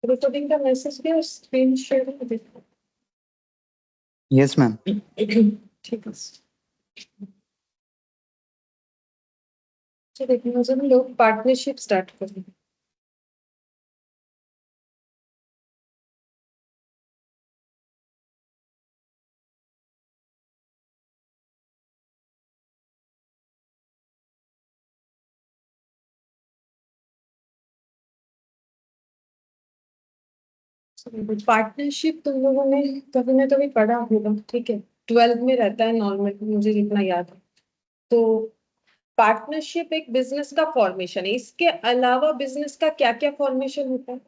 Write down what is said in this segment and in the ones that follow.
Recording का message गया, screen share में देखो। Yes ma'am. ठीक है। तो देखो हम लोग पार्टनरशिप स्टार्ट करेंगे। पार्टनरशिप तुम लोगों ने कभी ना कभी पढ़ा होगा, ठीक है। 12th में रहता है नॉर्मल, मुझे जितना याद है। तो पार्टनरशिप एक बिजनेस का फॉर्मेशन है। इसके अलावा बिजनेस का क्या क्या फॉर्मेशन होता है?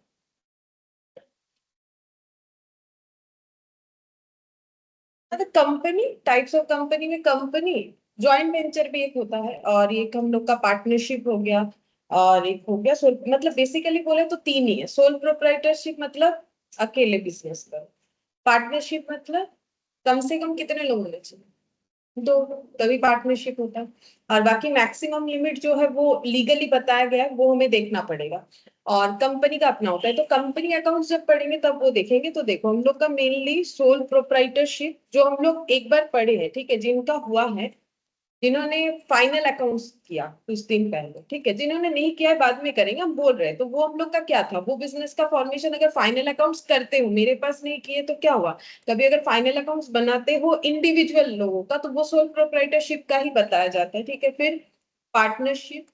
कंपनी, टाइप्स ऑफ कंपनी में कंपनी, जॉइंट वेंचर भी एक होता है, और एक हम लोग का पार्टनरशिप हो गया, और एक हो गया सोल, मतलब बेसिकली बोले तो तीन ही है। सोल प्रोप्राइटरशिप मतलब अकेले बिजनेस करो। पार्टनरशिप मतलब कम से कम कितने लोग होने चाहिए? दो, तभी पार्टनरशिप होता है। और बाकी मैक्सिमम लिमिट जो है वो लीगली बताया गया है, वो हमें देखना पड़ेगा। और कंपनी का अपना होता है, तो कंपनी अकाउंट्स जब पढ़ेंगे तब वो देखेंगे। तो देखो हम लोग का मेनली सोल प्रोप्राइटरशिप जो हम लोग एक बार पढ़े हैं, ठीक है, जिनका हुआ है, जिन्होंने फाइनल अकाउंट्स किया कुछ दिन पहले, ठीक है, जिन्होंने नहीं किया है बाद में करेंगे, हम बोल रहे हैं। तो वो हम लोग का क्या था, वो बिजनेस का फॉर्मेशन अगर फाइनल अकाउंट्स करते हो, मेरे पास नहीं किए तो क्या हुआ, कभी अगर फाइनल अकाउंट्स बनाते हो इंडिविजुअल लोगों का, तो वो सोल प्रोप्राइटरशिप का ही बताया जाता है, ठीक है। फिर पार्टनरशिप,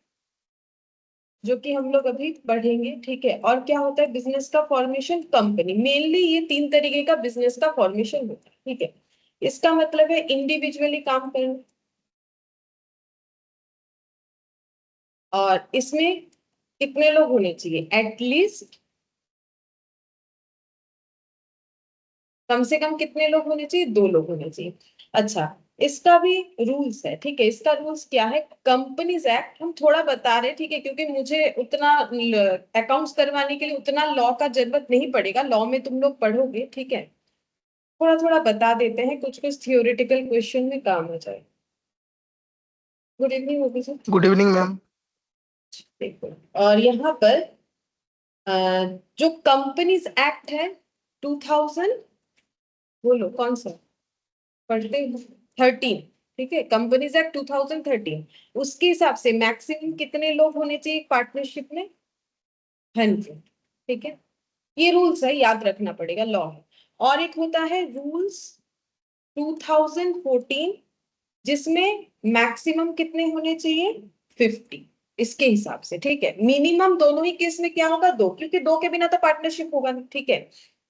जो कि हम लोग अभी पढ़ेंगे, ठीक है। और क्या होता है बिजनेस का फॉर्मेशन? कंपनी। मेनली ये तीन तरीके का बिजनेस का फॉर्मेशन होता है, ठीक है। इसका मतलब है इंडिविजुअली काम करना, और इसमें कितने लोग होने चाहिए? एटलीस्ट कम से कम कितने लोग होने चाहिए? दो लोग होने चाहिए। अच्छा, इसका भी रूल्स है, ठीक है। इसका रूल्स क्या है? कंपनीज एक्ट हम थोड़ा बता रहे हैं, ठीक है, क्योंकि मुझे उतना अकाउंट्स करवाने के लिए उतना लॉ का जरूरत नहीं पड़ेगा, लॉ में तुम लोग पढ़ोगे, ठीक है। थोड़ा थोड़ा बता देते हैं, कुछ कुछ थियोरेटिकल क्वेश्चन में काम हो जाए। गुड इवनिंग होगी सर। Good evening ma'am. देखो, और यहाँ पर अ, जो कंपनीज एक्ट है 2000, बोलो कौन सा पढ़ते हो? 13, ठीक है, कंपनीज एक्ट 2013। उसके हिसाब से मैक्सिमम कितने लोग होने चाहिए पार्टनरशिप में? 100, ठीक है। ये रूल्स है, याद रखना पड़ेगा, लॉ है। और एक होता है रूल्स 2014, जिसमें मैक्सिमम कितने होने चाहिए? 50, इसके हिसाब से, ठीक है। मिनिमम दोनों ही केस में क्या होगा? दो, क्योंकि दो के बिना तो पार्टनरशिप होगा नहीं, ठीक है।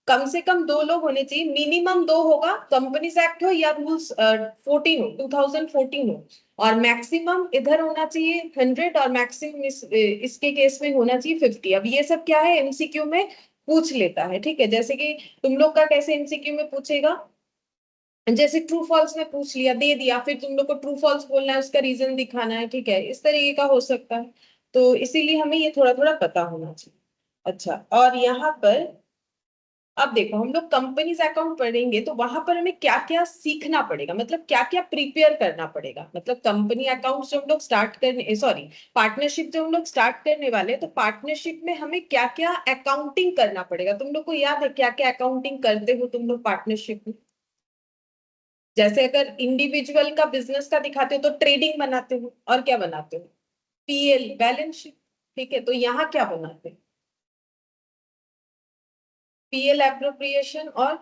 कम से कम दो लोग होने चाहिए, मिनिमम दो होगा, कंपनीज एक्ट हो या रूल्स 14 हो, 2014 हो। और मैक्सिमम इधर होना चाहिए 100, और मैक्सिमम इसके केस में होना चाहिए 50। अब ये सब क्या है, एमसीक्यू में पूछ लेता है, ठीक है। जैसे कि तुम लोग का कैसे एमसीक्यू में पूछेगा, जैसे ट्रू फॉल्स में पूछ लिया, दे दिया, फिर तुम लोग को ट्रू फॉल्स बोलना है, उसका रीजन दिखाना है, ठीक है, इस तरीके का हो सकता है। तो इसीलिए हमें ये थोड़ा थोड़ा पता होना चाहिए। अच्छा, और यहाँ पर अब देखो हम लोग कंपनीज अकाउंट पढ़ेंगे, तो वहां पर हमें क्या क्या सीखना पड़ेगा, मतलब क्या क्या प्रिपेयर करना पड़ेगा। मतलब कंपनी अकाउंट जब हम लोग स्टार्ट करने, सॉरी, पार्टनरशिप जब हम लोग स्टार्ट करने वाले हैं, तो पार्टनरशिप में हमें क्या क्या अकाउंटिंग करना पड़ेगा? तुम लोग को याद है क्या क्या अकाउंटिंग करते हो तुम लोग पार्टनरशिप में? जैसे अगर इंडिविजुअल का बिजनेस का दिखाते हो तो ट्रेडिंग बनाते हो, और क्या बनाते हो? पीएल, बैलेंस शीट, ठीक है। तो यहाँ क्या बनाते हैं? पीएल एप्रोप्रिएशन और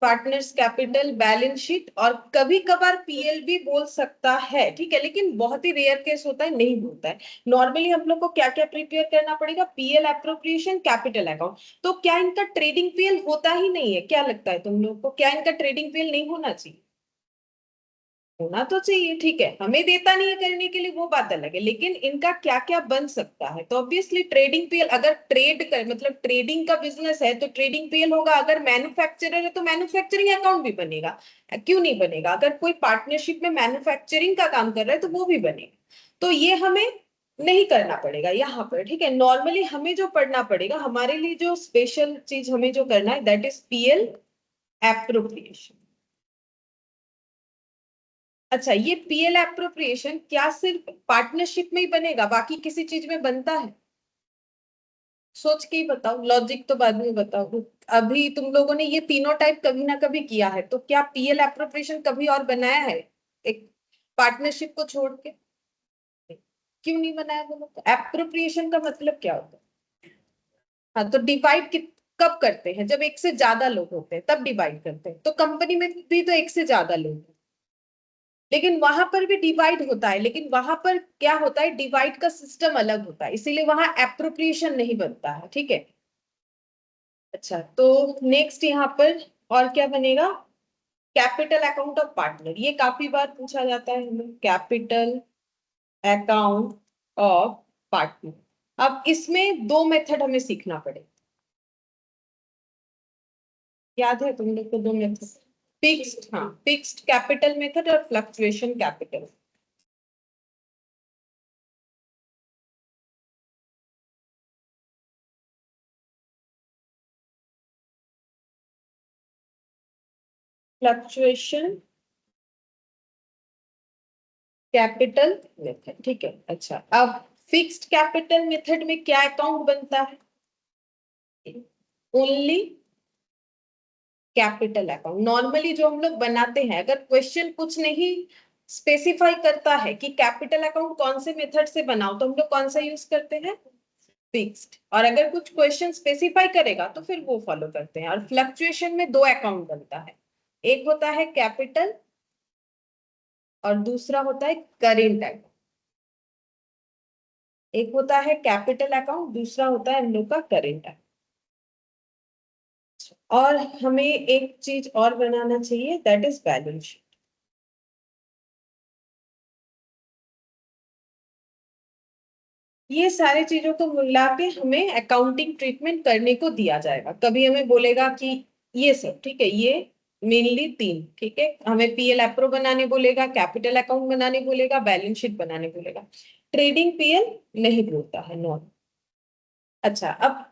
पार्टनर्स कैपिटल, बैलेंस शीट, और कभी कभार पीएल भी बोल सकता है, ठीक है, लेकिन बहुत ही रेयर केस होता है, नहीं बोलता है। नॉर्मली हम लोग को क्या क्या प्रिपेयर करना पड़ेगा? PL appropriation, capital account. तो क्या इनका ट्रेडिंग पीएल होता ही नहीं है? क्या लगता है तुम लोग को, क्या इनका ट्रेडिंग पीएल नहीं होना चाहिए? होना तो चाहिए, ठीक है। हमें देता नहीं है करने के लिए, वो बात अलग है, लेकिन इनका क्या क्या बन सकता है? तो ऑब्वियसली ट्रेडिंग पीएल, अगर ट्रेड कर मतलब ट्रेडिंग का बिजनेस है तो ट्रेडिंग पीएल होगा। अगर मैन्युफैक्चरर है तो मैन्युफैक्चरिंग अकाउंट भी बनेगा। क्यों नहीं बनेगा? अगर कोई पार्टनरशिप में मैन्युफैक्चरिंग का काम कर रहा है तो वो भी बनेगा। तो ये हमें नहीं करना पड़ेगा यहाँ पर, ठीक है। नॉर्मली हमें जो पढ़ना पड़ेगा, हमारे लिए जो स्पेशल चीज हमें जो करना है, दैट इज पीएल एप्रोप्रिएशन। अच्छा, ये पीएल एप्रोप्रिएशन क्या सिर्फ पार्टनरशिप में ही बनेगा, बाकी किसी चीज में बनता है? सोच के ही बताओ, लॉजिक तो बाद में बताओ। अभी तुम लोगों ने ये तीनों टाइप कभी ना कभी किया है, तो क्या पीएल एप्रोप्रिएशन कभी और बनाया है एक पार्टनरशिप को छोड़ के? क्यों नहीं बनाया बोलो? एप्रोप्रिएशन का मतलब क्या होता है? हाँ, तो डिवाइड कब करते हैं? जब एक से ज्यादा लोग होते हैं तब डिवाइड करते हैं। तो कंपनी में भी तो एक से ज्यादा लोग हैं, लेकिन वहां पर भी डिवाइड होता है, लेकिन वहां पर क्या होता है, डिवाइड का सिस्टम अलग होता है, इसीलिए वहां एप्रोप्रिएशन नहीं बनता है। ठीक है, अच्छा तो नेक्स्ट यहाँ पर और क्या बनेगा? कैपिटल अकाउंट ऑफ पार्टनर, ये काफी बार पूछा जाता है हमें, कैपिटल अकाउंट ऑफ पार्टनर। अब इसमें दो मेथड हमें सीखना पड़ेगा। याद है तुम लोग को दो मेथड? फिक्स्ड, हाँ, फिक्स्ड कैपिटल मेथड और fluctuation capital. Fluctuation capital method, ठीक है। अच्छा, अब फिक्स्ड कैपिटल मेथड में क्या अकाउंट बनता है? Only capital account. नॉर्मली जो हम लोग बनाते हैं, अगर क्वेश्चन कुछ नहीं स्पेसिफाई करता है कि कैपिटल अकाउंट कौन से मेथड से बनाओ, तो हम लोग कौन सा यूज करते हैं? फिक्स्ड। और अगर कुछ क्वेश्चन स्पेसिफाई करेगा तो फिर वो फॉलो करते हैं। और फ्लक्चुएशन में दो अकाउंट बनता है, एक होता है कैपिटल और दूसरा होता है करेंट अकाउंट। एक होता है कैपिटल अकाउंट, दूसरा होता है हम लोग का करेंट अकाउंट। और हमें एक चीज और बनाना चाहिए, दैट इज बैलेंस शीट। ये सारे चीजों को मिला के हमें अकाउंटिंग ट्रीटमेंट करने को दिया जाएगा। कभी हमें बोलेगा कि ये सब ठीक है, ये मेनली तीन, ठीक है, हमें पीएल एप्रो बनाने बोलेगा, कैपिटल अकाउंट बनाने बोलेगा, बैलेंस शीट बनाने बोलेगा। ट्रेडिंग पीएल नहीं बोलता है, नॉन। अच्छा, अब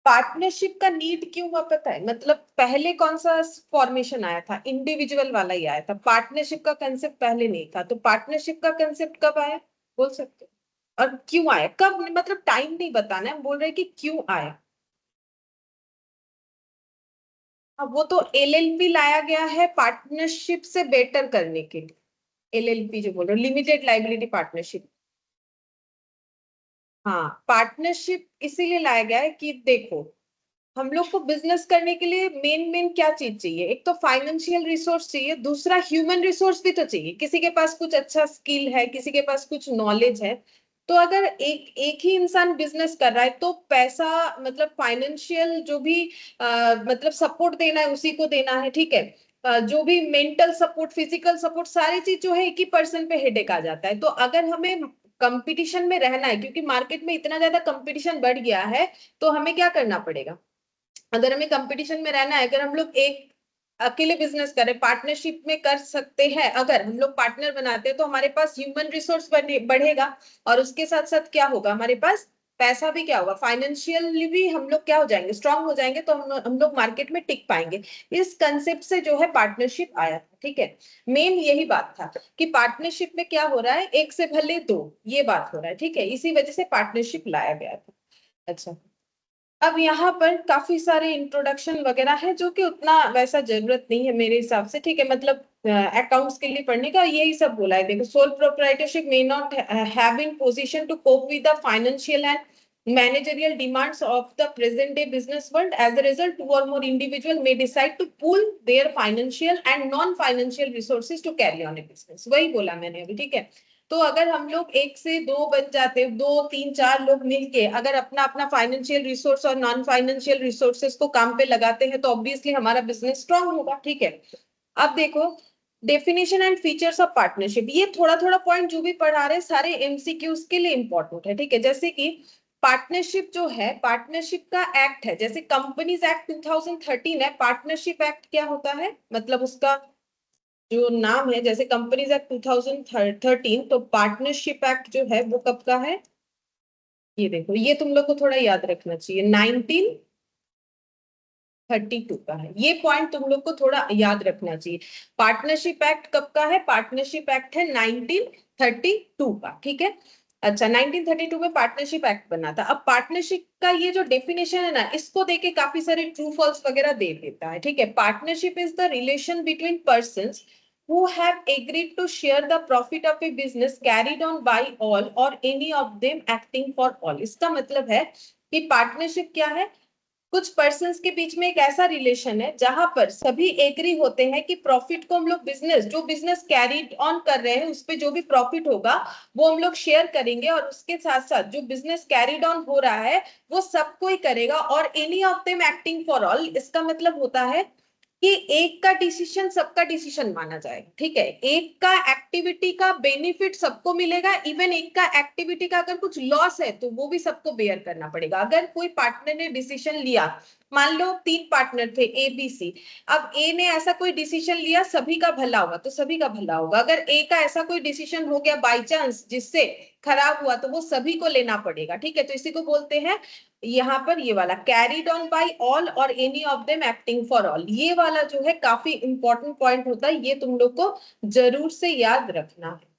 पार्टनरशिप का नीड क्यों हुआ पता है? मतलब पहले कौन सा फॉर्मेशन आया था? इंडिविजुअल वाला ही आया था, पार्टनरशिप का कंसेप्ट पहले नहीं था। तो पार्टनरशिप का कंसेप्ट कब आया, बोल सकते हो? और क्यों आया, कब, मतलब टाइम नहीं बताना है, हम बोल रहे हैं कि क्यों आया। अब वो तो एलएलपी लाया गया है पार्टनरशिप से बेटर करने के लिए। एलएलपी जो बोल रहे हो, लिमिटेड लाइबिलिटी पार्टनरशिप। हाँ, पार्टनरशिप इसीलिए लाया गया है कि देखो, हम लोग को बिजनेस करने के लिए मेन मेन क्या चीज चाहिए? एक तो फाइनेंशियल रिसोर्स चाहिए, दूसरा ह्यूमन रिसोर्स भी तो चाहिए। किसी के पास कुछ अच्छा स्किल है, किसी के पास कुछ नॉलेज है। तो अगर एक एक ही इंसान बिजनेस कर रहा है तो पैसा, मतलब फाइनेंशियल जो भी मतलब सपोर्ट देना है उसी को देना है, ठीक है। जो भी मेंटल सपोर्ट, फिजिकल सपोर्ट, सारी चीज जो है एक ही पर्सन पे हेडेक आ जाता है। तो अगर हमें कंपटीशन में रहना है, क्योंकि मार्केट में इतना ज्यादा कंपटीशन बढ़ गया है, तो हमें क्या करना पड़ेगा? अगर हमें कंपटीशन में रहना है, अगर हम लोग एक अकेले बिजनेस करें, पार्टनरशिप में कर सकते हैं, अगर हम लोग पार्टनर बनाते हैं तो हमारे पास ह्यूमन रिसोर्स बढ़ेगा। और उसके साथ साथ क्या होगा, हमारे पास पैसा भी क्या होगा, फाइनेंशियली भी हम लोग क्या हो जाएंगे, स्ट्रांग हो जाएंगे। तो हम लोग मार्केट में टिक पाएंगे। इस कंसेप्ट से जो है पार्टनरशिप आया था, ठीक है। मेन यही बात था कि पार्टनरशिप में क्या हो रहा है, एक से भले दो, ये बात हो रहा है, ठीक है। इसी वजह से पार्टनरशिप लाया गया था। अच्छा, अब यहाँ पर काफी सारे इंट्रोडक्शन वगैरह है जो कि उतना वैसा जरूरत नहीं है मेरे हिसाब से, ठीक है। मतलब अकाउंट्स के लिए पढ़ने का यही सब बोला है। देखो, sole proprietorship may not have in position to cope with the financial and managerial demands of the present day business world. As a result, two or more individual may decide to pool their financial and non financial resources to carry on a business. वही बोला मैंने अभी, ठीक है। तो अगर हम लोग एक से दो बन जाते, दो तीन चार लोग मिलके अगर अपना अपना फाइनेंशियल रिसोर्स और नॉन फाइनेंशियल रिसोर्सेज को काम पे लगाते हैं, तो ऑब्वियसली हमारा बिजनेस स्ट्रांग होगा, ठीक है। अब देखो, definition and features of partnership, ये थोड़ा थोड़ा पॉइंट जो भी पढ़ा रहे सारे एमसीक्यूज के लिए इंपॉर्टेंट है, ठीक है। जैसे कि पार्टनरशिप जो है, पार्टनरशिप का एक्ट है, जैसे कंपनीज एक्ट 2013 है। पार्टनरशिप एक्ट क्या होता है, मतलब उसका जो नाम है, जैसे कंपनीज एक्ट 2013, तो पार्टनरशिप एक्ट जो है वो कब का है? ये देखो, ये तुम लोग को थोड़ा याद रखना चाहिए, 1932 का है। ये पॉइंट तुम लोग को थोड़ा याद रखना चाहिए। पार्टनरशिप एक्ट कब का है? पार्टनरशिप एक्ट है 1932 का, ठीक है। अच्छा, 1932 में पार्टनरशिप एक्ट बना था। अब पार्टनरशिप का ये जो डेफिनेशन है ना, इसको देके काफी सारे ट्रू फॉल्स वगैरह दे देता है, ठीक है। Partnership is the relation between persons who have agreed to share the profit of a business carried on by all or any of them acting for all। इसका मतलब है कि पार्टनरशिप क्या है, कुछ पर्सन्स के बीच में एक ऐसा रिलेशन है जहां पर सभी एग्री होते हैं कि प्रॉफिट को हम लोग जो बिजनेस कैरी ऑन कर रहे हैं उस पे जो भी प्रॉफिट होगा वो हम लोग शेयर करेंगे, और उसके साथ साथ जो बिजनेस कैरीड ऑन हो रहा है वो सबको ही करेगा, और any of them acting for all. इसका मतलब होता है कि एक का डिसीजन सबका डिसीजन माना जाएगा, ठीक है। एक का एक्टिविटी का बेनिफिट सबको मिलेगा, इवन एक का एक्टिविटी का अगर कुछ लॉस है तो वो भी सबको बेयर करना पड़ेगा। अगर कोई पार्टनर ने डिसीजन लिया, मान लो 3 पार्टनर थे ए बी सी, अब ए ने ऐसा कोई डिसीजन लिया सभी का भला होगा तो सभी का भला होगा। अगर ए का ऐसा कोई डिसीजन हो गया बाई चांस जिससे खराब हुआ तो वो सभी को लेना पड़ेगा, ठीक है। तो इसी को बोलते हैं यहाँ पर ये वाला कैरीड ऑन बाय ऑल और any of them acting for all. ये वाला जो है काफी इंपॉर्टेंट पॉइंट होता है, ये तुम लोग को जरूर से याद रखना है।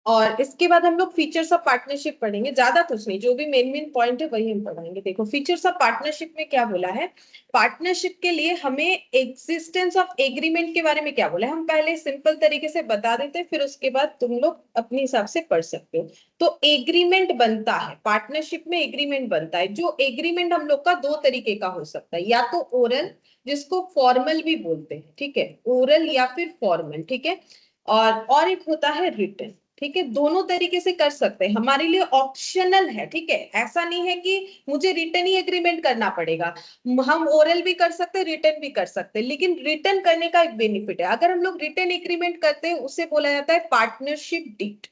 और इसके बाद हम लोग फीचर्स ऑफ पार्टनरशिप पढ़ेंगे, ज्यादा कुछ नहीं, जो भी मेन पॉइंट है वही हम पढ़ेंगे। देखो फीचर्स ऑफ पार्टनरशिप में क्या बोला है, पार्टनरशिप के लिए हमें एग्जिस्टेंस ऑफ एग्रीमेंट के बारे में क्या बोला है, हम पहले सिंपल तरीके से बता देते हैं, फिर उसके बाद तुम लोग अपने हिसाब से पढ़ सकते हो। तो एग्रीमेंट बनता है, पार्टनरशिप में एग्रीमेंट बनता है। जो एग्रीमेंट हम लोग का 2 तरीके का हो सकता है, या तो ओरल जिसको फॉर्मल भी बोलते हैं, ठीक है, ओरल या फिर फॉर्मल, ठीक है। और एक होता है रिटन, ठीक है। दोनों तरीके से कर सकते हैं, हमारे लिए ऑप्शनल है, ठीक है। ऐसा नहीं है कि मुझे रिटन ही एग्रीमेंट करना पड़ेगा, हम ओरल भी कर सकते हैं रिटन भी कर सकते हैं, लेकिन रिटन करने का एक बेनिफिट है। अगर हम लोग रिटन एग्रीमेंट करते हैं उसे बोला जाता है पार्टनरशिप डीड,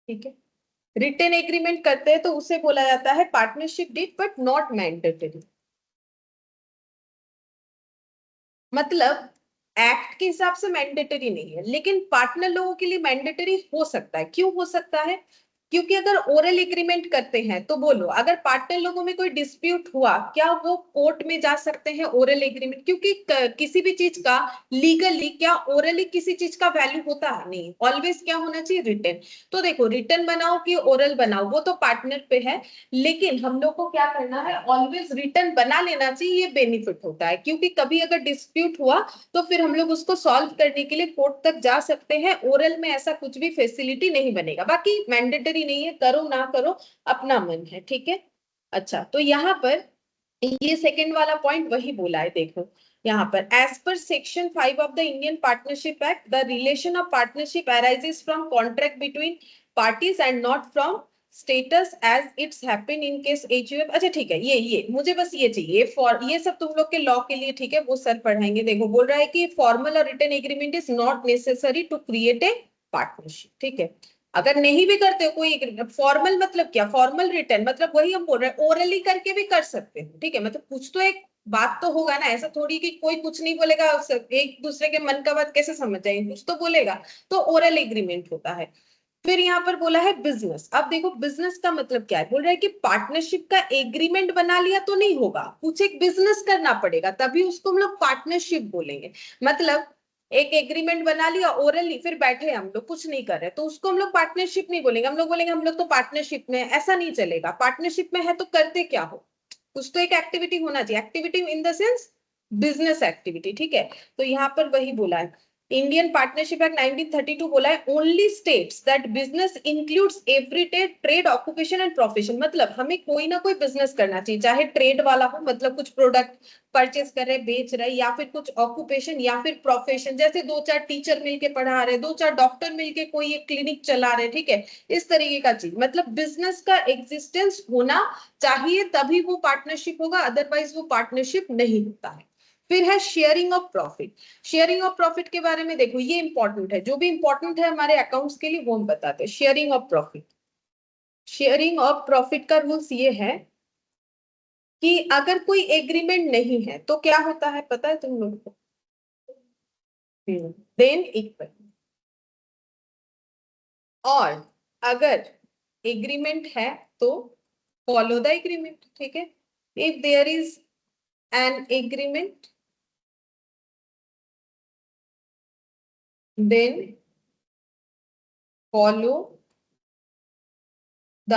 ठीक है। रिटन एग्रीमेंट करते हैं तो उसे बोला जाता है partnership deed, but not mandatory. मतलब एक्ट के हिसाब से मैंडेटरी नहीं है, लेकिन पार्टनर लोगों के लिए मैंडेटरी हो सकता है। क्यों हो सकता है, क्योंकि अगर ओरल एग्रीमेंट करते हैं तो बोलो अगर पार्टनर लोगों में कोई डिस्प्यूट हुआ, क्या वो कोर्ट में जा सकते हैं ओरल एग्रीमेंट, क्योंकि किसी भी चीज का लीगली क्या ओरली किसी चीज का वैल्यू होता है नहीं, ऑलवेज क्या होना चाहिए रिटन। तो देखो रिटन बनाओ कि ओरल बनाओ वो तो पार्टनर पे है, लेकिन हम लोग को क्या करना है, ऑलवेज रिटर्न बना लेना चाहिए, ये बेनिफिट होता है। क्योंकि कभी अगर डिस्प्यूट हुआ तो फिर हम लोग उसको सॉल्व करने के लिए कोर्ट तक जा सकते हैं, ओरल में ऐसा कुछ भी फैसिलिटी नहीं बनेगा। बाकी मैंडेटरी नहीं है, करो ना करो अपना मन है, ठीक है। अच्छा, तो यहाँ पर ये सेकंड वाला पॉइंट वही बोला है, देखो यहाँ पर as per section 5 of the Indian partnership act the relation of partnership arises from contract between parties and not from status as it's happen in case HUF. अच्छा ठीक है, ये मुझे बस ये चाहिए फॉर ये सब तुम लोग के लॉ के लिए, ठीक है, वो सर पढ़ाएंगे। देखो बोल रहा है कि फॉर्मल और written agreement is not necessary to create a partnership, ठीक है। अगर नहीं भी करते हो कोई फॉर्मल, मतलब क्या फॉर्मल रिटर्न, मतलब वही हम बोल रहे हैं ओरली करके भी कर सकते हैं, ठीक है। मतलब कुछ तो एक बात तो होगा ना, ऐसा थोड़ी कि कोई कुछ नहीं बोलेगा, एक दूसरे के मन का बात कैसे समझ जाएंगे, कुछ तो बोलेगा। तो ओरल एग्रीमेंट होता है। फिर यहाँ पर बोला है बिजनेस। अब देखो बिजनेस का मतलब क्या है, बोल रहा है कि पार्टनरशिप का एग्रीमेंट बना लिया तो नहीं होगा, कुछ एक बिजनेस करना पड़ेगा, तभी उसको हम लोग पार्टनरशिप बोलेंगे। मतलब एक एग्रीमेंट बना लिया ओरली, फिर बैठे हम लोग कुछ नहीं कर रहे तो उसको हम लोग पार्टनरशिप नहीं बोलेंगे, हम लोग बोलेंगे हम लोग तो पार्टनरशिप में, ऐसा नहीं चलेगा। पार्टनरशिप में है तो करते क्या हो, कुछ तो एक एक्टिविटी होना चाहिए, activity in the sense business activity, ठीक है। तो यहाँ पर वही बोला है इंडियन पार्टनरशिप एक्ट 1932 बोला है only states that business includes every trade occupation and profession. मतलब हमें कोई ना कोई बिजनेस करना चाहिए, चाहे ट्रेड वाला हो, मतलब कुछ प्रोडक्ट परचेस कर रहे बेच रहे, या फिर कुछ ऑक्यूपेशन या फिर प्रोफेशन, जैसे 2-4 टीचर मिलके पढ़ा रहे, 2-4 डॉक्टर मिलके कोई एक क्लिनिक चला रहे, ठीक है, इस तरीके का चीज। मतलब बिजनेस का एग्जिस्टेंस होना चाहिए तभी वो पार्टनरशिप होगा, अदरवाइज वो पार्टनरशिप नहीं होता है। फिर है sharing of profit. Sharing of profit के बारे में देखो ये इंपॉर्टेंट है, जो भी इंपॉर्टेंट है हमारे अकाउंट्स के लिए वो हम बताते हैं। Sharing of profit, sharing of profit का रूल्स ये है कि अगर कोई एग्रीमेंट नहीं है तो क्या होता है पता है तुम लोग को, देन इक्वल। और अगर एग्रीमेंट है तो फॉलो द एग्रीमेंट, ठीक है। If there is an agreement then follow the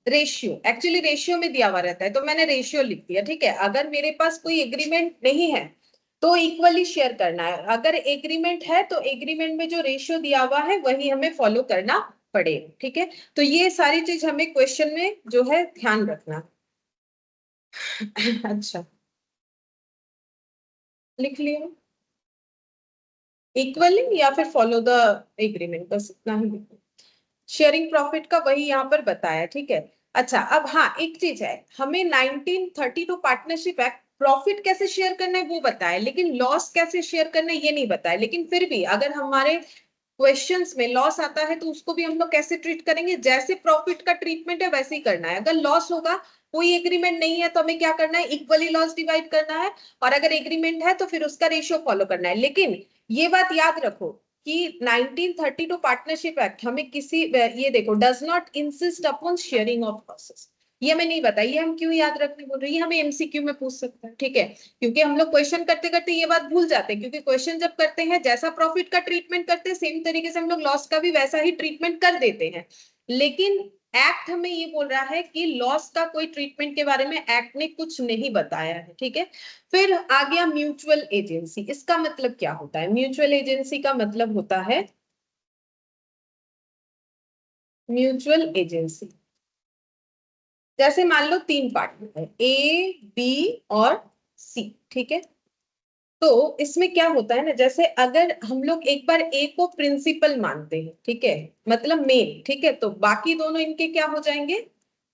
ratio. Actually ratio में दिया हुआ रहता है तो मैंने रेशियो लिख दिया, ठीक है। अगर मेरे पास कोई एग्रीमेंट नहीं है तो इक्वली शेयर करना है, अगर एग्रीमेंट है तो एग्रीमेंट में जो रेशियो दिया हुआ है वही हमें फॉलो करना पड़ेगा, ठीक है। तो ये सारी चीज हमें क्वेश्चन में जो है ध्यान रखना। अच्छा, लिख लिया इक्वली या फिर फॉलो द एग्रीमेंट, बस इतना ही लिखो। शेयरिंग प्रॉफिट का वही यहाँ पर बताया, ठीक है। अच्छा, अब हाँ एक चीज है, हमें 1932 पार्टनरशिप एक्ट प्रॉफिट कैसे शेयर करना है वो बताया, लेकिन लॉस कैसे शेयर करना है ये नहीं बताया। लेकिन फिर भी अगर हमारे क्वेश्चंस में लॉस आता है तो उसको भी हम लोग कैसे ट्रीट करेंगे, जैसे प्रॉफिट का ट्रीटमेंट है वैसे ही करना है। अगर लॉस होगा, कोई एग्रीमेंट नहीं है, तो हमें क्या करना है, इक्वली लॉस डिवाइड करना है। और अगर एग्रीमेंट है तो फिर उसका रेशियो फॉलो करना है। लेकिन ये बात याद रखो कि 1932 पार्टनरशिप एक्ट हमें किसी, ये देखो, does not insist upon sharing of losses. ये हमें नहीं बताया, ये हम क्यों याद रखने बोल रहे हैं, ये हमें एमसीक्यू में पूछ सकता है, ठीक है। क्योंकि हम लोग क्वेश्चन करते करते ये बात भूल जाते हैं, क्योंकि क्वेश्चन जब करते हैं जैसा प्रॉफिट का ट्रीटमेंट करते हैं सेम तरीके से हम लोग लॉस का भी वैसा ही ट्रीटमेंट कर देते हैं। लेकिन एक्ट हमें ये बोल रहा है कि लॉस का कोई ट्रीटमेंट के बारे में एक्ट ने कुछ नहीं बताया है, ठीक है। फिर आ गया म्यूचुअल एजेंसी। इसका मतलब क्या होता है, म्यूचुअल एजेंसी का मतलब होता है, म्यूचुअल एजेंसी जैसे मान लो तीन पार्टनर है, ए बी और सी, ठीक है। तो इसमें क्या होता है ना, जैसे अगर हम लोग एक बार ए को प्रिंसिपल मानते हैं, ठीक है, मतलब मेन, ठीक है, तो बाकी दोनों इनके क्या हो जाएंगे,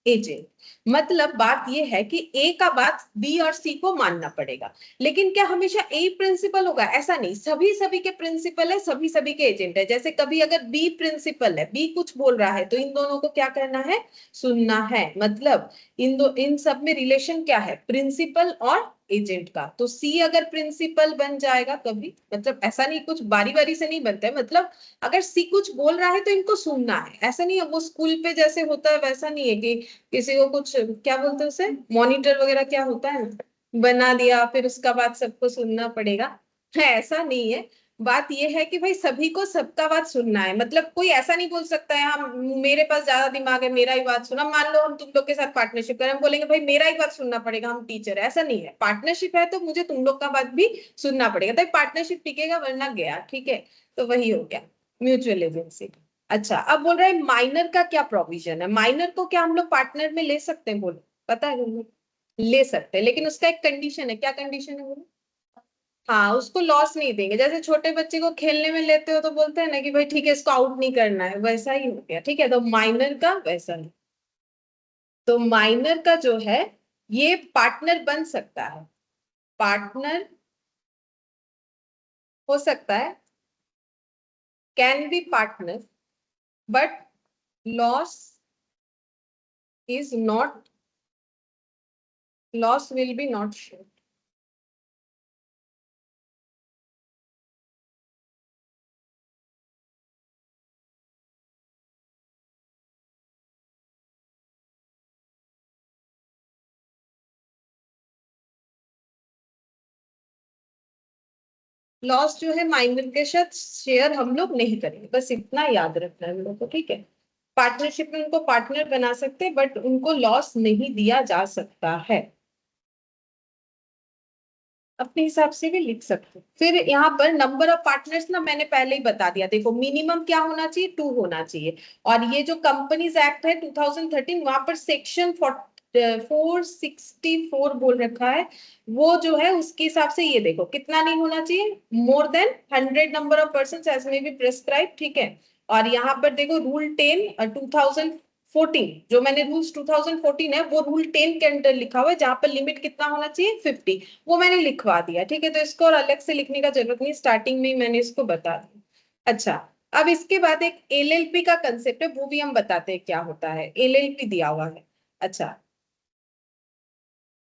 एजेंट। मतलब बात ये है कि ए का बात बी और सी को मानना पड़ेगा। लेकिन क्या हमेशा ए प्रिंसिपल होगा, ऐसा नहीं, सभी सभी के प्रिंसिपल है, सभी सभी के एजेंट है। जैसे कभी अगर बी प्रिंसिपल है, बी कुछ बोल रहा है, तो इन दोनों को क्या करना है, सुनना है। मतलब इन सब में रिलेशन क्या है, प्रिंसिपल और एजेंट का। तो सी अगर प्रिंसिपल बन जाएगा कभी, मतलब ऐसा नहीं कुछ बारी बारी से नहीं बनता है, मतलब अगर सी कुछ बोल रहा है तो इनको सुनना है। ऐसा नहीं है वो स्कूल पे जैसे होता है वैसा नहीं है कि किसी को कुछ, क्या बोलते हैं उसे, मॉनिटर वगैरह क्या होता है ना, बना दिया फिर उसका बाद सबको सुनना पड़ेगा, है ऐसा नहीं है। बात यह है कि भाई सभी को सबका बात सुनना है। मतलब कोई ऐसा नहीं बोल सकता है, हम, मेरे पास ज्यादा दिमाग है मेरा ही बात सुना। मान लो हम तुम लोग के साथ पार्टनरशिप करें, हम बोलेंगे भाई मेरा ही बात सुनना पड़ेगा, हम टीचर है, ऐसा नहीं है। पार्टनरशिप है तो मुझे तुम लोग का बात भी सुनना पड़ेगा, तभी पार्टनरशिप टिकेगा, वरना गया, ठीक है। तो वही हो गया म्यूचुअल एजेंसी। अच्छा, अब बोल रहे हैं माइनर का क्या प्रोविजन है, माइनर को क्या हम लोग पार्टनर में ले सकते हैं, बोलो, पता है तुम लोग, ले सकते हैं, लेकिन उसका एक कंडीशन है। क्या कंडीशन है बोलो, हाँ, उसको लॉस नहीं देंगे। जैसे छोटे बच्चे को खेलने में लेते हो तो बोलते हैं ना कि भाई ठीक है इसको आउट नहीं करना है, वैसा ही हो गया, ठीक है। तो माइनर का वैसा नहीं। तो माइनर का जो है ये पार्टनर बन सकता है, पार्टनर हो सकता है, can be partner, but loss is not, loss will be not share. Loss जो है माइनर के साथ शेयर हम लोग नहीं करेंगे, बस इतना याद रखना है हम लोग को, ठीक है। पार्टनरशिप में उनको पार्टनर बना सकते हैं बट उनको लॉस नहीं दिया जा सकता है, अपने हिसाब से भी लिख सकते हैं। फिर यहाँ पर नंबर ऑफ पार्टनर्स ना मैंने पहले ही बता दिया, देखो मिनिमम क्या होना चाहिए, 2 होना चाहिए। और ये जो कंपनीज एक्ट है 2013, वहां पर सेक्शन 464 बोल रखा है, वो जो है उसके हिसाब से ये देखो कितना नहीं होना चाहिए, more than 100 number of person as may be prescribe, ठीक है। और यहाँ पर देखो रूल 10 2014, जो मैंने रूल्स 2014 है वो रूल 10 के अंदर लिखा हुआ है, जहां पर लिमिट कितना होना चाहिए, 50, वो मैंने लिखवा दिया, ठीक है। तो इसको और अलग से लिखने का जरूरत नहीं, स्टार्टिंग में ही मैंने इसको बता दिया। अच्छा, अब इसके बाद एक एलएलपी का कंसेप्ट है, वो भी हम बताते हैं क्या होता है, एलएलपी दिया हुआ है। अच्छा,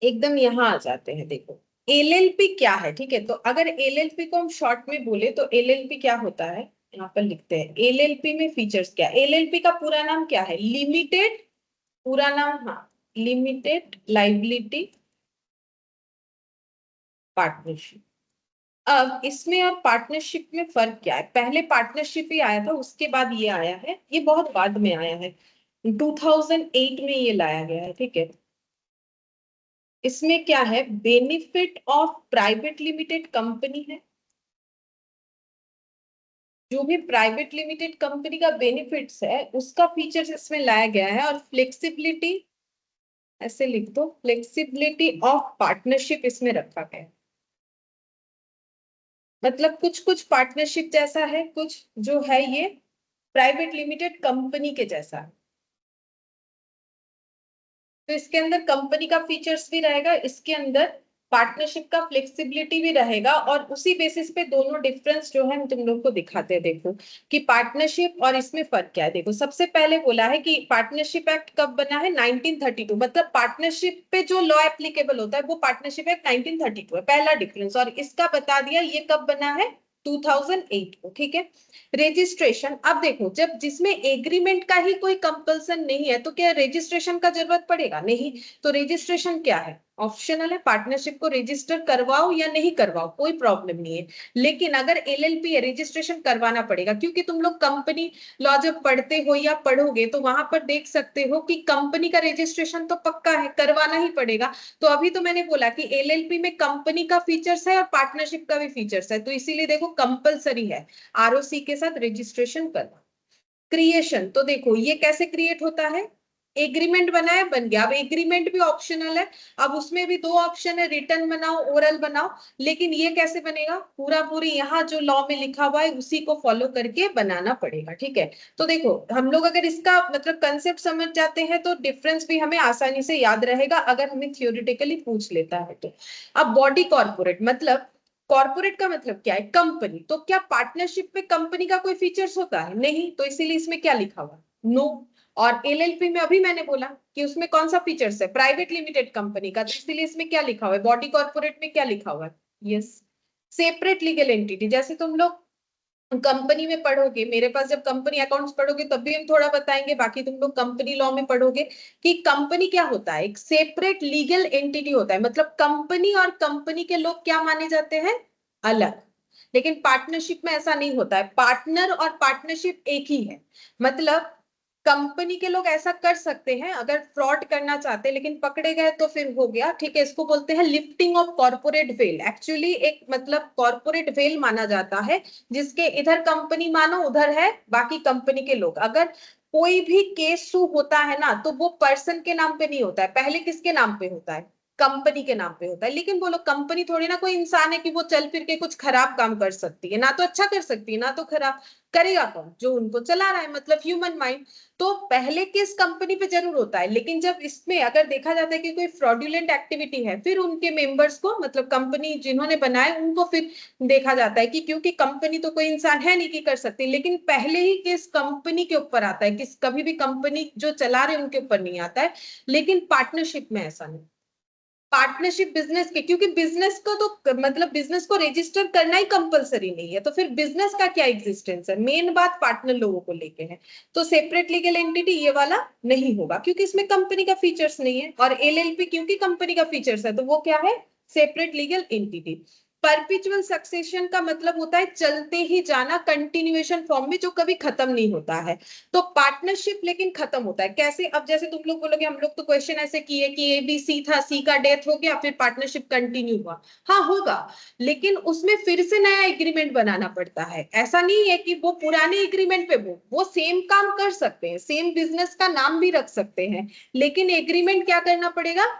एकदम यहाँ आ जाते हैं, देखो एलएलपी क्या है, ठीक है। तो अगर एलएलपी को हम शॉर्ट में बोले तो एलएलपी क्या होता है, यहाँ पर लिखते हैं एलएलपी में फीचर्स क्या, एलएलपी का पूरा नाम क्या है, लिमिटेड, पूरा नाम, हाँ, लिमिटेड लाइबिलिटी पार्टनरशिप। अब इसमें और पार्टनरशिप में फर्क क्या है, पहले पार्टनरशिप ही आया था, उसके बाद ये आया है, ये बहुत बाद में आया है, 2008 में ये लाया गया है, ठीक है। इसमें क्या है, benefit of private limited company है, जो भी प्राइवेट लिमिटेड कंपनी का बेनिफिट्स है उसका फीचर्स इसमें लाया गया है, और फ्लेक्सिबिलिटी, ऐसे लिख दो, फ्लेक्सिबिलिटी ऑफ पार्टनरशिप इसमें रखा गया है। मतलब कुछ कुछ पार्टनरशिप जैसा है, कुछ जो है ये प्राइवेट लिमिटेड कंपनी के जैसा है। तो इसके अंदर कंपनी का फीचर्स भी रहेगा, इसके अंदर पार्टनरशिप का फ्लेक्सिबिलिटी भी रहेगा, और उसी बेसिस पे दोनों डिफरेंस जो है हम तुम लोग को दिखाते हैं। देखो कि पार्टनरशिप और इसमें फर्क क्या है। देखो सबसे पहले बोला है कि पार्टनरशिप एक्ट कब बना है, 1932, मतलब पार्टनरशिप पे जो लॉ एप्लीकेबल होता है वो पार्टनरशिप एक्ट 1932 है, पहला डिफरेंस। और इसका बता दिया ये कब बना है, 2008 को, ठीक है। रजिस्ट्रेशन, अब देखो जब जिसमें एग्रीमेंट का ही कोई कंपल्सन नहीं है तो क्या रजिस्ट्रेशन का जरूरत पड़ेगा, नहीं। तो रजिस्ट्रेशन क्या है, ऑप्शनल है, पार्टनरशिप को रजिस्टर करवाओ या नहीं करवाओ कोई प्रॉब्लम नहीं है। लेकिन अगर एलएलपी है रजिस्ट्रेशन करवाना पड़ेगा, क्योंकि तुम लोग कंपनी लॉ जब पढ़ते हो या पढ़ोगे तो वहां पर देख सकते हो कि कंपनी का रजिस्ट्रेशन तो पक्का है, करवाना ही पड़ेगा। तो अभी तो मैंने बोला कि एलएलपी में कंपनी का फीचर्स है और पार्टनरशिप का भी फीचर्स है, तो इसीलिए देखो कंपलसरी है आरओसी के साथ रजिस्ट्रेशन करना। क्रिएशन, तो देखो ये कैसे क्रिएट होता है, एग्रीमेंट बनाया बन गया। अब एग्रीमेंट भी ऑप्शनल है, अब उसमें भी दो ऑप्शन है, रिटर्न बनाओ ओरल बनाओ। लेकिन ये कैसे बनेगा, पूरा पूरी यहाँ जो लॉ में लिखा हुआ है उसी को फॉलो करके बनाना पड़ेगा, ठीक है। तो देखो हम लोग अगर इसका मतलब कंसेप्ट समझ जाते हैं तो डिफरेंस भी हमें आसानी से याद रहेगा, अगर हमें थियोरिटिकली पूछ लेता है तो। अब बॉडी कॉर्पोरेट, मतलब कॉर्पोरेट का मतलब क्या है, कंपनी। तो क्या पार्टनरशिप में कंपनी का कोई फीचर्स होता है, नहीं, तो इसीलिए इसमें क्या लिखा हुआ, नो। और एलएलपी में अभी मैंने बोला कि उसमें कौन सा फीचर्स है, प्राइवेट लिमिटेड कंपनी का, तो इसलिए इसमें क्या लिखा हुआ है, बॉडी कॉर्पोरेट में क्या लिखा हुआ है, यस। सेपरेट लीगल एंटिटी, जैसे तुम लोग कंपनी में पढ़ोगे, मेरे पास जब कंपनी अकाउंट्स पढ़ोगे तब भी हम थोड़ा बताएंगे, बाकी तुम लोग कंपनी लॉ में पढ़ोगे कि कंपनी क्या होता है, एक सेपरेट लीगल एंटिटी होता है। मतलब कंपनी और कंपनी के लोग क्या माने जाते हैं, अलग। लेकिन पार्टनरशिप में ऐसा नहीं होता है, पार्टनर और पार्टनरशिप एक ही है। मतलब कंपनी के लोग ऐसा कर सकते हैं अगर फ्रॉड करना चाहते हैं, लेकिन पकड़े गए तो फिर हो गया, ठीक है। इसको बोलते हैं lifting of corporate veil, actually एक मतलब कॉर्पोरेट वेल माना जाता है, जिसके इधर कंपनी मानो उधर है बाकी कंपनी के लोग। अगर कोई भी केस सू होता है ना तो वो पर्सन के नाम पे नहीं होता है, पहले किसके नाम पे होता है, कंपनी के नाम पे होता है। लेकिन बोलो कंपनी थोड़ी ना कोई इंसान है कि वो चल फिर के कुछ खराब काम कर सकती है, ना तो अच्छा कर सकती है ना तो खराब। करेगा कौन, जो उनको चला रहा है, मतलब ह्यूमन माइंड। तो पहले केस कंपनी पे जरूर होता है, लेकिन जब इसमें अगर देखा जाता है कि कोई फ्रॉडुलेंट एक्टिविटी है, फिर उनके मेंबर्स को, मतलब कंपनी जिन्होंने बनाए उनको फिर देखा जाता है कि क्योंकि कंपनी तो कोई इंसान है नहीं कि कर सकती, लेकिन पहले ही केस कंपनी के ऊपर आता है, कि कभी भी कंपनी जो चला रहे उनके ऊपर नहीं आता है। लेकिन पार्टनरशिप में ऐसा नहीं, पार्टनरशिप बिजनेस के, क्योंकि बिजनेस को तो मतलब बिजनेस को रजिस्टर करना ही कंपलसरी नहीं है, तो फिर बिजनेस का क्या एग्जिस्टेंस है, मेन बात पार्टनर लोगों को लेके है। तो सेपरेट लीगल एंटिटी ये वाला नहीं होगा, क्योंकि इसमें कंपनी का फीचर्स नहीं है। और एलएलपी क्योंकि कंपनी का फीचर्स है तो वो क्या है, separate legal entity. Perpetual succession का मतलब होता है चलते ही जाना, कंटिन्यूएशन फॉर्म में, जो कभी खत्म नहीं होता है। तो पार्टनरशिप लेकिन खत्म होता है कैसे, अब जैसे तुम लोग बोलोगे हम लोग तो क्वेश्चन ऐसे किए कि ए बी सी था, सी का डेथ हो गया, फिर पार्टनरशिप कंटिन्यू हुआ, हाँ होगा। लेकिन उसमें फिर से नया एग्रीमेंट बनाना पड़ता है, ऐसा नहीं है कि वो पुराने एग्रीमेंट पे वो सेम काम कर सकते हैं, सेम बिजनेस का नाम भी रख सकते हैं, लेकिन एग्रीमेंट क्या करना पड़ेगा,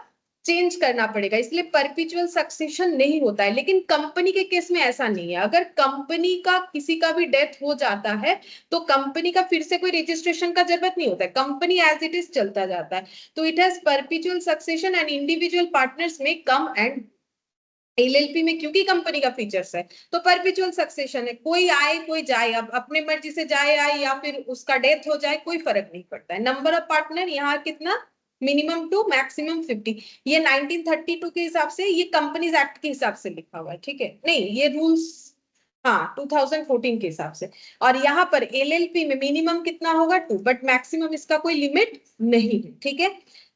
चेंज करना पड़ेगा। इसलिए परपिचुअल सक्सेशन नहीं होता है। लेकिन कंपनी के केस में ऐसा नहीं है, अगर कंपनी का किसी का भी डेथ हो जाता है तो कंपनी का फिर से कोई रजिस्ट्रेशन का जरूरत नहीं होता है, कंपनी एज इट इज चलता जाता है। तो it has perpetual succession and individual partners में कम एंड एलएलपी में क्योंकि कंपनी का फीचर्स है तो परपिचुअल सक्सेशन है, कोई आए कोई जाए, अब अपने मर्जी से जाए आए या फिर उसका डेथ हो जाए कोई फर्क नहीं पड़ता है। नंबर ऑफ पार्टनर यहाँ कितना, मिनिमम टू मैक्सिमम 50, ये 1932 के हिसाब से, ये कंपनीज एक्ट के हिसाब से लिखा हुआ है, ठीक है। नहीं ये रूल्स हाँ 2014 के हिसाब से। और यहाँ पर एलएलपी में मिनिमम कितना होगा 2, बट मैक्सिमम इसका कोई लिमिट नहीं है, ठीक है।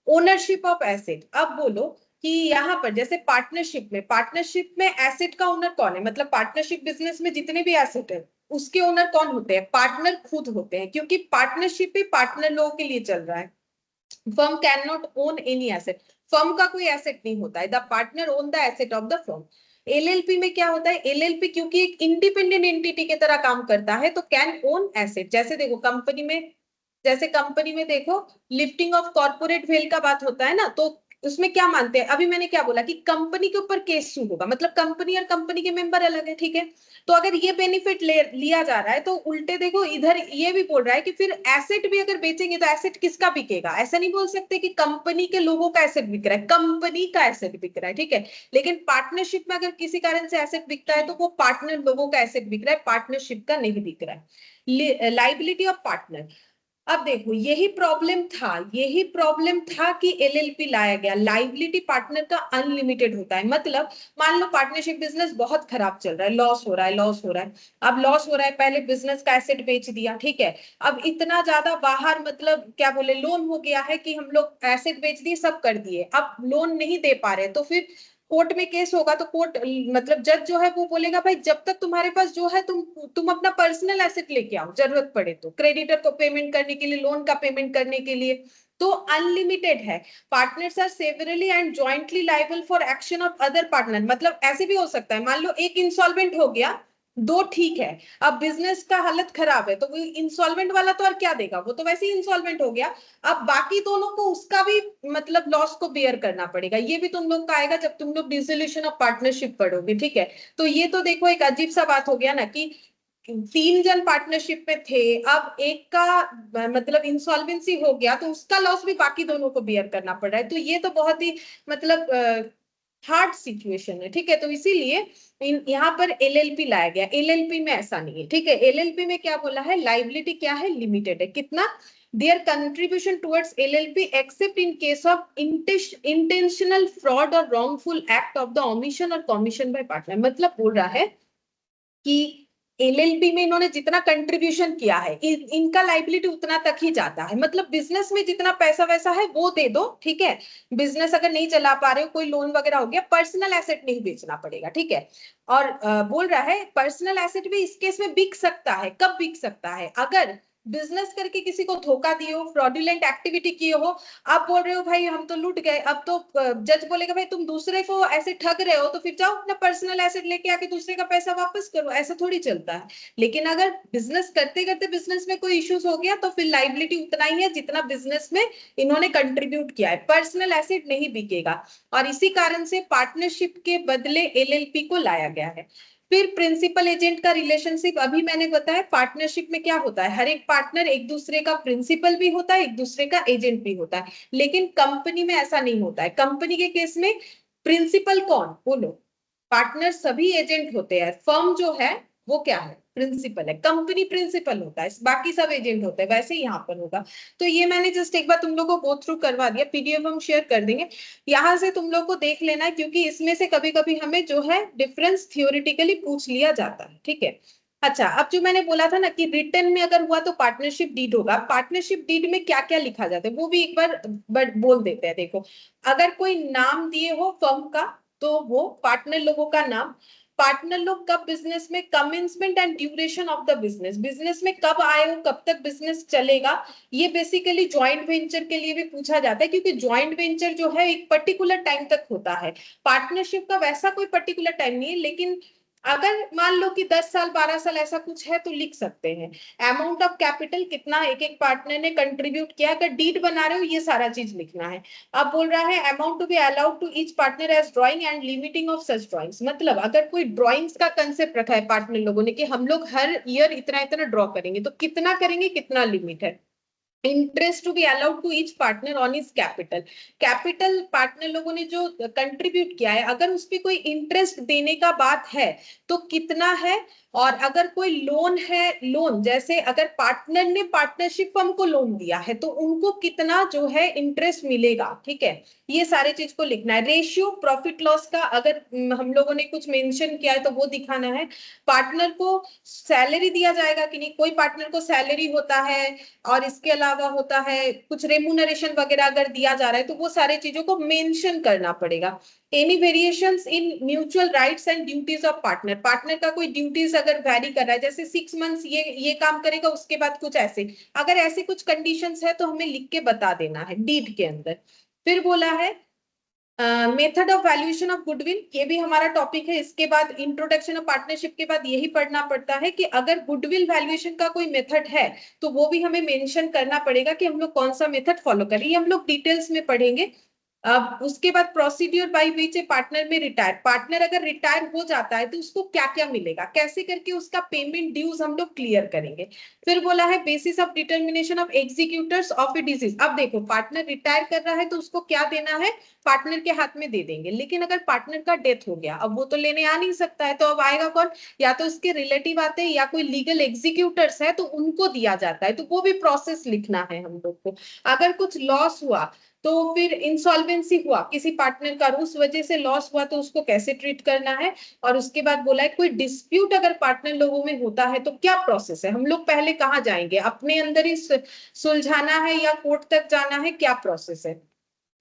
ओनरशिप ऑफ एसेट, अब बोलो कि यहाँ पर जैसे पार्टनरशिप में एसेट का ओनर कौन है, मतलब पार्टनरशिप बिजनेस में जितने भी एसेट है उसके ओनर कौन होते हैं, पार्टनर खुद होते हैं, क्योंकि पार्टनरशिप ही पार्टनर लोगों के लिए चल रहा है। Firm can not own any asset, firm का कोई एसेट नहीं होता है, the partner own the asset of the firm. LLP में क्या होता है, एलएलपी क्योंकि एक इंडिपेंडेंट एंटिटी की तरह काम करता है तो कैन ओन एसेट। जैसे देखो कंपनी में देखो लिफ्टिंग ऑफ कॉर्पोरेट वेल का बात होता है ना, तो उसमें क्या मानते हैं, अभी मैंने क्या बोला कि कंपनी के ऊपर केस शुरू होगा, मतलब कंपनी और कंपनी के मेंबर अलग है, ठीक है। तो अगर ये बेनिफिट लिया जा रहा है तो उल्टे देखो इधर ये भी बोल रहा है कि फिर एसेट भी अगर बेचेंगे तो एसेट किसका बिकेगा, ऐसा नहीं बोल सकते कि कंपनी के लोगों का एसेट बिक रहा है, कंपनी का एसेट बिक रहा है, ठीक है। लेकिन पार्टनरशिप में अगर किसी कारण से एसेट बिकता है तो वो पार्टनर लोगों का एसेट बिक रहा है, पार्टनरशिप का नहीं बिक रहा है। लाइबिलिटी ऑफ पार्टनर, अब देखो यही प्रॉब्लम था कि एलएलपी लाया गया, लाइबिलिटी पार्टनर का अनलिमिटेड होता है। मतलब मान लो पार्टनरशिप बिजनेस बहुत खराब चल रहा है, लॉस हो रहा है, अब लॉस हो रहा है, पहले बिजनेस का एसेट बेच दिया, ठीक है। अब इतना ज्यादा बाहर मतलब क्या बोले लोन हो गया है कि हम लोग एसेट बेच दिए, सब कर दिए, अब लोन नहीं दे पा रहे, तो फिर कोर्ट में केस होगा, तो कोर्ट मतलब जज जो है वो बोलेगा भाई जब तक तुम्हारे पास जो है तुम अपना पर्सनल एसेट लेके आओ, जरूरत पड़े तो क्रेडिटर को पेमेंट करने के लिए, लोन का पेमेंट करने के लिए। तो अनलिमिटेड है। Partners are severally and jointly liable for action of other partner, मतलब ऐसे भी हो सकता है, मान लो एक इंसॉल्वेंट हो गया, दो ठीक है, अब बिजनेस का हालत खराब है तो वो इंसॉल्वेंट वाला तो और क्या देगा, वो तो वैसे ही इंसॉल्वेंट हो गया, अब बाकी दोनों को उसका भी मतलब लॉस को बेयर करना पड़ेगा, ये भी तुम लोग का आएगा जब तुम लोग डिसोल्यूशन ऑफ पार्टनरशिप पढ़ोगे, ठीक है। तो ये तो देखो एक अजीब सा बात हो गया ना कि 3 जन पार्टनरशिप में थे, अब एक का मतलब इंसॉल्वेंसी हो गया तो उसका लॉस भी बाकी दोनों को बेयर करना पड़ रहा है, तो ये तो बहुत ही मतलब हार्ड सिचुएशन है, ठीक है। तो इसीलिए यहाँ पर एलएलपी लाया गया, एलएलपी में ऐसा नहीं है, ठीक है। एलएलपी में क्या बोला है, लाइबिलिटी क्या है, लिमिटेड है, कितना, their contribution towards LLP except in case of intentional fraud or wrongful act of the omission or commission by partner। मतलब बोल रहा है कि एलएलपी में इन्होंने जितना कंट्रीब्यूशन किया है इनका लाइबिलिटी उतना तक ही जाता है, मतलब बिजनेस में जितना पैसा वैसा है वो दे दो, ठीक है। बिजनेस अगर नहीं चला पा रहे हो, कोई लोन वगैरह हो गया, पर्सनल एसेट नहीं बेचना पड़ेगा, ठीक है। और बोल रहा है पर्सनल एसेट भी इस केस में बिक सकता है, कब बिक सकता है, अगर बिजनेस करके किसी को धोखा दिए हो, फ्रॉडुलेंट एक्टिविटी किए हो, आप बोल रहे हो भाई हम तो लूट गए, अब तो जज बोलेगा भाई तुम दूसरे को ऐसे ठग रहे हो तो फिर जाओ अपना पर्सनल एसेट लेके आके दूसरे का पैसा वापस करो, ऐसा थोड़ी चलता है। लेकिन अगर बिजनेस करते करते बिजनेस में कोई इश्यूज हो गया तो फिर लाइबिलिटी उतना ही है जितना बिजनेस में इन्होंने कंट्रीब्यूट किया है, पर्सनल एसेट नहीं बिकेगा। और इसी कारण से पार्टनरशिप के बदले एलएलपी को लाया गया है। फिर प्रिंसिपल एजेंट का रिलेशनशिप, अभी मैंने बताया पार्टनरशिप में क्या होता है, हर एक पार्टनर एक दूसरे का प्रिंसिपल भी होता है, एक दूसरे का एजेंट भी होता है, लेकिन कंपनी में ऐसा नहीं होता है। कंपनी के केस में प्रिंसिपल कौन बोलो, पार्टनर सभी एजेंट होते हैं, फर्म जो है वो क्या है, प्रिंसिपल है, कंपनी प्रिंसिपल होता है, बाकी सब एजेंट होते हैं, वैसे ही यहाँ पर होगा। तो ये मैंने जस्ट एक बार तुम लोगों को गो थ्रू करवा दिया, पीडीएफ हम शेयर कर देंगे, यहाँ से तुम लोग को देख लेना है, क्योंकि इसमें से कभी कभी हमें जो है डिफरेंस थियोरिटिकली पूछ लिया जाता है, ठीक है। अच्छा, अब जो मैंने बोला था ना कि रिटर्न में अगर हुआ तो पार्टनरशिप डीड होगा, पार्टनरशिप डीड में क्या क्या लिखा जाता है वो भी एक बार बोल देते हैं। देखो, अगर कोई नाम दिए हो फर्म का तो वो पार्टनर लोगों का नाम, पार्टनर लोग कब बिजनेस में, commencement and duration of the business में कब आए हो, कब तक बिजनेस चलेगा, ये बेसिकली ज्वाइंट वेंचर के लिए भी पूछा जाता है, क्योंकि ज्वाइंट वेंचर जो है एक पर्टिकुलर टाइम तक होता है, पार्टनरशिप का वैसा कोई पर्टिकुलर टाइम नहीं है, लेकिन अगर मान लो कि 10 साल 12 साल ऐसा कुछ है तो लिख सकते हैं। अमाउंट ऑफ कैपिटल कितना एक एक पार्टनर ने कंट्रीब्यूट किया, अगर डीड बना रहे हो ये सारा चीज लिखना है। अब बोल रहा है amount to be allowed to each partner as drawing and limiting of such drawings, मतलब अगर कोई ड्राइंग्स का कंसेप्ट रखा है पार्टनर लोगों ने कि हम लोग हर ईयर इतना इतना ड्रॉ करेंगे, तो कितना करेंगे, कितना लिमिट है। Interest to be allowed to each partner on is capital partner लोगों ने जो कंट्रीब्यूट किया है अगर उस पर कोई इंटरेस्ट देने का बात है तो कितना है, और अगर कोई लोन है, लोन जैसे अगर पार्टनर ने पार्टनरशिप फर्म को लोन दिया है तो उनको कितना जो है इंटरेस्ट मिलेगा, ठीक है, ये सारे चीज को लिखना है। रेशियो प्रॉफिट लॉस का अगर हम लोगों ने कुछ मेंशन किया है तो वो दिखाना है। पार्टनर को सैलरी दिया जाएगा कि नहीं, कोई पार्टनर को सैलरी होता है और इसके अलावा होता है कुछ रेमुनरेशन वगैरह अगर दिया जा रहा है तो वो सारे चीजों को मेंशन करना पड़ेगा। Any variations in mutual rights and duties of partner, partner का कोई ड्यूटीज अगर वैरी कर रहा है जैसे 6 मंथ्स ये काम करेगा उसके बाद कुछ ऐसे, अगर ऐसे कुछ कंडीशंस है तो हमें लिख के बता देना है डीड के अंदर। फिर बोला है method of valuation of goodwill, ये भी हमारा टॉपिक है। इसके बाद इंट्रोडक्शन ऑफ पार्टनरशिप के बाद यही पढ़ना पड़ता है कि अगर गुडविल वैल्यूएशन का कोई मेथड है तो वो भी हमें मेंशन करना पड़ेगा कि हम लोग कौन सा मेथड फॉलो करें, ये हम लोग डिटेल्स में पढ़ेंगे। अब उसके बाद procedure by which A partner में रिटायर, पार्टनर अगर रिटायर हो जाता है तो उसको क्या क्या मिलेगा, कैसे करके उसका पेमेंट ड्यूज हम लोग क्लियर करेंगे। फिर बोला है basis of determination of executors of a disease, अब देखो पार्टनर रिटायर कर रहा है तो उसको क्या देना है, पार्टनर के हाथ में दे देंगे, लेकिन अगर पार्टनर का डेथ हो गया अब वो तो लेने आ नहीं सकता है, तो अब आएगा कौन, या तो उसके रिलेटिव आते हैं या कोई लीगल एग्जीक्यूटर्स है तो उनको दिया जाता है, तो वो भी प्रोसेस लिखना है हम लोग को। अगर कुछ लॉस हुआ तो फिर इंसॉल्वेंसी हुआ किसी पार्टनर का, उस वजह से लॉस हुआ तो उसको कैसे ट्रीट करना है। और उसके बाद बोला है कोई डिस्प्यूट अगर पार्टनर लोगों में होता है तो क्या प्रोसेस है, हम लोग पहले कहाँ जाएंगे, अपने अंदर ही सुलझाना है या कोर्ट तक जाना है, क्या प्रोसेस है।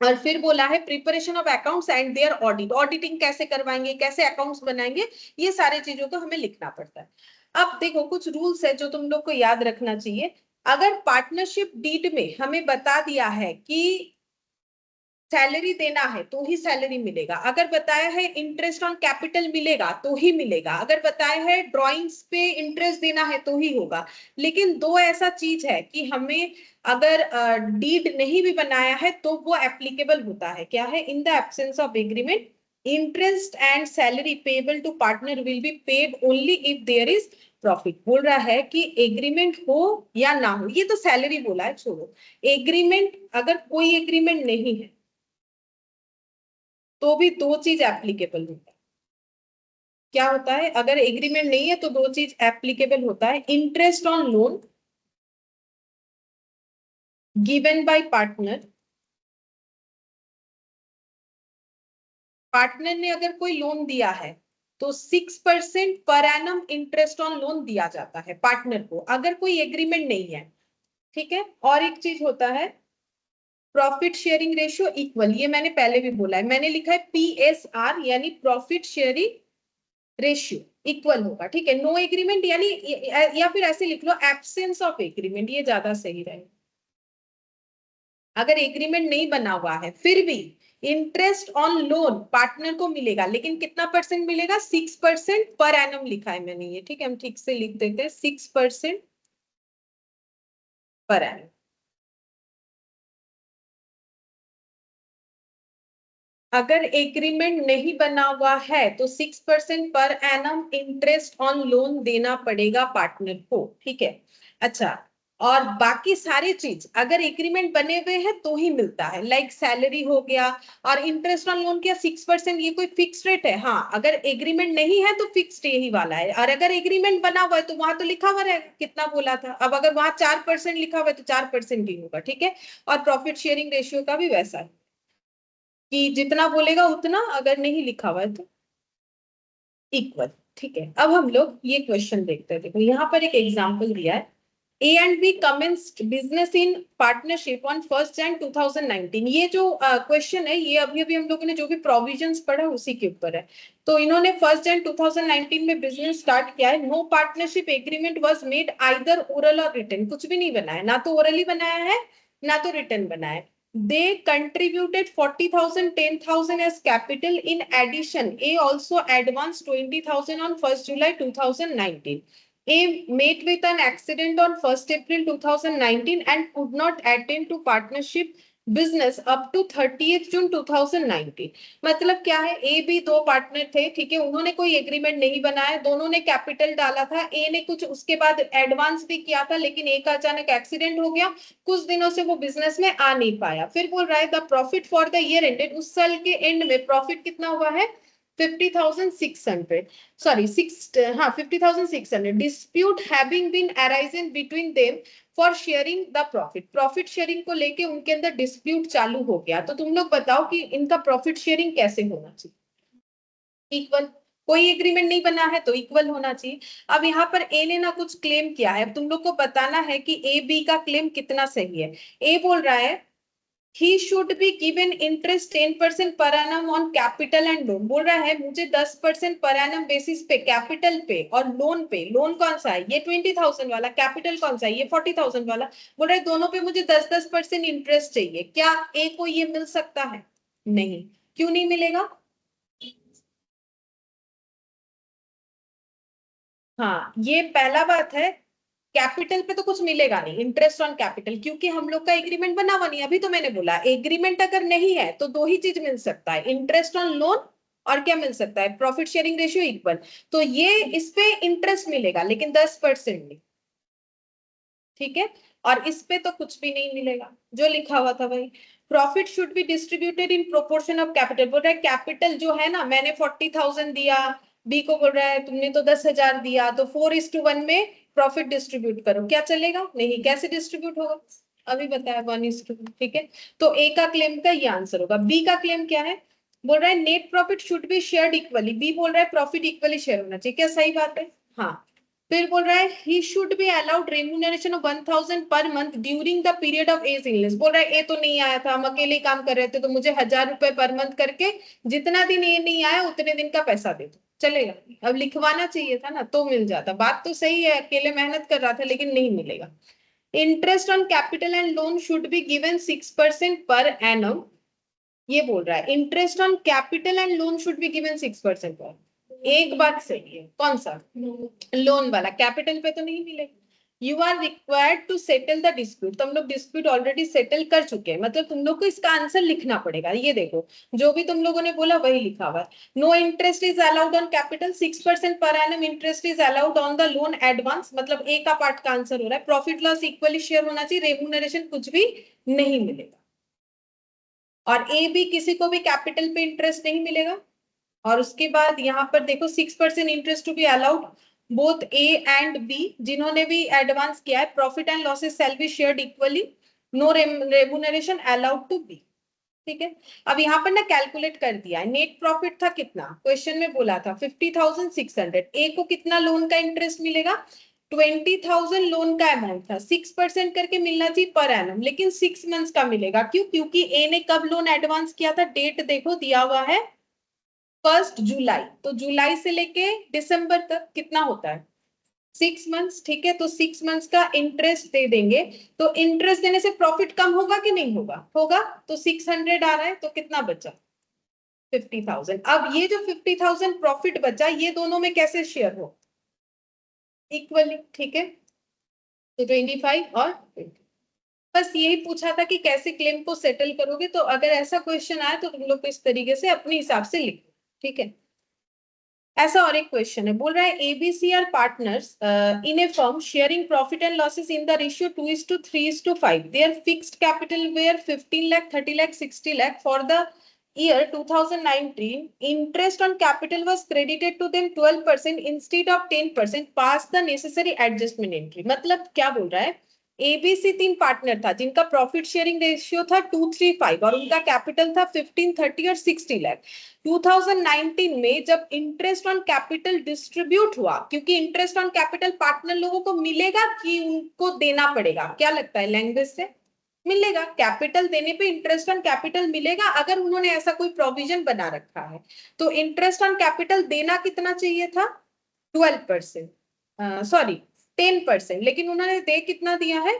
और फिर बोला है preparation of accounts and their audit, auditing कैसे करवाएंगे, कैसे अकाउंट्स बनाएंगे, ये सारे चीजों को हमें लिखना पड़ता है। अब देखो कुछ रूल्स है जो तुम लोग को याद रखना चाहिए। अगर पार्टनरशिप डीड में हमें बता दिया है कि सैलरी देना है तो ही सैलरी मिलेगा, अगर बताया है इंटरेस्ट ऑन कैपिटल मिलेगा तो ही मिलेगा, अगर बताया है ड्रॉइंग्स पे इंटरेस्ट देना है तो ही होगा। लेकिन दो ऐसा चीज है कि हमें अगर डीड नहीं भी बनाया है तो वो एप्लीकेबल होता है, क्या है, in the absence of agreement interest and salary payable to partner will be paid only if there is profit. बोल रहा है कि एग्रीमेंट हो या ना हो, ये तो सैलरी बोला है छोड़ो, एग्रीमेंट अगर कोई एग्रीमेंट नहीं है तो भी दो चीज एप्लीकेबल होता है। क्या होता है, अगर एग्रीमेंट नहीं है तो दो चीज एप्लीकेबल होता है, interest on loan given by partner, partner ने अगर कोई लोन दिया है तो 6% per annum interest on loan दिया जाता है पार्टनर को, अगर कोई एग्रीमेंट नहीं है, ठीक है। और एक चीज होता है प्रॉफिट शेयरिंग रेशियो इक्वल, ये मैंने पहले भी बोला है, मैंने लिखा है PSR यानी प्रॉफिट शेयरिंग रेशियो इक्वल होगा, ठीक है। नो एग्रीमेंट यानी या फिर ऐसे लिख लो एब्सेंस ऑफ एग्रीमेंट, ये ज्यादा सही रहेगा। अगर एग्रीमेंट नहीं बना हुआ है फिर भी इंटरेस्ट ऑन लोन पार्टनर को मिलेगा, लेकिन कितना परसेंट मिलेगा, 6% पर एनम लिखा है मैंने ये, ठीक है, हम ठीक से लिख देते हैं 6% पर एनम। अगर एग्रीमेंट नहीं बना हुआ है तो 6% per annum interest on loan देना पड़ेगा पार्टनर को, ठीक है। अच्छा, और बाकी सारी चीज अगर एग्रीमेंट बने हुए हैं तो ही मिलता है, लाइक सैलरी हो गया और इंटरेस्ट ऑन लोन क्या 6%, ये कोई फिक्स रेट है, हाँ अगर एग्रीमेंट नहीं है तो फिक्स्ड यही वाला है, और अगर एग्रीमेंट बना हुआ है तो वहां तो लिखा हुआ है कितना बोला था, अब अगर वहां 4% लिखा हुआ है तो 4% ही होगा, ठीक है। और प्रॉफिट शेयरिंग रेशियो का भी वैसा है कि जितना बोलेगा उतना, अगर नहीं लिखा हुआ है तो इक्वल, ठीक है। अब हम लोग ये क्वेश्चन देखते हैं, देखो यहाँ पर एक एग्जांपल दिया है, A and B commenced business in partnership on 1 January 2019, ये जो क्वेश्चन है ये अभी अभी हम लोगों ने जो भी प्रोविजंस पढ़ा उसी के ऊपर है। तो इन्होंने 1 जनवरी 2019 में बिजनेस स्टार्ट किया है, no partnership agreement was made either oral or written, कुछ भी नहीं बनाया, ना तो ओरली बनाया है ना तो रिटन बनाया है। They contributed 40,000, 10,000 as capital. In addition, A also advanced 20,000 on 1st July 2019. A met with an accident on 1st April 2019 and could not attend to partnership business up to 30th June 2019. मतलब क्या है, A B दो partner थे, ठीक है, उन्होंने कोई agreement नहीं बनाया, दोनों ने कैपिटल डाला था, ए ने कुछ उसके बाद एडवांस भी किया था, लेकिन ए का अचानक एक्सीडेंट हो गया, कुछ दिनों से वो बिजनेस में आ नहीं पाया। फिर बोल रहा है the profit for the year ended, उस साल के एंड में प्रॉफिट कितना हुआ है 50,600 sorry 50,600 dispute having been arisen between them for sharing the profit. Profit sharing को लेके उनके अंदर डिस्प्यूट चालू हो गया, तो तुम लोग बताओ कि इनका प्रॉफिट शेयरिंग कैसे होना चाहिए? इक्वल। कोई एग्रीमेंट नहीं बना है तो इक्वल होना चाहिए। अब यहाँ पर ए ने ना कुछ क्लेम किया है, अब तुम लोग को बताना है कि ए बी का क्लेम कितना सही है। ए बोल रहा है he should be given interest 10% per annum on capital and loan। बोल रहा है मुझे 10% per annum बेसिस पे कैपिटल पे और लोन पे। लोन कौन सा है? ये 20,000 वाला। कैपिटल कौन सा है? ये 40,000 वाला। बोल रहा है दोनों पे मुझे 10-10% इंटरेस्ट चाहिए। क्या ए को ये मिल सकता है? नहीं। क्यों नहीं मिलेगा? हाँ, ये पहला बात है। कैपिटल पे तो कुछ मिलेगा नहीं, इंटरेस्ट ऑन कैपिटल, क्योंकि हम लोग का एग्रीमेंट बना हुआ नहीं। अभी तो मैंने बोला एग्रीमेंट अगर नहीं है तो दो ही चीज मिल सकता है, इंटरेस्ट ऑन लोन और क्या मिल सकता है? Profit sharing ratio equal. तो ये इस पे इंटरेस्ट मिलेगा लेकिन 10% नहीं। ठीक है। और इस पे तो कुछ भी नहीं मिलेगा जो लिखा हुआ था भाई। Profit should be distributed in proportion of capital. बोल रहा है कैपिटल जो है ना, मैंने 40,000 दिया, बी को बोल रहा है तुमने तो 10,000 दिया, तो 4:1 में प्रॉफिट डिस्ट्रीब्यूट करो। क्या चलेगा? नहीं। कैसे डिस्ट्रीब्यूट होगा? अभी बताया 1:2। ठीक है। तो ए का क्लेम का ये आंसर होगा। बी का क्लेम क्या है? बोल रहा है net profit should be shared equally. B बोल रहा है प्रॉफिट इक्वली शेयर होना चाहिए। क्या सही बात है? हाँ। फिर बोल रहा है he should be allowed remuneration of 1,000 per month during the period of A's illness। बोल रहा है ए तो नहीं आया था, हम अकेले ही काम कर रहे थे, तो मुझे 1,000 रुपए पर मंथ करके जितना दिन ये नहीं आया उतने दिन का पैसा दे दो। चलेगा? अब लिखवाना चाहिए था ना तो मिल जाता। बात तो सही है, अकेले मेहनत कर रहा था लेकिन नहीं मिलेगा। Interest on capital and loan should be given 6% per annum. ये बोल रहा है interest on capital and loan should be given 6% पर। एक बात सही है। कौन सा? लोन वाला। कैपिटल पे तो नहीं मिलेगा। You are required to settle the dispute. तुम लोग डिस्प्यूट ऑलरेडी सेटल कर चुके हैं, मतलब तुम लोग को इसका आंसर लिखना पड़ेगा। ये देखो जो भी तुम लोगों ने बोला वही लिखा हुआ है। No interest is allowed on capital, 6% per annum interest is allowed on the loan advance. मतलब ए का पार्ट का आंसर हो रहा है। प्रॉफिट लॉस इक्वली शेयर होना चाहिए, रेम्यूनरेशन कुछ भी नहीं मिलेगा। और ए बी किसी को भी कैपिटल पे इंटरेस्ट नहीं मिलेगा। और उसके बाद यहाँ पर देखो 6% interest to be allowed both A and B. जिन्होंने भी एडवांस किया है profit and losses shall be shared equally, no remuneration allowed to be. ठीक है। अब यहाँ पर ना कैलकुलेट कर दिया है। नेट प्रॉफिट था कितना? क्वेश्चन में बोला था 50,600। ए को कितना लोन का इंटरेस्ट मिलेगा? 20,000 लोन का अमाउंट था, 6% करके मिलना चाहिए पर एनम, लेकिन 6 मंथ्स का मिलेगा। क्यों? क्योंकि ए ने कब लोन एडवांस किया था? डेट देखो दिया हुआ है 1 जुलाई। तो जुलाई से लेके दिसंबर तक कितना होता है? 6 मंथ्स। ठीक है। तो 6 मंथ्स का इंटरेस्ट दे देंगे। तो इंटरेस्ट देने से प्रॉफिट कम होगा कि नहीं होगा? होगा। तो 600 आ रहा है, तो कितना बचा? 50,000। अब ये जो 50,000 प्रॉफिट बचा ये दोनों में कैसे शेयर हो? इक्वली। ठीक है। तो 25 और 20। बस यही पूछा था कि कैसे क्लेम को सेटल करोगे। तो अगर ऐसा क्वेश्चन आया तो तुम लोग को इस तरीके से अपने हिसाब से लिखो। ठीक है। ऐसा और एक क्वेश्चन है। बोल रहा है ABC are partners in a firm sharing profit and losses in the ratio 2:3:5। There fixed capital were 15 lakh, 30 lakh, 60 lakh for the year 2019. Interest on capital was credited to them 12% instead of 10%. Pass the necessary adjustment entry। मतलब क्या बोल रहा है? ABC 3 partner था जिनका profit sharing ratio था 2:3:5 और उनका कैपिटल था 15, 30 और 60 लाख। 2019 में जब इंटरेस्ट ऑन कैपिटल डिस्ट्रीब्यूट हुआ, क्योंकि इंटरेस्ट ऑन कैपिटल पार्टनर लोगों को मिलेगा कि उनको देना पड़ेगा? क्या लगता है? लैंग्वेज से मिलेगा। कैपिटल देने पे इंटरेस्ट ऑन कैपिटल मिलेगा अगर उन्होंने ऐसा कोई प्रोविजन बना रखा है। तो इंटरेस्ट ऑन कैपिटल देना कितना चाहिए था? 12%, सॉरी 10%, लेकिन उन्होंने दे कितना दिया है?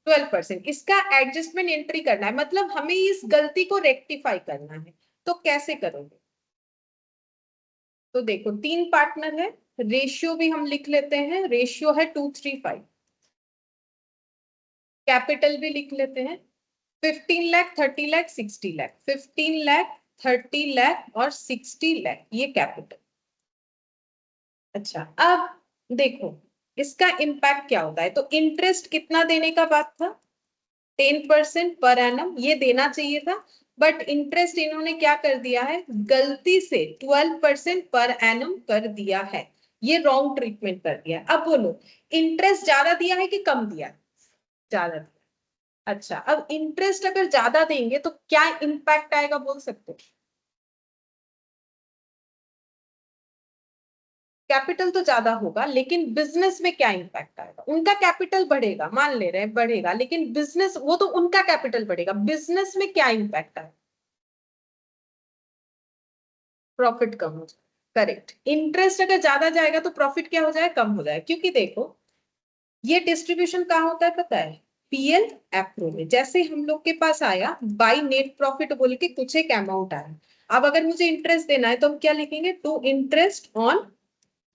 12%। इसका एडजस्टमेंट एंट्री करना है, मतलब हमें इस गलती को रेक्टिफाई करना है। तो कैसे करोगे? तो देखो 3 पार्टनर है, रेशियो भी हम लिख लेते हैं। रेशियो है 2:3:5। कैपिटल भी लिख लेते हैं 15 लाख, 30 लाख, 60 लाख। 15 लाख, 30 लाख और 60 लाख ये कैपिटल। अच्छा, अब देखो इसका इम्पैक्ट क्या होता है। तो इंटरेस्ट कितना देने का बात था? 10% पर एनम ये देना चाहिए था। बट इंटरेस्ट इन्होंने क्या कर दिया है, गलती से 12% पर एनम कर दिया है, ये रॉन्ग ट्रीटमेंट कर दिया। अब बोलो इंटरेस्ट ज्यादा दिया है कि कम दिया? ज्यादा दिया। अच्छा, अब इंटरेस्ट अगर ज्यादा देंगे तो क्या इम्पैक्ट आएगा बोल सकते हो? कैपिटल तो ज्यादा होगा, लेकिन बिजनेस में क्या इम्पैक्ट आएगा? उनका कैपिटल बढ़ेगा, मान ले रहे हैं बढ़ेगा, लेकिन बिजनेस, वो तो उनका कैपिटल बढ़ेगा, बिजनेस में क्या इम्पैक्ट आएगा? प्रॉफिट कम हो जाए, करेक्ट। इंटरेस्ट अगर ज्यादा जाएगा तो प्रॉफिट क्या हो जाए, कम हो जाए, क्योंकि देखो ये डिस्ट्रीब्यूशन कहाँ होता है पता है? पीएल एप्रो में। जैसे हम लोग के पास आया बाई नेट प्रॉफिट बोल के कुछ एक अमाउंट आया, अब अगर मुझे इंटरेस्ट देना है तो हम क्या लिखेंगे, टू इंटरेस्ट ऑन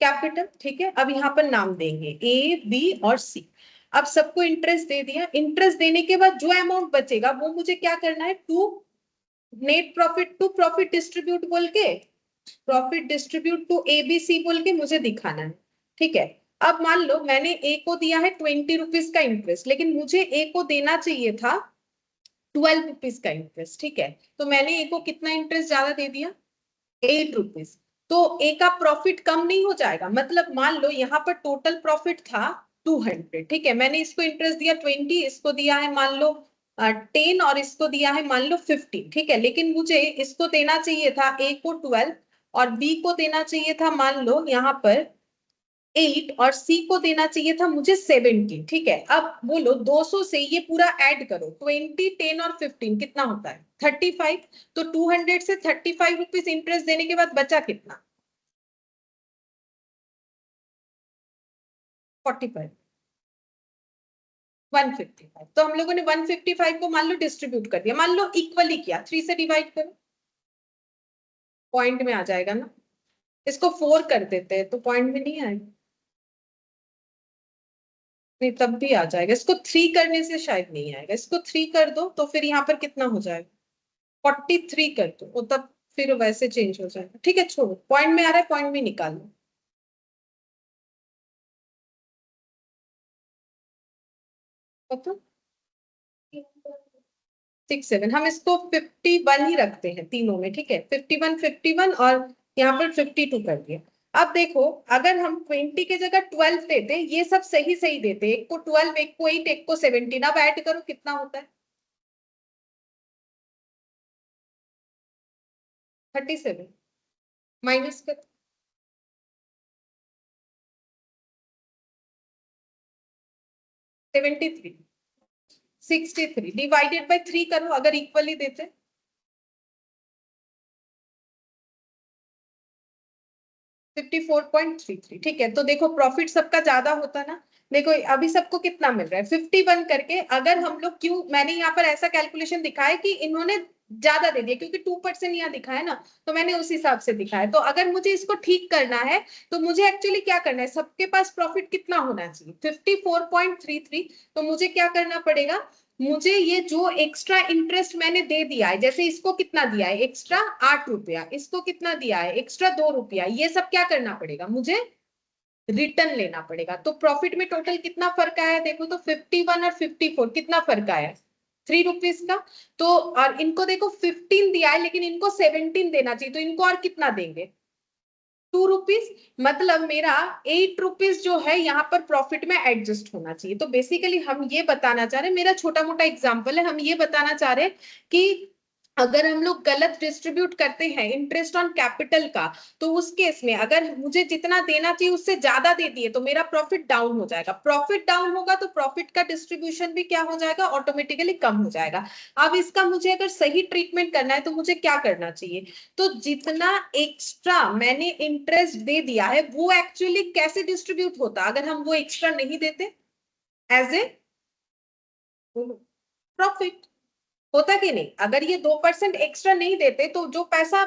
कैपिटल, ठीक है। अब यहाँ पर नाम देंगे ए बी और सी। अब सबको इंटरेस्ट दे दिया, इंटरेस्ट देने के बाद जो अमाउंट बचेगा वो मुझे क्या करना है, to net profit to profit distribute बोल के, प्रॉफिट डिस्ट्रीब्यूट टू एबीसी बोल के मुझे दिखाना है, ठीक है। अब मान लो मैंने ए को दिया है 20 रुपीज का इंटरेस्ट, लेकिन मुझे ए को देना चाहिए था 12 रुपीज का इंटरेस्ट, ठीक है। तो मैंने ए को कितना इंटरेस्ट ज्यादा दे दिया, 8 रुपीज। तो ए का प्रॉफिट कम नहीं हो जाएगा? मतलब मान लो यहाँ पर टोटल प्रॉफिट था 200, ठीक है। मैंने इसको इंटरेस्ट दिया 20, इसको दिया है मान लो 10 और इसको दिया है मान लो 15, ठीक है। लेकिन मुझे इसको देना चाहिए था ए को 12 और बी को देना चाहिए था मान लो यहाँ पर 8 और सी को देना चाहिए था मुझे 17, ठीक है। अब बोलो 200 से ये पूरा ऐड करो, 20 10 और 15 कितना होता है, 35। तो 200 से 35 रुपीज इंटरेस्ट देने के बाद बचा कितना, 45, 155। तो हम लोगों ने 155 को मान लो डिस्ट्रीब्यूट कर दिया, मान लो इक्वली किया, 3 से डिवाइड करो, पॉइंट में आ जाएगा ना। इसको 4 कर देते हैं तो पॉइंट में नहीं आएगा, नहीं तब भी आ जाएगा। इसको 3 करने से शायद नहीं आएगा, इसको 3 कर दो तो फिर यहाँ पर कितना हो जाएगा, 43 कर दो, वो तब फिर वैसे चेंज हो जाएगा, ठीक है। छोड़ो, पॉइंट में आ रहा है, पॉइंट में निकाल लो। पता 67, हम इसको 51 ही रखते हैं तीनों में, ठीक है। 51 51 और यहाँ पर 52 कर दिया। अब देखो अगर हम 20 के जगह 12 देते, ये सब सही सही देते, एक को 12 एक को 8 एक को 17, अब ऐड करो कितना होता है, 37 माइनस कर 73, 63 डिवाइडेड बाय 3 करो अगर इक्वली देते, 54.33, ठीक है। तो देखो प्रॉफिट सबका ज्यादा होता ना। देखो अभी सबको कितना मिल रहा है, 51 करके। अगर हम लोग, क्यों मैंने यहाँ पर ऐसा कैलकुलेशन दिखाया कि इन्होंने ज्यादा दे दिया, क्योंकि 2% यहाँ दिखा है ना, तो मैंने उस हिसाब से दिखाया। तो अगर मुझे इसको ठीक करना है तो मुझे एक्चुअली क्या करना है, सबके पास प्रॉफिट कितना होना चाहिए, 54.33। तो मुझे क्या करना पड़ेगा, मुझे ये जो एक्स्ट्रा इंटरेस्ट मैंने दे दिया है, जैसे इसको कितना दिया है एक्स्ट्रा 8 रुपया, इसको कितना दिया है एक्स्ट्रा 2 रुपया, ये सब क्या करना पड़ेगा, मुझे रिटर्न लेना पड़ेगा। तो प्रॉफिट में टोटल कितना फर्क आया देखो, तो 51 और 54 कितना फर्क आया, 3 रुपीज का। तो और इनको देखो 15 दिया है लेकिन इनको 17 देना चाहिए, तो इनको और कितना देंगे, 2 रुपीज। मतलब मेरा 8 रुपीज जो है यहाँ पर प्रॉफिट में एडजस्ट होना चाहिए। तो बेसिकली हम ये बताना चाह रहे हैं, मेरा छोटा मोटा एग्जांपल है, हम ये बताना चाह रहे हैं कि अगर हम लोग गलत डिस्ट्रीब्यूट करते हैं इंटरेस्ट ऑन कैपिटल का, तो उस केस में अगर मुझे जितना देना चाहिए उससे ज्यादा दे दिए तो मेरा प्रॉफिट डाउन हो जाएगा। प्रॉफिट डाउन होगा तो प्रॉफिट का डिस्ट्रीब्यूशन भी क्या हो जाएगा, ऑटोमेटिकली कम हो जाएगा। अब इसका मुझे अगर सही ट्रीटमेंट करना है तो मुझे क्या करना चाहिए, तो जितना एक्स्ट्रा मैंने इंटरेस्ट दे दिया है वो एक्चुअली कैसे डिस्ट्रीब्यूट होता अगर हम वो एक्स्ट्रा नहीं देते, एज ए प्रॉफिट होता कि नहीं। अगर ये 2% एक्स्ट्रा नहीं देते तो जो पैसा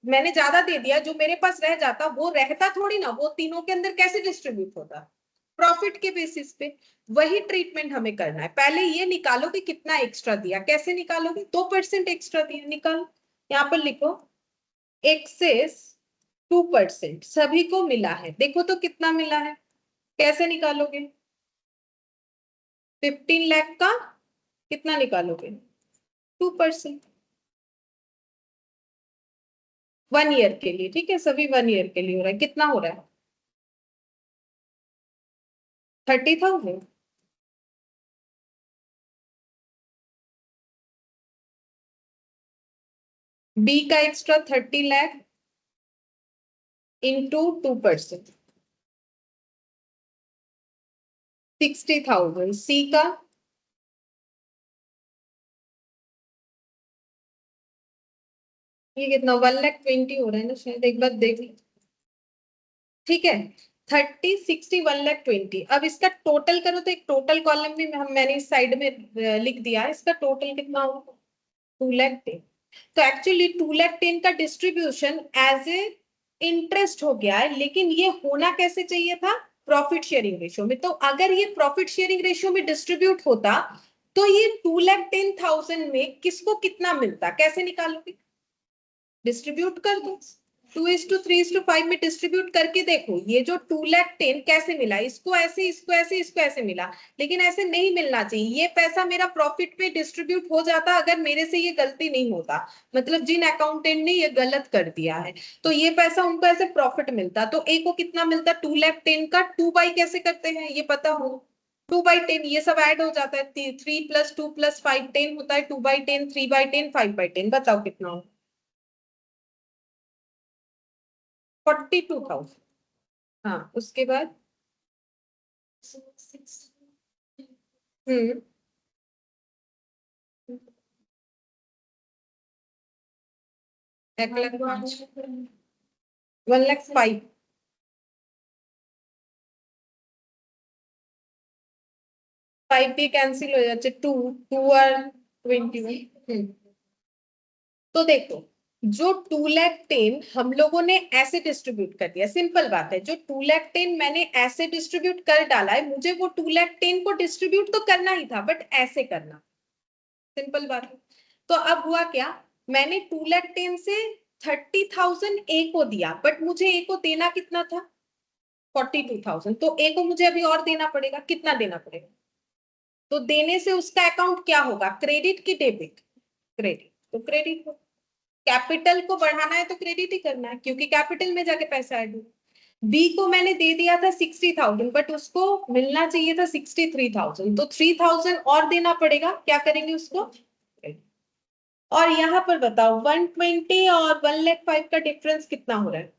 मैंने ज्यादा दे दिया जो मेरे पास रह जाता वो रहता थोड़ी ना, वो तीनों के अंदर कैसे डिस्ट्रीब्यूट होता, प्रॉफिट के बेसिस पे। वही ट्रीटमेंट हमें करना है। पहले ये निकालो कि कितना एक्स्ट्रा दिया, कैसे निकालोगे, 2% एक्स्ट्रा दिया, निकालो। यहाँ पर लिखो एक्सेस 2% सभी को मिला है, देखो तो कितना मिला है, कैसे निकालोगे, 15 लाख का कितना निकालोगे, 2%। 1 ईयर के लिए, ठीक है, सभी 1 ईयर के लिए हो रहा है। कितना हो रहा है? 30,000। बी का एक्स्ट्रा 30 लाख इंटू 2%, 60,000। सी का ये कितना, 1,20,000 हो रहा है ना शायद, एक बार देख लो, ठीक है। 30, 60, 1,20,000। अब इसका टोटल करो तो एक टोटल कॉलम भी मैंने इस साइड में लिख दिया है। इसका टोटल कितना होगा? 2,10,000। तो एक्चुअली 2,10,000 का डिस्ट्रीब्यूशन एज ए इंटरेस्ट हो गया है, लेकिन ये होना कैसे चाहिए था? प्रॉफिट शेयरिंग रेशियो में। तो अगर ये प्रॉफिट शेयरिंग रेशियो में डिस्ट्रीब्यूट होता तो ये 2,10,000 में किसको कितना मिलता, कैसे निकालोगे? डिस्ट्रीब्यूट कर दो, 2:3:5 में डिस्ट्रीब्यूट करके देखो, ये जो 2,10,000 कैसे मिला, इसको ऐसे, इसको ऐसे, इसको ऐसे मिला। लेकिन ऐसे नहीं मिलना चाहिए, ये पैसा मेरा प्रॉफिट में डिस्ट्रीब्यूट हो जाता अगर मेरे से ये गलती नहीं होता, मतलब जिन अकाउंटेंट ने ये गलत कर दिया है, तो ये पैसा उनको ऐसे प्रॉफिट मिलता। तो ए को कितना मिलता? 2,10,000 का 2 बाई कैसे करते हैं ये पता हो? 2/10, ये सब ऐड हो जाता है, 3+2+5 10 होता है, 2/10, 3/10, 5/10। बताओ कितना हो? 42,000। हाँ, उसके बाद हम्म 1,05,000, 1,05,000। 5 भी कैंसिल हो जाते, 2 2 और 21। तो देखो, जो 2,10,000 हम लोगों ने ऐसे डिस्ट्रीब्यूट कर दिया, सिंपल बात है, जो 2,10,000 मैंने ऐसे डिस्ट्रीब्यूट कर डाला है, मुझे वो 2,10,000 को डिस्ट्रीब्यूट तो करना ही था, बट ऐसे करना, सिंपल बात है। तो अब हुआ क्या, मैंने 2,10,000 से 30,000 ए को दिया, बट मुझे ए को देना कितना था? 42,000। तो ए को मुझे अभी और देना पड़ेगा, कितना देना पड़ेगा? तो देने से उसका अकाउंट क्या होगा, क्रेडिट की डेबिट? क्रेडिट। तो क्रेडिट हो, कैपिटल को बढ़ाना है तो क्रेडिट ही करना है, क्योंकि कैपिटल में जाके पैसा ऐड हो। बी को मैंने दे दिया था 60,000, बट उसको मिलना चाहिए था 63,000, तो 3,000 और देना पड़ेगा। क्या करेंगे उसको? और यहाँ पर बताओ, 120 और 1,05,000 का डिफरेंस कितना हो रहा है?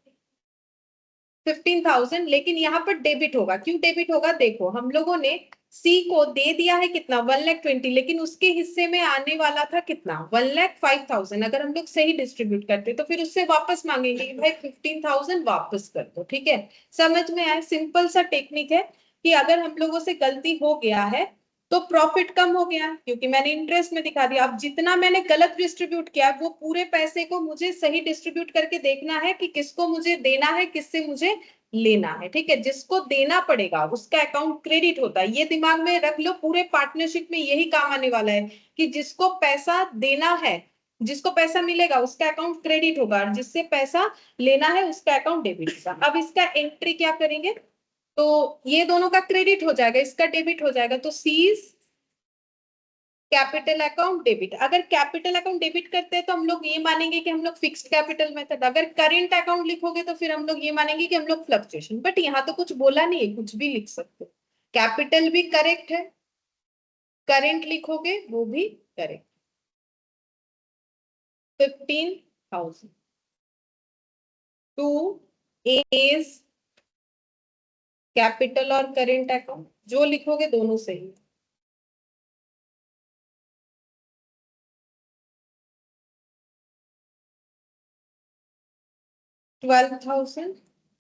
15,000। लेकिन यहाँ पर डेबिट होगा, क्यों डेबिट होगा? देखो, हम लोगों ने सी को दे दिया है कितना, 1,20,000, लेकिन उसके हिस्से में आने वाला था कितना, 1,05,000। अगर हम लोग सही डिस्ट्रीब्यूट करते तो फिर उससे वापस मांगेंगे कि भाई 15,000 वापस कर दो, ठीक है। समझ में आया? सिंपल सा टेक्निक है कि अगर हम लोगों से गलती हो गया है तो प्रॉफिट कम हो गया क्योंकि मैंने इंटरेस्ट में दिखा दिया। अब जितना मैंने गलत डिस्ट्रीब्यूट किया वो पूरे पैसे को मुझे सही डिस्ट्रीब्यूट करके देखना है कि किसको मुझे देना है, किससे मुझे लेना है, ठीक है। जिसको देना पड़ेगा उसका अकाउंट क्रेडिट होता है, ये दिमाग में रख लो। पूरे पार्टनरशिप में यही काम आने वाला है कि जिसको पैसा देना है, जिसको पैसा मिलेगा उसका अकाउंट क्रेडिट होगा, और जिससे पैसा लेना है उसका अकाउंट डेबिट होगा। अब इसका एंट्री क्या करेंगे, तो ये दोनों का क्रेडिट हो जाएगा, इसका डेबिट हो जाएगा, तो सीज कैपिटल अकाउंट डेबिट। अगर कैपिटल अकाउंट डेबिट करते हैं तो हम लोग ये मानेंगे कि हम लोग फिक्स्ड कैपिटल मेथड, अगर करेंट अकाउंट लिखोगे तो फिर हम लोग ये मानेंगे कि हम लोग फ्लक्चुएशन। बट यहाँ तो कुछ बोला नहीं है, कुछ भी लिख सकते हो। कैपिटल भी करेक्ट है, करेंट लिखोगे वो भी करेक्ट। 15,000 टू इज कैपिटल और करेंट अकाउंट, जो लिखोगे दोनों सही। 12,000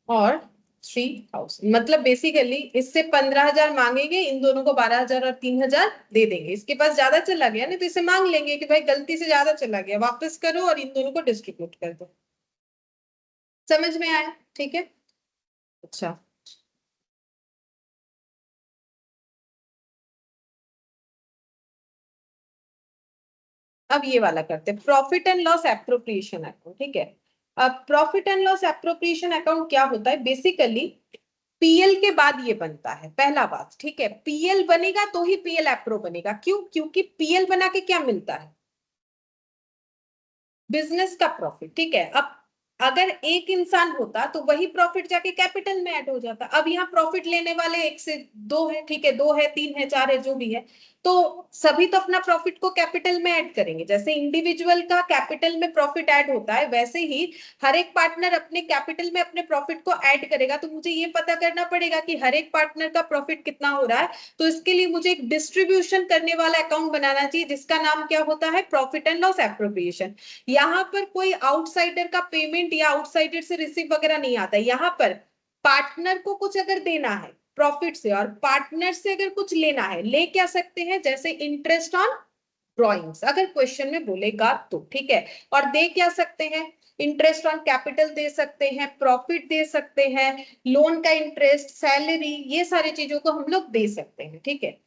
और 3,000, मतलब बेसिकली इससे 15,000 मांगेंगे, इन दोनों को 12,000 और 3,000 दे देंगे। इसके पास ज्यादा चला गया ना, तो इसे मांग लेंगे कि भाई गलती से ज्यादा चला गया, वापस करो और इन दोनों को डिस्ट्रीब्यूट कर दो। समझ में आया? ठीक है, अच्छा। अब ये वाला करते हैं, profit and loss appropriation account, ठीक है। अब profit and loss appropriation account क्या होता है? बेसिकली पीएल के बाद ये बनता है, पहला बात, ठीक है। पीएल बनेगा तो ही पीएल एप्रो बनेगा, क्यों? क्योंकि पीएल बना के क्या मिलता है? बिजनेस का प्रॉफिट, ठीक है। अब अगर एक इंसान होता तो वही प्रॉफिट जाके कैपिटल में ऐड हो जाता। अब यहाँ प्रॉफिट लेने वाले एक से दो है, ठीक है, दो है, तीन है, चार है, जो भी है, तो सभी तो अपना प्रॉफिट को कैपिटल में ऐड करेंगे। जैसे इंडिविजुअल का कैपिटल में प्रॉफिट ऐड होता है, वैसे ही हर एक पार्टनर अपने कैपिटल में अपने प्रॉफिट को ऐड करेगा। तो मुझे ये पता करना पड़ेगा कि हर एक पार्टनर का प्रॉफिट कितना हो रहा है। तो इसके लिए मुझे एक डिस्ट्रीब्यूशन करने वाला अकाउंट बनाना चाहिए, जिसका नाम क्या होता है, प्रॉफिट एंड लॉस एप्रोप्रिएशन। यहाँ पर कोई आउटसाइडर का पेमेंट या आउटसाइडर से रिसीव वगैरह नहीं आता। यहाँ पर पार्टनर को कुछ अगर देना है प्रॉफिट से और पार्टनर से अगर कुछ लेना है, ले क्या सकते हैं, जैसे इंटरेस्ट ऑन ड्रॉइंग्स अगर क्वेश्चन में बोलेगा तो, ठीक है। और दे क्या सकते हैं, इंटरेस्ट ऑन कैपिटल दे सकते हैं, प्रॉफिट दे सकते हैं, लोन का इंटरेस्ट, सैलरी, ये सारी चीजों को हम लोग दे सकते हैं, ठीक है।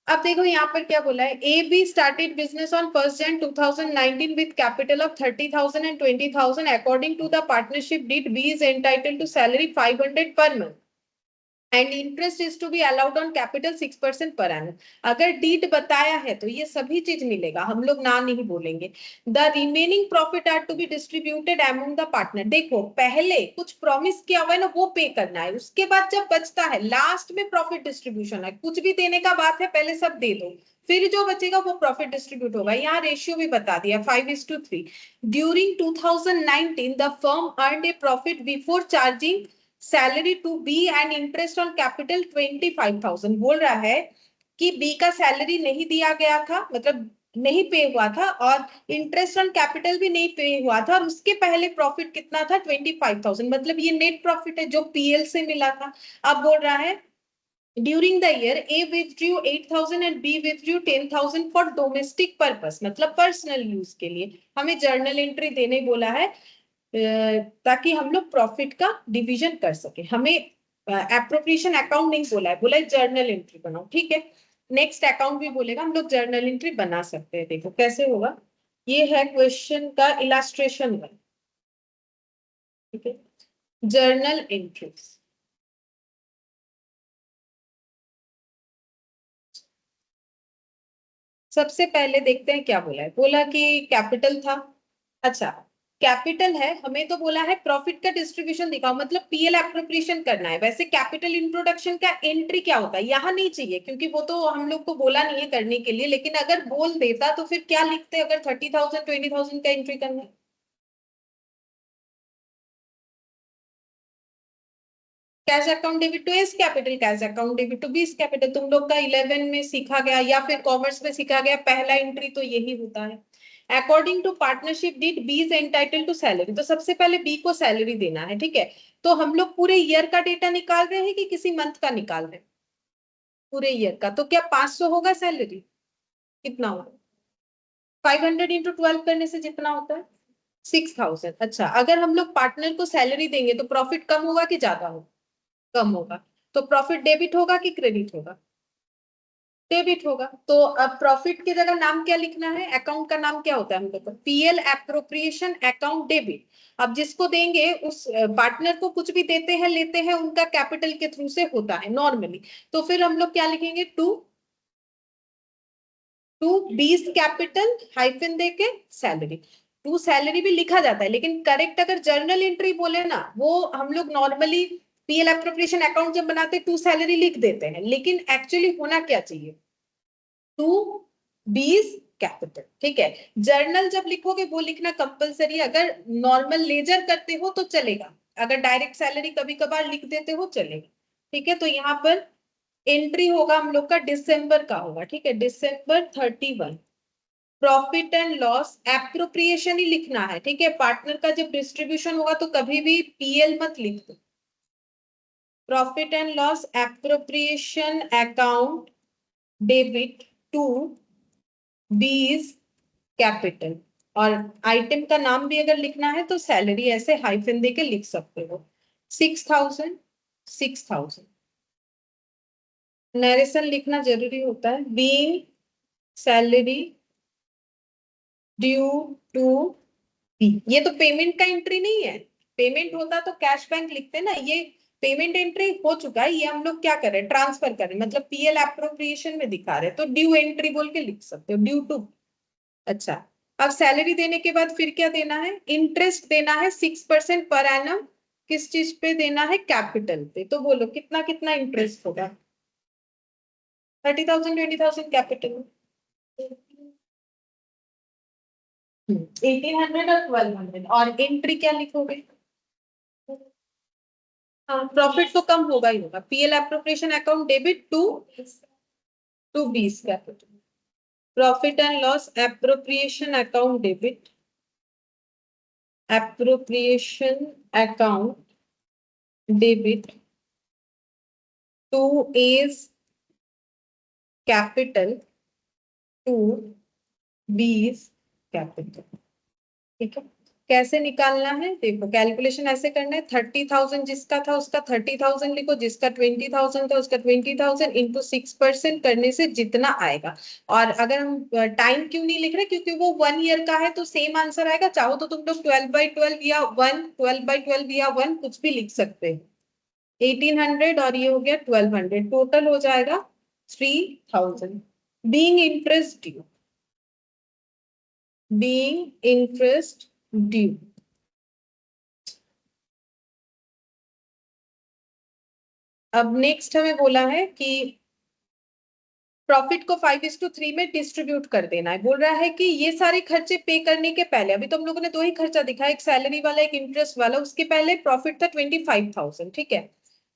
अब देखो यहाँ पर क्या बोला है, A B started business on 1 Jan 2019 with capital of 30,000 and 20,000 according to the partnership deed B is entitled to salary 500 per month and interest is to be allowed on capital 6% per annum. अगर deed बताया है तो ये सभी चीज मिलेगा, हम लोग ना नहीं बोलेंगे। The remaining profit are to be distributed among the partner. देखो पहले कुछ प्रॉमिस किया हुआ है ना, वो पे करना है, उसके बाद जब बचता है लास्ट में प्रॉफिट डिस्ट्रीब्यूशन है। कुछ भी देने का बात है, पहले सब दे दो, फिर जो बचेगा वो प्रॉफिट डिस्ट्रीब्यूट होगा। यहाँ रेशियो भी बता दिया 5:3। During 2019 the firm earned a profit before charging salary to B and interest on capital 25,000। बोल रहा है कि बी का सैलरी नहीं दिया गया था, मतलब नहीं पे हुआ था, और इंटरेस्ट ऑन कैपिटल भी नहीं पे हुआ था, और उसके पहले प्रॉफिट कितना था, 25,000। मतलब ये नेट प्रॉफिट है जो पीएल से मिला था। अब बोल रहा है during the year A withdrew 8,000 and B withdrew 10,000 for domestic purpose, मतलब पर्सनल यूज के लिए। हमें जर्नल एंट्री देने बोला है ताकि हम लोग प्रॉफिट का डिवीजन कर सके। हमें एप्रोप्रिएशन अकाउंट नहीं बोला है, बोला है जर्नल एंट्री बनाओ, ठीक है। नेक्स्ट अकाउंट भी बोलेगा, हम लोग जर्नल एंट्री बना सकते हैं। देखो कैसे होगा, ये है क्वेश्चन का इलास्ट्रेशन वन, ठीक है, जर्नल एंट्रीज। सबसे पहले देखते हैं क्या बोला है, बोला कि कैपिटल था। अच्छा, कैपिटल है, हमें तो बोला है प्रॉफिट का डिस्ट्रीब्यूशन दिखाओ, मतलब पीएल एप्रोप्रिएशन करना है। वैसे कैपिटल इंट्रोडक्शन का एंट्री क्या होता है यहाँ नहीं चाहिए, क्योंकि वो तो हम लोग को बोला नहीं है करने के लिए। लेकिन अगर बोल देता तो फिर क्या लिखते, अगर 30,000 20,000 का एंट्री करना है, cash account debit to A's capital, cash account debit to B's capital. तुम लोग का 11 में सीखा गया या फिर कॉमर्स में सीखा गया, पहला एंट्री तो यही होता है। According to partnership deed B is entitled to salary, तो सबसे पहले बी को सैलरी देना है, ठीक है। तो हम लोग पूरे ईयर का डेटा निकाल रहे हैं कि किसी मंथ का निकाल रहे हैं, पूरे ईयर का। तो क्या 500 होगा सैलरी, कितना होगा, 500 इंटू 12 करने से जितना होता है 6,000। अच्छा, अगर हम लोग पार्टनर को सैलरी देंगे तो प्रॉफिट कम होगा कि ज्यादा होगा, कम होगा। तो प्रॉफिट डेबिट होगा कि क्रेडिट होगा, डेबिट होगा। तो अब प्रॉफिट की जगह नाम क्या लिखना है, अकाउंट का नाम क्या होता है हम लोग का, पीएल एप्रोप्रिएशन अकाउंट डेबिट। अब जिसको देंगे उस पार्टनर को कुछ भी देते हैं लेते हैं, उनका कैपिटल के थ्रू से होता है नॉर्मली। तो फिर हम लोग क्या लिखेंगे, to to B's capital hyphen देके सैलरी। टू सैलरी भी लिखा जाता है, लेकिन करेक्ट अगर जर्नल एंट्री बोले ना, वो हम लोग नॉर्मली पीएल एप्रोप्रिएशन अकाउंट जब बनाते हैं टू सैलरी लिख देते हैं, लेकिन एक्चुअली होना क्या चाहिए, टू बीस कैपिटल, ठीक है। जर्नल जब लिखोगे वो लिखना कंपलसरी। अगर नॉर्मल लेजर करते हो तो चलेगा, अगर डायरेक्ट सैलरी कभी कभार लिख देते हो चलेगा, ठीक है। तो यहाँ पर एंट्री होगा हम लोग का दिसंबर का होगा, ठीक है, दिसंबर 31। प्रॉफिट एंड लॉस एप्रोप्रिएशन ही लिखना है, ठीक है। पार्टनर का जब डिस्ट्रीब्यूशन होगा तो कभी भी पीएल मत लिख दो। Profit and loss appropriation account debit to B's capital, और आइटम का नाम भी अगर लिखना है तो सैलरी ऐसे हाइफन देके लिख सकते हो। 6,000 6,000 नरेशन लिखना जरूरी होता है, being salary due to B. ये तो पेमेंट का एंट्री नहीं है, पेमेंट होता तो कैश बैंक लिखते ना, ये पेमेंट एंट्री हो चुका है, ये हम लोग क्या कर रहे हैं, ट्रांसफर कर रहे हैं, मतलब पीएल एप्रोप्रिएशन में दिखा रहे हैं, तो ड्यू एंट्री बोल के लिख सकते हो, ड्यू टू। अच्छा, अब सैलरी देने के बाद फिर क्या देना है, इंटरेस्ट देना है 6% पर एनम। किस चीज पे देना है, कैपिटल पे। तो बोलो कितना कितना इंटरेस्ट होगा, 30,000 20,000 कैपिटल, 1800 और 1200। और एंट्री क्या लिखोगे, हाँ प्रॉफिट तो कम होगा ही होगा, PL appropriation account debit to B's capital, profit and loss appropriation account debit, appropriation account debit to A's capital to B's capital. ठीक है, कैसे निकालना है, देखो कैलकुलेशन ऐसे करना है, 30,000 जिसका था उसका 30,000 लिखो, जिसका 20,000 था उसका 20,000 इंटू 6% करने से जितना आएगा। और अगर हम टाइम क्यों नहीं लिख रहे, क्योंकि वो 1 ईयर का है तो सेम आंसर आएगा। चाहो तो तुम लोग 12/12 या 1, 12/12 या 1 कुछ भी लिख सकते हैं। 1800 और ये हो गया 1200, टोटल हो जाएगा 3,000। Being interest due, being interest due, अब नेक्स्ट हमें बोला है कि प्रॉफिट को 5:3 में डिस्ट्रीब्यूट कर देना है। बोल रहा है कि ये सारे खर्चे पे करने के पहले, अभी तो हम लोगों ने दो ही खर्चा दिखा, एक सैलरी वाला एक इंटरेस्ट वाला, उसके पहले प्रॉफिट था 25,000। ठीक है,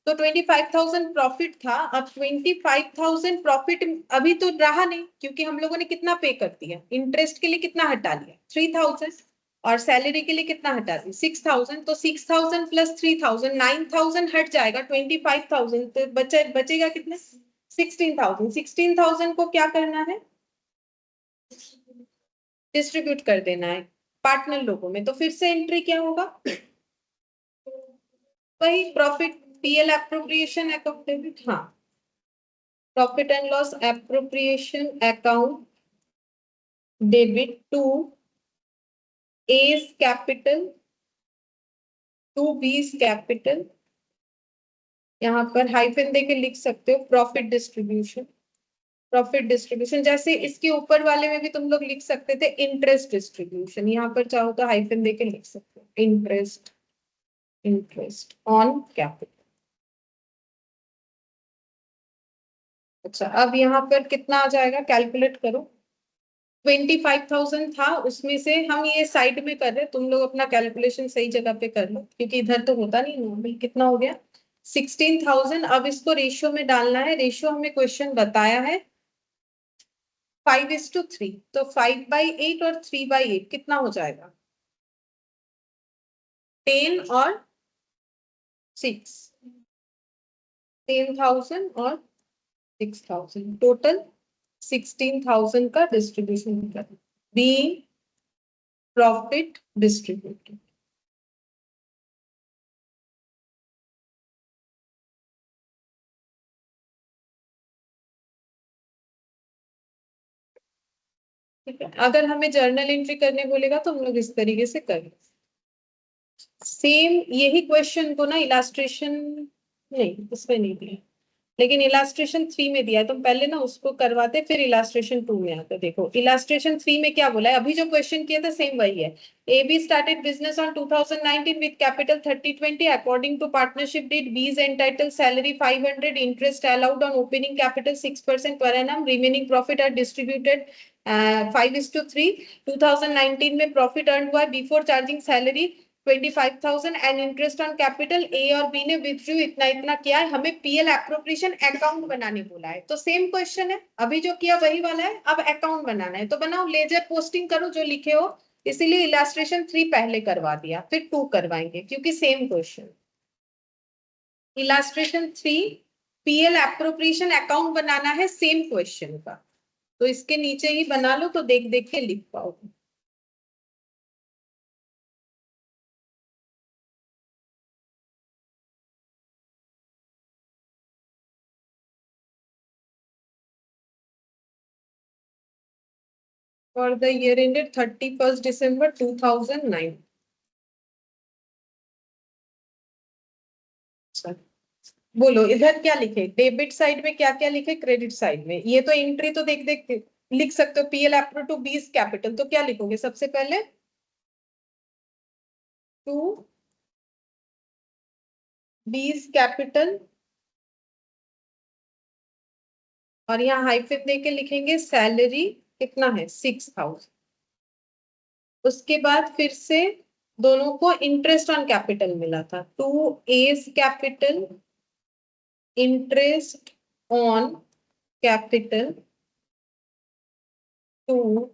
तो 25,000 प्रॉफिट था। अब 25,000 प्रॉफिट अभी तो रहा नहीं, क्योंकि हम लोगों ने कितना पे कर दिया, इंटरेस्ट के लिए कितना हटा लिया 3,000, और सैलरी के लिए कितना हटा दिया 6,000। तो 6,000 प्लस 3,000 9,000 हट जाएगा, 25,000 तो बचेगा कितने, 16,000। 16,000 को क्या करना है, डिस्ट्रीब्यूट कर देना है पार्टनर लोगों में। तो फिर से एंट्री क्या होगा, वही profit PL appropriation account debit, हाँ profit and loss appropriation account debit to A's capital to B's capital, यहाँ पर हाइफन देके लिख सकते हो प्रॉफिट डिस्ट्रीब्यूशन। प्रॉफिट डिस्ट्रीब्यूशन जैसे इसके ऊपर वाले में भी तुम लोग लिख सकते थे इंटरेस्ट डिस्ट्रीब्यूशन, यहाँ पर चाहो तो हाइफन देके लिख सकते हो इंटरेस्ट ऑन कैपिटल। अच्छा, अब यहाँ पर कितना आ जाएगा, कैलकुलेट करो। 25,000 था, उसमें से हम ये साइड में कर रहे, तुम लोग अपना कैलकुलेशन सही जगह पे कर लो, क्योंकि इधर तो होता नहीं नॉर्मल। कितना हो गया 16,000। अब इसको रेशियो में डालना है, रेशियो हमें क्वेश्चन बताया है 5:3, तो 5/8 और 3/8 कितना हो जाएगा, 10 और 6, 10,000 और 6,000, टोटल 16,000 का डिस्ट्रीब्यूशन करना, बीइंग प्रॉफिट डिस्ट्रीब्यूटेड। ठीक है, अगर हमें जर्नल एंट्री करने बोलेगा तो हम लोग इस तरीके से करें। सेम यही क्वेश्चन को ना इलास्ट्रेशन, नहीं इसमें नहीं दिया, लेकिन इलास्ट्रेशन 3 में दिया है, तुम पहले ना उसको करवाते फिर इलास्ट्रेशन 2 में आते। देखो इलास्ट्रेशन 3 में क्या बोला है, अभी जो क्वेश्चन किया था सेम वही है। AB started business on 2019 with capital 30/20 according to partnership deed. B is entitled salary 500, interest allowed on opening capital 6% per annum, remaining profit are distributed 5:3। 2019 में प्रॉफिट अर्न हुआ before charging salary 25,000 and interest on capital. A और B ने withdrew इतना इतना किया है, हमें PL appropriation account बनाने बोला है। तो सेम क्वेश्चन है, अभी जो किया वही वाला है, अब अकाउंट बनाना है। तो बनाओ, लेजर पोस्टिंग करो जो लिखे हो, इसीलिए इलास्ट्रेशन 3 पहले करवा दिया, फिर 2 करवाएंगे क्योंकि same question. Illustration 3 PL appropriation account बनाना है सेम क्वेश्चन का, तो इसके नीचे ही बना लो तो देख देख के लिख पाओगे। For the year ended 31st December 2009। बोलो इधर क्या लिखे, डेबिट साइड में क्या क्या लिखे, क्रेडिट साइड में, ये तो एंट्री तो देख देख के लिख सकते हो PL appro to B's capital, तो क्या लिखोगे सबसे पहले? टू बीस कैपिटल, और यहाँ हाइफन देके लिखेंगे सैलरी कितना है 6,000। उसके बाद फिर से दोनों को इंटरेस्ट ऑन कैपिटल मिला था, to A's capital interest on capital to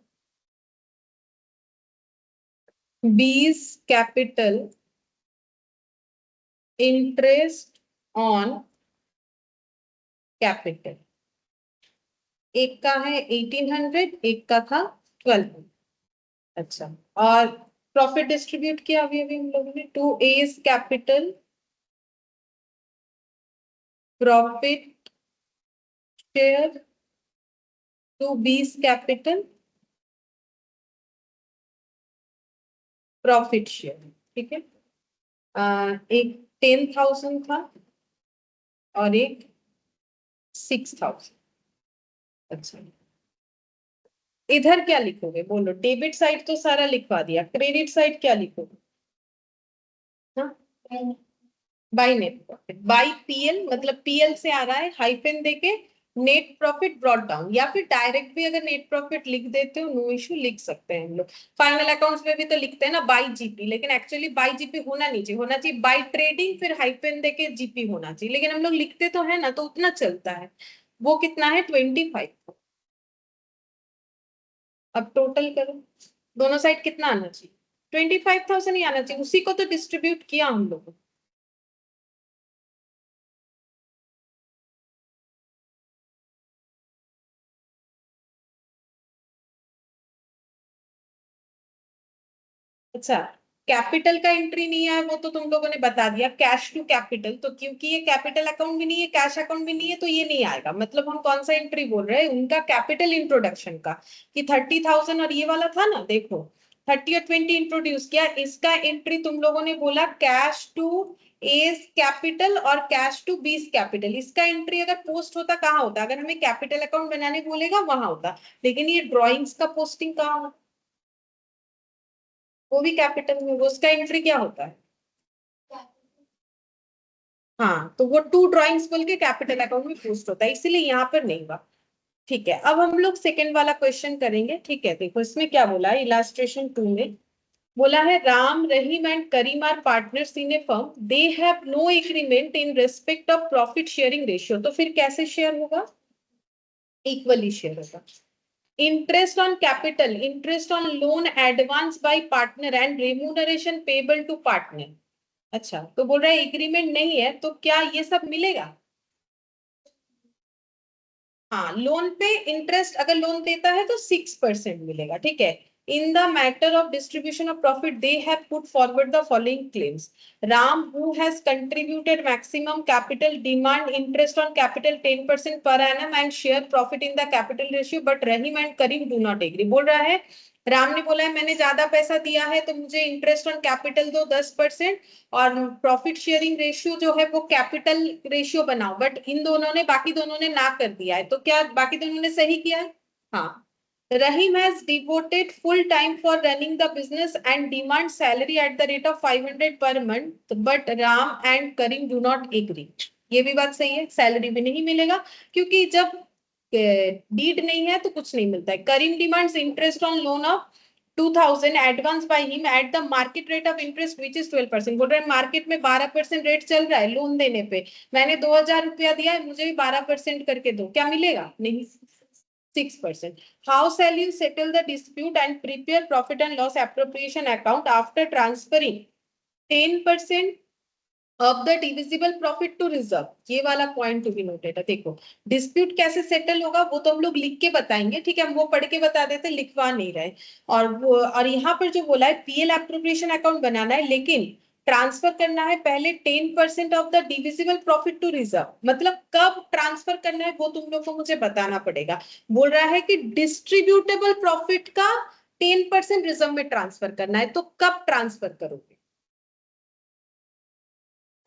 B's capital interest on capital. एक का है 1800, एक का था 1200। अच्छा, और प्रॉफिट डिस्ट्रीब्यूट किया अभी अभी हम लोगों ने, to A's capital profit share to B's capital profit share. ठीक है, एक 10,000 था और एक 6,000। अच्छा, इधर क्या लिखोगे बोलो? डेबिट साइड तो सारा लिखवा दिया, क्रेडिट साइड क्या लिखोगे? हाँ, by net profit, by PL, मतलब पीएल से आ रहा है हाइफन देके नेट प्रॉफिट ब्रॉट डाउन, या फिर डायरेक्ट भी अगर नेट प्रॉफिट लिख देते हो नो इशू, लिख सकते हैं हम लोग। फाइनल अकाउंट्स में भी तो लिखते हैं ना बाय जीपी, लेकिन एक्चुअली बाय जीपी होना नहीं चाहिए, होना चाहिए बाय ट्रेडिंग फिर हाइफन देके जीपी होना चाहिए, लेकिन हम लोग लिखते तो है ना, तो उतना चलता है। वो कितना है 25। अब टोटल करो, दोनों साइड कितना आना चाहिए? 25,000 ही आना चाहिए, उसी को तो डिस्ट्रीब्यूट किया हम लोगों ने। अच्छा, कैपिटल का एंट्री नहीं है वो तो तुम लोगों ने बता दिया, कैश टू कैपिटल, तो क्योंकि ये कैपिटल अकाउंट भी नहीं है कैश अकाउंट भी नहीं है तो ये नहीं आएगा। मतलब हम कौन सा एंट्री बोल रहे हैं? उनका कैपिटल इंट्रोडक्शन का, कि 30,000 और ये वाला था ना, देखो 30 और 20 इंट्रोड्यूस किया, इसका एंट्री तुम लोगों ने बोला कैश टू एस कैपिटल और कैश टू बीस कैपिटल। इसका एंट्री अगर पोस्ट होता कहाँ होता? अगर हमें कैपिटल अकाउंट बनाने बोलेगा वहां होता, लेकिन ये ड्रॉइंग्स का पोस्टिंग कहाँ होता? वो भी कैपिटल में, वो उसका एंट्री क्या होता है? हाँ, तो वो टू ड्राइंग्स बोल के कैपिटल अकाउंट में पोस्ट होता है, इसीलिए यहाँ पर नहीं हुआ। ठीक है, अब हम लोग सेकेंड वाला क्वेश्चन करेंगे। ठीक है, देखो इसमें क्या बोला है, इलास्ट्रेशन 2 में बोला है Ram Rahim and Karim are partners in a firm, they have no agreement in respect of profit sharing ratio, तो फिर कैसे शेयर होगा? इक्वली शेयर होगा। Interest on capital, interest on loan advance by partner and remuneration payable to partner. अच्छा, तो बोल रहा है एग्रीमेंट नहीं है तो क्या ये सब मिलेगा? हाँ, लोन पे इंटरेस्ट अगर लोन देता है तो 6% मिलेगा। ठीक है, in the matter of distribution of profit they have put forward the following claims, Ram who has contributed maximum capital demand interest on capital 10% per annum and share profit in the capital ratio, but Rahim and Karim do not agree. बोल रहा है राम ने बोला है मैंने ज्यादा पैसा दिया है तो मुझे इंटरेस्ट ऑन कैपिटल दो 10%, और प्रॉफिट शेयरिंग रेशियो जो है वो कैपिटल रेशियो बनाओ, बट इन दोनों ने, बाकी दोनों ने ना कर दिया है, तो क्या बाकी दोनों ने सही किया है? हाँ, Rahim has devoted full time for running the business and demands salary at the rate of 500 per month, but Ram and Karim do not agree. ये भी बात सही है, सैलरी भी नहीं मिलेगा, क्योंकि जब डीड नहीं है तो कुछ नहीं मिलता है। Karim demands interest on loan of 2,000 advance by him at the market rate of interest which is 12%। बोल रहे हैं मार्केट में 12% रेट चल रहा है लोन देने पे, मैंने 2,000 रुपया दिया है, मुझे भी 12% करके दो, क्या मिलेगा? नहीं, 6%। How shall you settle the dispute and prepare profit and loss appropriation account after transferring 10% of the divisible profit to reserve? ये वाला पॉइंट टू बी नोटेड है। देखो डिस्प्यूट कैसे सेटल होगा वो तो हम लोग लिख के बताएंगे, ठीक है, हम वो पढ़ के बता देते, लिखवा नहीं रहे। और वो, और यहाँ पर जो बोला है पीएल एप्रोप्रिएशन अकाउंट बनाना है, लेकिन ट्रांसफर करना है पहले 10% of the divisible profit to reserve. मतलब कब ट्रांसफर करना है वो तुम लोग को मुझे बताना पड़ेगा। बोल रहा है कि डिस्ट्रीब्यूटेबल प्रॉफिट का 10% रिजर्व में ट्रांसफर करना है, तो कब ट्रांसफर करोगे?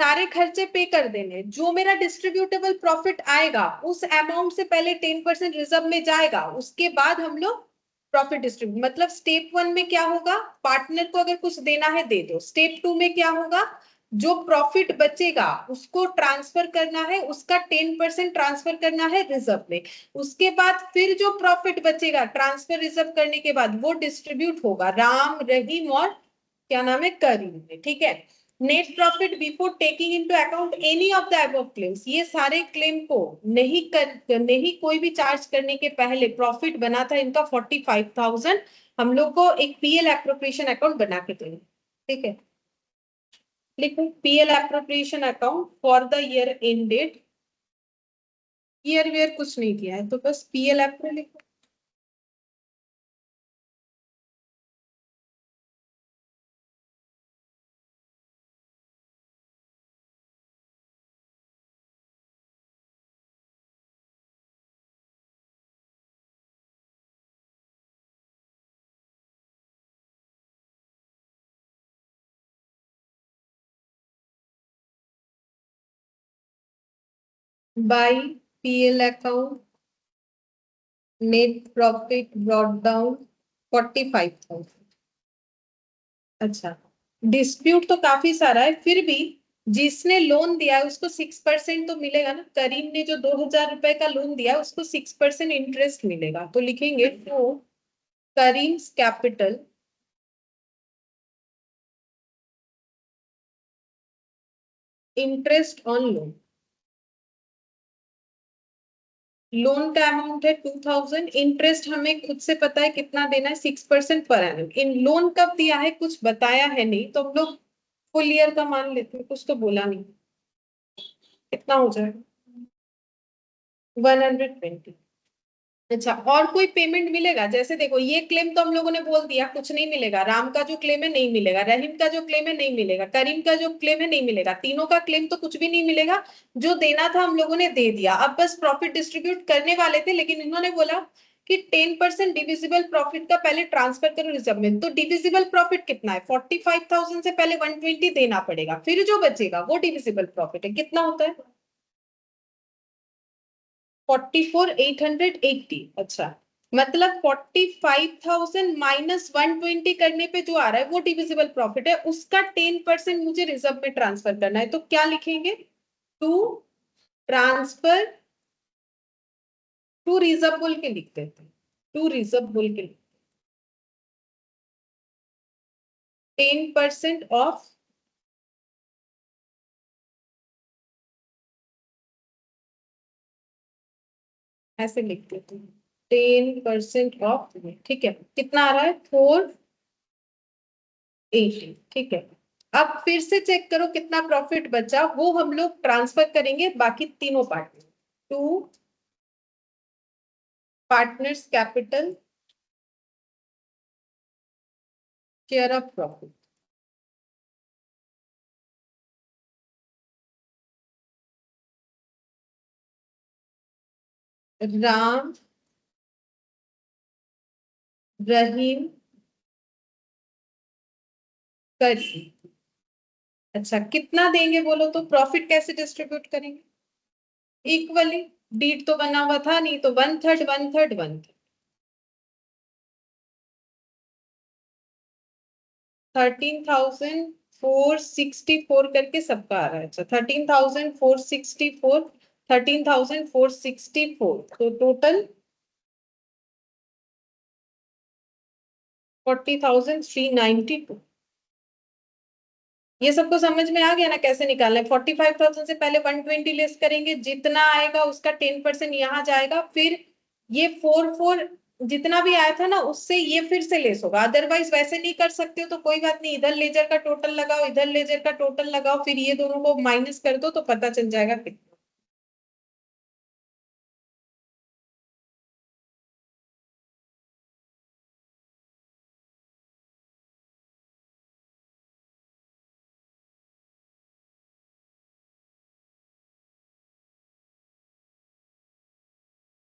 सारे खर्चे पे कर देने, जो मेरा डिस्ट्रीब्यूटेबल प्रॉफिट आएगा उस अमाउंट से पहले 10% रिजर्व में जाएगा, उसके बाद हम लोग प्रॉफिट डिस्ट्रीब्यूट, मतलब स्टेप 1 में क्या होगा, पार्टनर को अगर कुछ देना है दे दो। स्टेप 2 में क्या होगा, जो प्रॉफिट बचेगा उसको ट्रांसफर करना है, उसका 10% ट्रांसफर करना है रिजर्व में। उसके बाद फिर जो प्रॉफिट बचेगा ट्रांसफर रिजर्व करने के बाद वो डिस्ट्रीब्यूट होगा राम, रहीम और क्या नाम है, करीम में। ठीक है। Net profit before taking into account any of the above claims, ये सारे क्लेम को नहीं कोई भी चार्ज करने के पहले प्रॉफिट बना था इनका 45,000, हम लोग को एक पीएल एप्रोप्रिएशन अकाउंट बना के देंगे। ठीक है, लिखो PL appropriation account for the year ended, year wear कुछ नहीं दिया है तो बस पीएल एप्रो लिखो। By PL account net profit brought down 45,000। अच्छा, डिस्प्यूट तो काफी सारा है, फिर भी जिसने लोन दिया है उसको 6% तो मिलेगा ना। करीम ने जो 2,000 रुपए का लोन दिया है उसको 6% इंटरेस्ट मिलेगा, तो लिखेंगे तो Karim's capital interest on loan. Loan का अमाउंट है 2,000, इंटरेस्ट हमें खुद से पता है कितना देना है, 6% पर एनम। इन लोन कब दिया है कुछ बताया है नहीं, तो हम लोग फुल ईयर का मान लेते हैं, कुछ तो बोला नहीं। कितना हो जाएगा, 120। अच्छा, और कोई पेमेंट मिलेगा, जैसे देखो ये क्लेम तो हम लोगों ने बोल दिया कुछ नहीं मिलेगा, राम का जो क्लेम है नहीं मिलेगा, रहीम का जो क्लेम है नहीं मिलेगा, करीम का जो क्लेम है नहीं मिलेगा, तीनों का क्लेम तो कुछ भी नहीं मिलेगा। जो देना था हम लोगों ने दे दिया, अब बस प्रॉफिट डिस्ट्रीब्यूट करने वाले थे, लेकिन इन्होंने बोला कि 10% डिविजिबल प्रॉफिट का पहले ट्रांसफर करो रिजर्व में। तो डिविजिबल प्रॉफिट कितना है, 45,000 से पहले 120 देना पड़ेगा, फिर जो बचेगा वो डिविजिबल प्रॉफिट है। कितना होता है, 44,880। अच्छा, मतलब 45,000 माइनस 120 करने पे जो आ रहा है वो डिविजिबल प्रॉफिट है, उसका 10% मुझे रिजर्व में ट्रांसफर करना है। तो क्या लिखेंगे, टू ट्रांसफर टू रिजर्व बोल के लिख देते हैं, टू रिजर्व बोल के 10% ऑफ ऐसे लिख देते हैं, 10% ऑफ। ठीक है, कितना आ रहा है, 480। ठीक है, अब फिर से चेक करो कितना प्रॉफिट बचा, वो हम लोग ट्रांसफर करेंगे बाकी तीनों पार्ट में। To partners capital share of profit. Ram, Rahim, Karim. अच्छा, कितना देंगे बोलो तो, प्रॉफिट कैसे डिस्ट्रीब्यूट करेंगे, इक्वली। डीड तो बना हुआ था नहीं, तो 1/3 1/3 1/3। 13,464 करके सबका आ रहा है। अच्छा, 13,464, 13,464, तो टोटल 40,392। ये सबको समझ में आ गया ना कैसे निकालना है। 45,000 से पहले 120 लेस करेंगे, जितना आएगा उसका 10% यहाँ जाएगा, फिर ये 4 4 जितना भी आया था ना उससे ये फिर से लेस होगा। अदरवाइज वैसे नहीं कर सकते हो तो कोई बात नहीं, इधर लेजर का टोटल लगाओ, इधर लेजर का टोटल लगाओ, फिर ये दोनों को माइनस कर दो तो पता चल जाएगा कितना।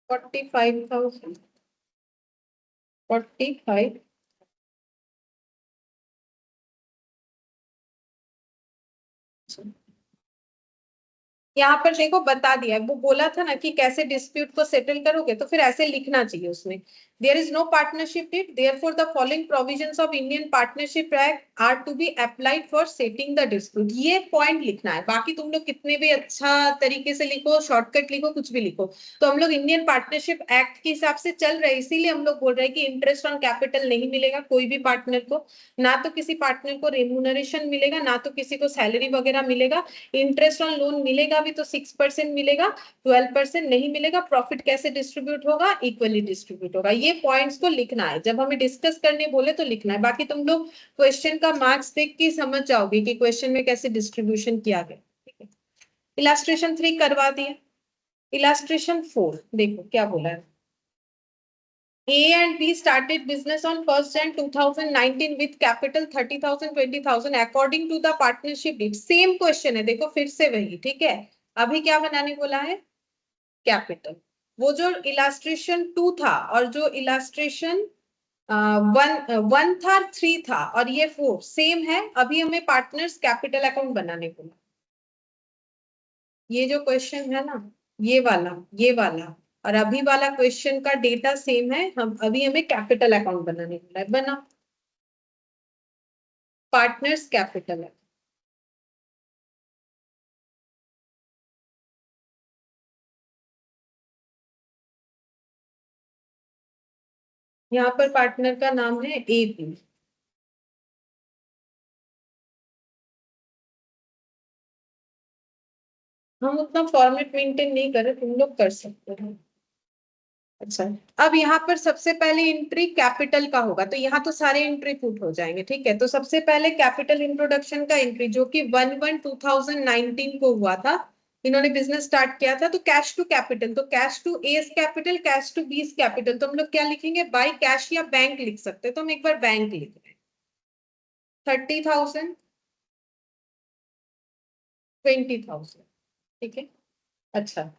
45,000, 45। यहाँ पर देखो बता दिया, वो बोला था ना कि कैसे डिस्प्यूट को सेटल करोगे, तो फिर ऐसे लिखना चाहिए उसमें, there is no partnership deed, therefore the following provisions of Indian partnership Act are to be applied for settling the dispute. ये पॉइंट लिखना है, बाकी तुम लोग कितने भी अच्छा तरीके से लिखो, शॉर्टकट लिखो, कुछ भी लिखो, तो हम लोग इंडियन पार्टनरशिप एक्ट के हिसाब से चल रहे हैं, इसीलिए हम लोग बोल रहे हैं कि इंटरेस्ट ऑन कैपिटल नहीं मिलेगा कोई भी पार्टनर को, ना तो किसी पार्टनर को रेम्यूनरेशन मिलेगा, ना तो किसी को सैलरी वगैरह मिलेगा। इंटरेस्ट ऑन लोन मिलेगा भी तो 6% मिलेगा, 12% नहीं मिलेगा। प्रॉफिट कैसे डिस्ट्रीब्यूट होगा, इक्वली डिस्ट्रीब्यूट होगा। ये पॉइंट्स को लिखना है, जब हमें डिस्कस करने बोले तो लिखना है, बाकी तुम लोग क्वेश्चन का मार्क्स देख के समझ जाओगे कि क्वेश्चन में कैसे डिस्ट्रीब्यूशन किया गया। ठीक है, इलास्ट्रेशन 3 करवा दिया। इलास्ट्रेशन 4 देखो क्या बोला है। A and B started business on 1st Jan 2019 with capital 30,000, 20,000 according to the partnership deed। Same question है, देखो फिर से वही। ठीक है, अभी क्या बनाने बोला है, कैपिटल। वो जो इलास्ट्रेशन 2 था और जो इलास्ट्रेशन 1 था, 3 था और ये 4 सेम है। अभी हमें पार्टनर्स कैपिटल अकाउंट बनाने बोला। ये जो क्वेश्चन है ना, ये वाला और अभी वाला क्वेश्चन का डेटा सेम है। हम अभी हमें कैपिटल अकाउंट बनाने बोला है, बना पार्टनर्स कैपिटल है। यहाँ पर पार्टनर का नाम है ए बी। हम उतना फॉर्मेट मेंटेन नहीं कर रहे, तुम लोग कर सकते हो। अच्छा, अब यहाँ पर सबसे पहले एंट्री कैपिटल का होगा, तो यहाँ तो सारे एंट्री पुट हो जाएंगे। ठीक है, तो सबसे पहले कैपिटल इंट्रोडक्शन का एंट्री जो कि 1/1/2019 को हुआ था, इन्होंने बिजनेस स्टार्ट किया था, तो कैश टू कैपिटल, तो cash to A's capital, cash to B's capital, तो हम लोग क्या लिखेंगे, बाय कैश या बैंक लिख सकते हैं, तो हम एक बार बैंक लिख रहे हैं। 30,000, 20,000। ठीक है, अच्छा,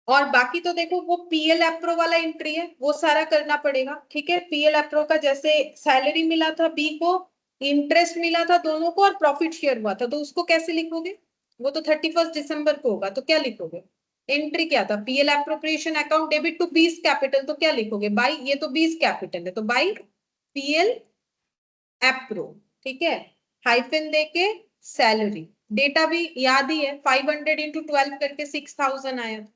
और बाकी तो देखो वो पीएल एप्रो वाला एंट्री है, वो सारा करना पड़ेगा। ठीक है, पीएल एप्रो का जैसे सैलरी मिला था बी को, इंटरेस्ट मिला था दोनों को और प्रॉफिट शेयर हुआ था, तो उसको कैसे लिखोगे, वो तो 31 दिसंबर को होगा, तो क्या लिखोगे, एंट्री क्या था, PL appropriation account debit to B's capital, तो क्या लिखोगे, बाई, ये तो बीस कैपिटल है तो बाई पीएल एप्रो। ठीक है, हाइफन देके सैलरी, डेटा भी याद ही है, 500 इंटू 12 करके 6,000 आया।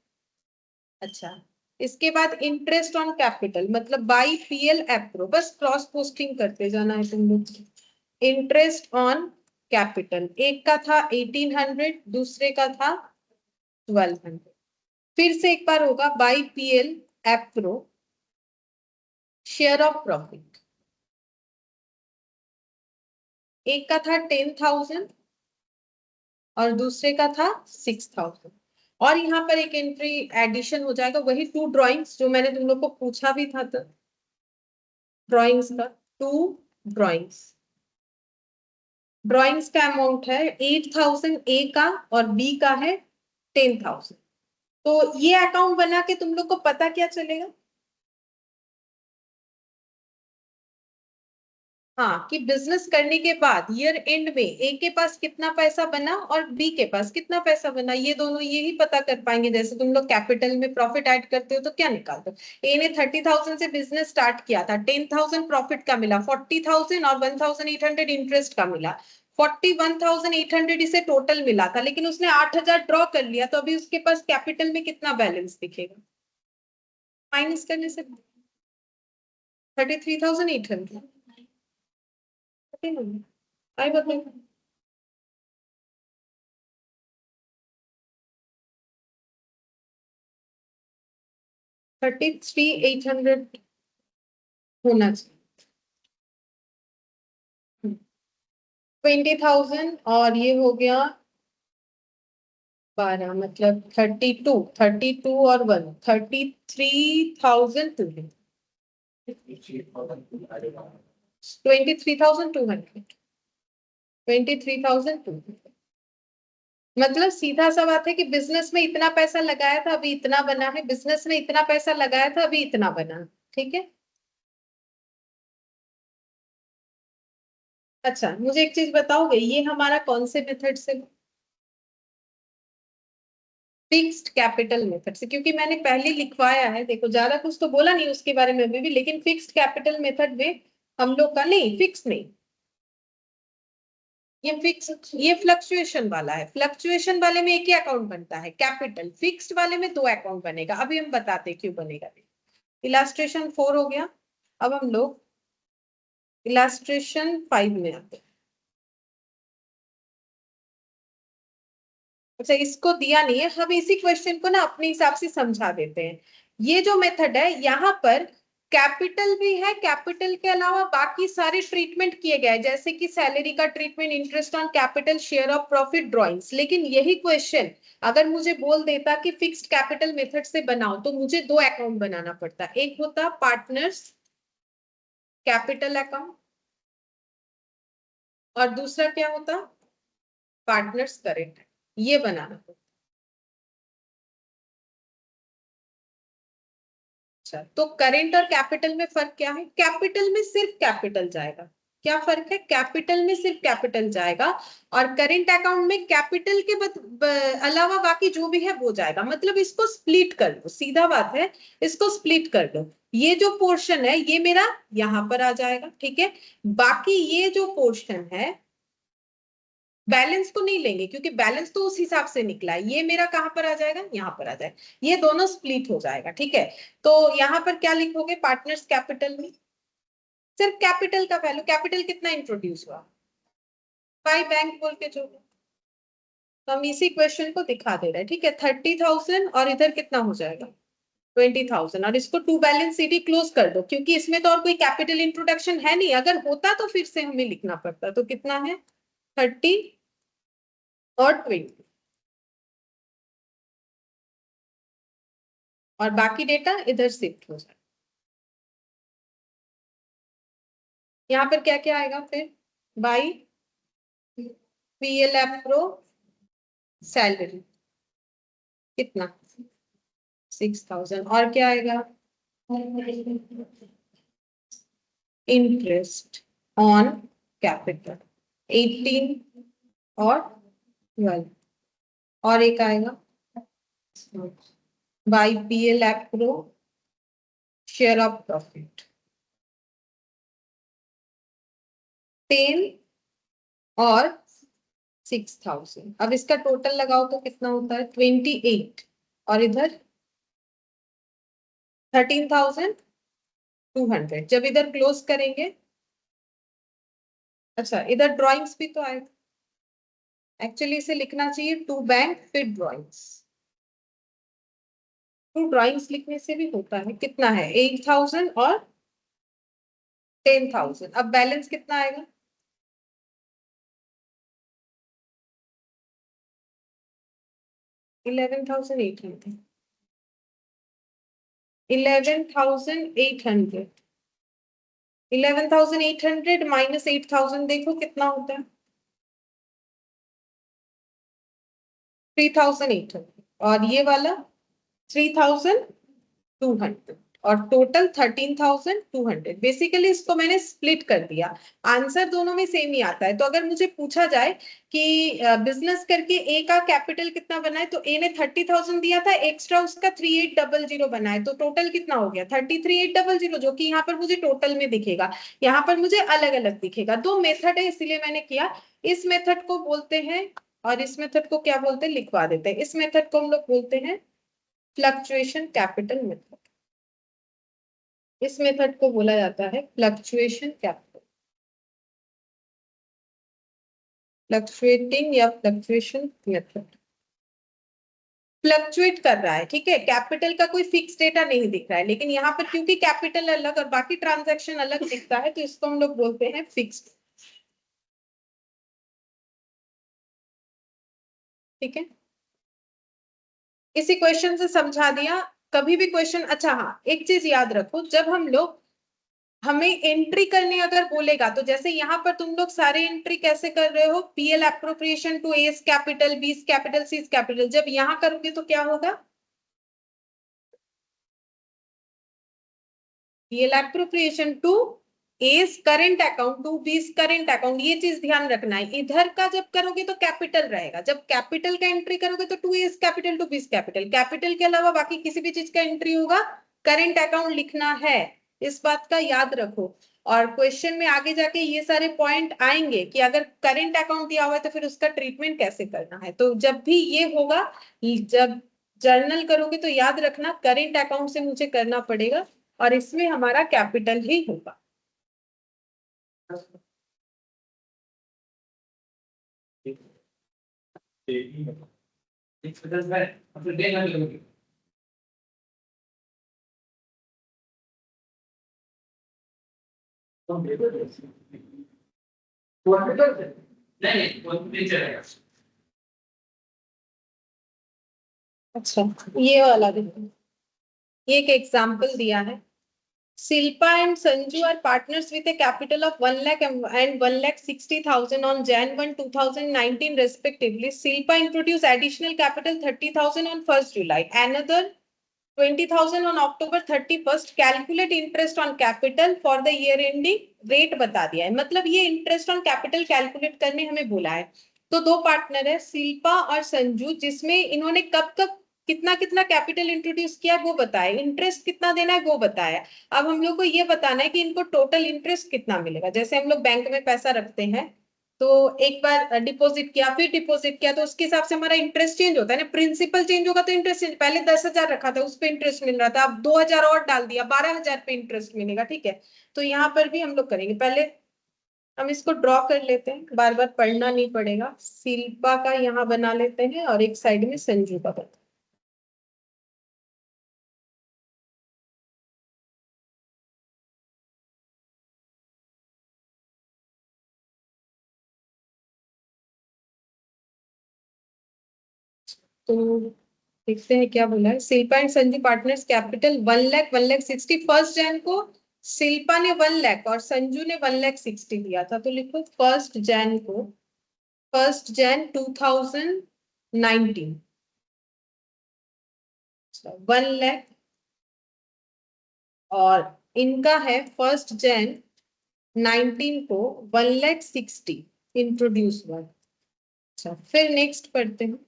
अच्छा, इसके बाद इंटरेस्ट ऑन कैपिटल मतलब बाई पीएल एप्रो, बस क्रॉस पोस्टिंग करते जाना है तुम लोग। इंटरेस्ट ऑन कैपिटल एक का था 1800, दूसरे का था 1200। फिर से एक बार होगा by PL appro share of profit, एक का था 10,000 और दूसरे का था 6,000। और यहाँ पर एक एंट्री एडिशन हो जाएगा, वही टू ड्रॉइंग्स जो मैंने तुम लोग को पूछा भी था, ड्रॉइंग्स का टू ड्रॉइंग्स। ड्रॉइंग्स का अमाउंट है 8,000 ए का और बी का है 10,000। तो ये अकाउंट बना के तुम लोग को पता क्या चलेगा, हाँ, कि बिजनेस करने के बाद ईयर एंड में ए के पास कितना पैसा बना और बी के पास कितना पैसा बना, ये दोनों ये ही पता कर पाएंगे। जैसे तुम लोग कैपिटल में प्रॉफिट ऐड करते हो तो क्या निकालते हो, ए ने 30,000 से बिजनेस स्टार्ट किया था, 10,000 प्रॉफिट का मिला, 40,000 और 1,800 इंटरेस्ट का मिला, 41,800 इसे टोटल मिला था, लेकिन उसने 8,000 ड्रॉ कर लिया, तो अभी उसके पास कैपिटल में कितना बैलेंस दिखेगा, माइनस करने से 33,800 आई बताइए। 33,800 होना चाहिए। 20,000 और ये हो गया 12, मतलब 32 और 1, 33,200, 23,200, 23,200। मतलब सीधा सा बात है कि बिजनेस में इतना पैसा लगाया था अभी इतना बना है, बिजनेस में इतना पैसा लगाया था अभी इतना बना। ठीक है, अच्छा मुझे एक चीज बताओगे, ये हमारा कौन से मेथड से फिक्स्ड कैपिटल मेथड से, क्योंकि मैंने पहले लिखवाया है, देखो ज्यादा कुछ तो बोला नहीं उसके बारे में अभी भी, लेकिन फिक्स्ड कैपिटल मेथड में हम लोग का नहीं, फिक्स नहीं, ये फिक्स, ये फ्लक्चुएशन वाला है। फ्लक्चुएशन वाले में एक ही अकाउंट बनता है कैपिटल, फिक्स्ड वाले में 2 अकाउंट बनेगा। अभी हम बताते हैं क्यों बनेगा। इलास्ट्रेशन 4 हो गया, अब हम लोग इलास्ट्रेशन 5 में आते हैं। अच्छा, इसको दिया नहीं है, हम इसी क्वेश्चन को ना अपने हिसाब से समझा देते हैं। ये जो मेथड है यहाँ पर कैपिटल भी है, कैपिटल के अलावा बाकी सारे ट्रीटमेंट किए गए, जैसे कि सैलरी का treatment, interest on capital, share of profit, drawings. लेकिन यही क्वेश्चन अगर मुझे बोल देता कि फिक्स्ड कैपिटल मेथड से बनाओ, तो मुझे 2 अकाउंट बनाना पड़ता। एक होता पार्टनर्स कैपिटल अकाउंट और दूसरा क्या होता, पार्टनर्स करेंट, ये बनाना पड़ता। अच्छा, तो करेंट और कैपिटल में फर्क क्या है? कैपिटल में सिर्फ कैपिटल जाएगा। क्या फर्क है? कैपिटल में सिर्फ कैपिटल जाएगा और करेंट अकाउंट में कैपिटल के अलावा बाकी जो भी है वो जाएगा। मतलब इसको स्प्लिट कर दो, सीधा बात है, इसको स्प्लिट कर दो। ये जो पोर्शन है ये मेरा यहां पर आ जाएगा, ठीक है। बाकी ये जो पोर्शन है, बैलेंस को नहीं लेंगे क्योंकि बैलेंस तो उस हिसाब से निकला है, ये मेरा कहां पर आ जाएगा, यहाँ पर आ जाएगा। ये दोनों स्प्लिट हो जाएगा, ठीक है। तो यहाँ पर क्या लिखोगे, पार्टनर्स कैपिटल में सिर्फ कैपिटल का वैल्यू, कैपिटल कितना इंट्रोड्यूस हुआ, 5 बैंक बोल के जो, तो हम इसी क्वेश्चन को दिखा दे रहे हैं, ठीक है। 30,000 और इधर कितना हो जाएगा, 20,000, और इसको टू बैलेंस शीट क्लोज कर दो, क्योंकि इसमें तो और कोई कैपिटल इंट्रोडक्शन है नहीं। अगर होता तो फिर से हमें लिखना पड़ता। तो कितना है, 30 और 20, और बाकी डेटा इधर शिफ्ट हो जाए। यहाँ पर क्या क्या आएगा फिर, बाई पीएल एप्रो सैलरी कितना, 6,000, और क्या आएगा, इंटरेस्ट ऑन कैपिटल 18 और 12, और एक आएगा by PL appro share of profit 10 और 6,000। अब इसका टोटल लगाओ तो कितना होता है, 28, और इधर 13,200। जब इधर क्लोज करेंगे, अच्छा इधर ड्राइंग्स भी तो आएगा, एक्चुअली इसे लिखना चाहिए टू बैंक फिर ड्राइंग्स। टू ड्राइंग्स लिखने से भी होता है, कितना है, 8,000 और 10,000। अब बैलेंस कितना आएगा, 11,800, 11,800, 11,800 माइनस 8,000, देखो कितना होता है, 3,800, और ये वाला 3,200, और टोटल 13,200। बेसिकली इसको मैंने स्प्लिट कर दिया, आंसर दोनों में सेम ही आता है। तो अगर मुझे पूछा जाए कि बिजनेस करके ए का कैपिटल कितना बना है, तो ए ने 30,000 दिया था, एक्स्ट्रा उसका 3800 बना है, तो टोटल कितना हो गया, 33,800, जो कि यहाँ पर मुझे टोटल में दिखेगा, यहाँ पर मुझे अलग अलग दिखेगा। 2 मेथड है इसीलिए मैंने किया। इस मेथड को बोलते हैं, और इस मेथड को क्या बोलते हैं, लिखवा देते हैं। इस मेथड को हम लोग बोलते हैं फ्लक्चुएशन कैपिटल मेथड। इस मेथड को बोला जाता है फ्लक्चुएशन कैपिटल, फ्लक्चुएटिंग या फ्लक्चुएशन मेथड। फ्लक्चुएट कर रहा है, ठीक है, कैपिटल का कोई फिक्स डेटा नहीं दिख रहा है, लेकिन यहाँ पर क्योंकि कैपिटल अलग और बाकी ट्रांजैक्शन अलग दिखता है, तो इसको हम लोग बोलते हैं फिक्स्ड, ठीक है। इसी क्वेश्चन से समझा दिया। कभी भी क्वेश्चन, अच्छा हाँ एक चीज याद रखो, जब हम लोग, हमें एंट्री करने अगर बोलेगा, तो जैसे यहाँ पर तुम लोग सारे एंट्री कैसे कर रहे हो, PL appropriation to A's capital, B's capital, C's capital, जब यहाँ करोगे तो क्या होगा, PL appropriation to A's current account, to B's current account, ये चीज ध्यान रखना है। इधर का जब करोगे तो कैपिटल रहेगा, जब कैपिटल का एंट्री करोगे तो to A's capital, to B's capital, capital के अलावा बाकी किसी भी चीज का एंट्री होगा करेंट अकाउंट लिखना है, इस बात का याद रखो। और क्वेश्चन में आगे जाके ये सारे पॉइंट आएंगे कि अगर करेंट अकाउंट दिया हुआ है तो फिर उसका ट्रीटमेंट कैसे करना है। तो जब भी ये होगा, जब जर्नल करोगे तो याद रखना करेंट अकाउंट से मुझे करना पड़ेगा और इसमें हमारा कैपिटल ही होगा। अच्छा, ये वाला देखो, ये एक एग्जाम्पल दिया है। Silpa and Sanju are partners with a capital of 1 lakh and 1,60,000 on Jan 1, 2019 respectively. Silpa introduced additional capital 30,000 on 1st July. Another 20,000 on October 31st. Calculate interest on capital for the year ending. Rate बता दिया है, मतलब ये interest on capital calculate करने हमें बोला है। तो दो पार्टनर है शिल्पा और संजू, जिसमें इन्होंने कब कब कितना कितना कैपिटल इंट्रोड्यूस किया है वो बताया, इंटरेस्ट कितना देना है वो बताया। अब हम लोग को ये बताना है कि इनको टोटल इंटरेस्ट कितना मिलेगा। जैसे हम लोग बैंक में पैसा रखते हैं तो एक बार डिपॉजिट किया, फिर डिपॉजिट किया, तो उसके हिसाब से हमारा इंटरेस्ट चेंज होता है ना, प्रिंसिपल चेंज होगा तो इंटरेस्ट चेंज। पहले 10,000 रखा था उस पर इंटरेस्ट मिल रहा था, अब 2,000 और डाल दिया, 12,000 पे इंटरेस्ट मिलेगा। ठीक है, तो यहाँ पर भी हम लोग करेंगे। पहले हम इसको ड्रॉ कर लेते हैं, बार बार पढ़ना नहीं पड़ेगा। शिल्पा का यहाँ बना लेते हैं और एक साइड में संजू का बना। तो देखते हैं क्या बोला है। Shilpa and Sanju partners capital 1,60,000 first Jan को शिल्पा ने 1 लाख और संजू ने 1,60,000 दिया था। तो लिखो फर्स्ट जैन को, फर्स्ट जैन 2019 1 लाख, और इनका है फर्स्ट जैन 19 को 1,60,000 इंट्रोड्यूस हुआ। अच्छा, फिर नेक्स्ट पढ़ते हैं।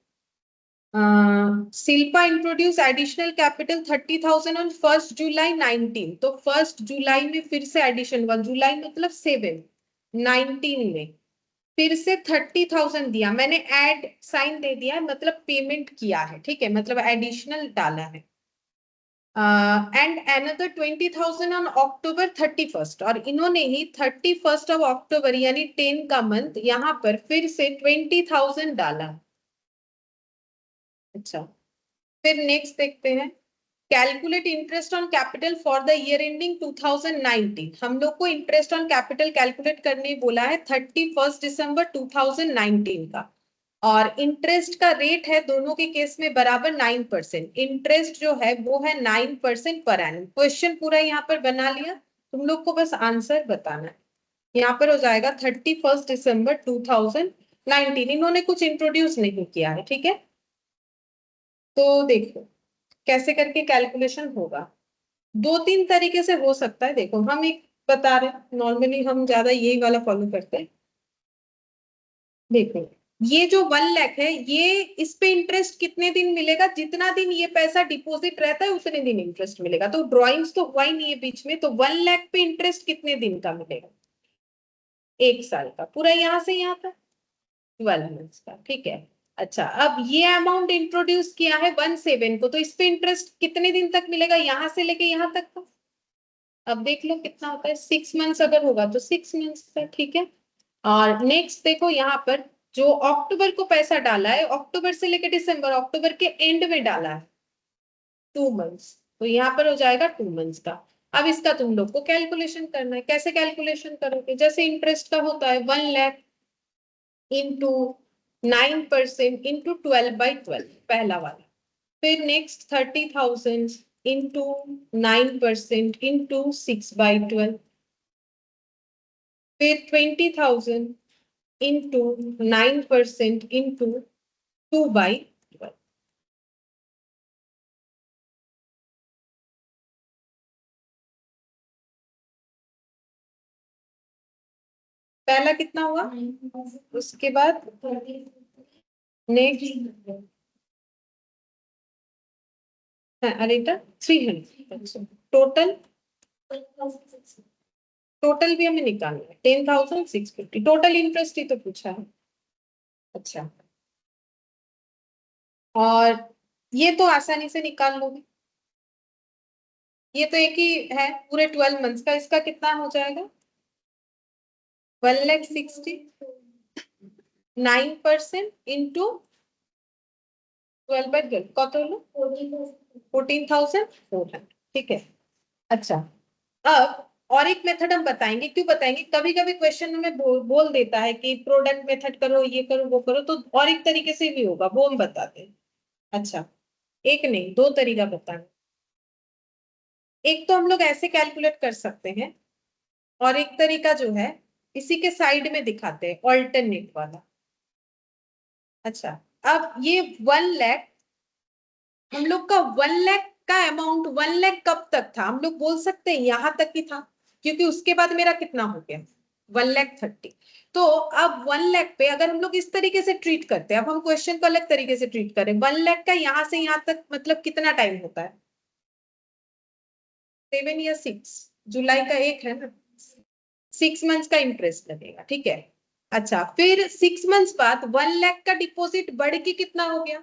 Shilpa introduce additional capital 30,000 on 1 जुलाई 19। तो 1 जुलाई में फिर से एडिशन हुआ, जुलाई मतलब 7, 19 में फिर से 30,000 दिया, मैंने ऐड साइन दे दिया, मतलब पेमेंट किया है। ठीक है, मतलब एडिशनल डाला है। And another 20,000 on October 31st, और इन्होंने ही 31st ऑफ अक्टूबर यानी 10 का मंथ यहाँ पर फिर से 20,000 डाला। अच्छा, फिर नेक्स्ट देखते हैं। Calculate interest on capital for the year ending 2019। हम लोग को इंटरेस्ट ऑन कैपिटल कैलकुलेट करने बोला है 31 दिसंबर 2019 का, और इंटरेस्ट का रेट है दोनों के केस में बराबर 9%। इंटरेस्ट जो है वो है 9% पर एनम। क्वेश्चन पूरा यहाँ पर बना लिया, तुम लोग को बस आंसर बताना है। यहाँ पर हो जाएगा 31 दिसंबर 2019। इन्होंने कुछ इंट्रोड्यूस नहीं किया है। ठीक है, तो देखो कैसे करके कैलकुलेशन होगा। दो तीन तरीके से हो सकता है। देखो हम एक बता रहे हैं, नॉर्मली हम ज्यादा यही वाला फॉलो करते हैं। देखो ये जो 1 लाख है, ये इस पे इंटरेस्ट कितने दिन मिलेगा, जितना दिन ये पैसा डिपॉजिट रहता है उतने दिन इंटरेस्ट मिलेगा। तो ड्रॉइंग्स तो हुआ ही नहीं है बीच में, तो 1 लाख पे इंटरेस्ट कितने दिन का मिलेगा, 1 साल का, पूरा यहाँ से यहाँ तक 12 मंथ्स का। ठीक है, अच्छा अब ये अमाउंट इंट्रोड्यूस किया है 1,7 को, तो इस पे इंटरेस्ट कितने दिन तक मिलेगा, यहाँ से लेके यहाँ तक का। अब देख लो कितना होता है, 6 मंथ्स अगर होगा तो 6 मंथ्स का। ठीक है, और नेक्स्ट देखो यहाँ पर जो अक्टूबर को पैसा डाला है, अक्टूबर से लेकर दिसंबर, अक्टूबर के एंड में डाला है 2 मंथ्स, तो यहाँ पर हो जाएगा 2 मंथ्स का। अब इसका तुम लोग को कैलकुलेशन करना है। कैसे कैलकुलेशन करोगे, जैसे इंटरेस्ट का होता है 1 लाख इंटू 9% इंटू 12/12, पहला वाला। फिर नेक्स्ट 30,000 इंटू 9% इंटू 6/12, फिर 20,000 इंटू 9% इंटू 2/12। पहला कितना हुआ, उसके बाद नेक्स्ट, अरे 300, टोटल टोटल भी हमें निकालना है 10,650, टोटल इंटरेस्ट ही तो पूछा है। अच्छा, और ये तो आसानी से निकाल लोगे, ये तो एक ही है पूरे 12 मंथ्स का, इसका कितना हो जाएगा 1,60,000, 9% इंटू 12/12 কত হলো 14,400, ठीक है। अच्छा, अब और एक मेथड हम बताएंगे, क्यों बताएंगे, कभी कभी क्वेश्चन में बोल देता है कि प्रोडक्ट मेथड करो, ये करो वो करो, तो और एक तरीके से भी होगा, वो हम बताते हैं। अच्छा, एक नहीं दो तरीका बताएंगे। एक तो हम लोग ऐसे कैलकुलेट कर सकते हैं, और एक तरीका जो है इसी के साइड में दिखाते हैं, ऑल्टरनेट वाला। अच्छा, अब ये 1 लाख, हम लोग का 1 लाख का अमाउंट 1 लाख कब तक था, हम लोग बोल सकते हैं यहां तक ही था, क्योंकि उसके बाद मेरा कितना हो गया 1,30,000। तो अब 1 लाख पे अगर हम लोग इस तरीके से ट्रीट करते हैं, अब हम क्वेश्चन को अलग तरीके से ट्रीट करें, 1 लाख का यहाँ से यहाँ तक मतलब कितना टाइम होता है, 7 या 6, जुलाई का 1 है ना, 6 मंथ्स का इंटरेस्ट लगेगा, ठीक है। अच्छा, फिर 6 मंथ्स बाद 1 लाख का डिपॉजिट बढ़ के कितना हो गया,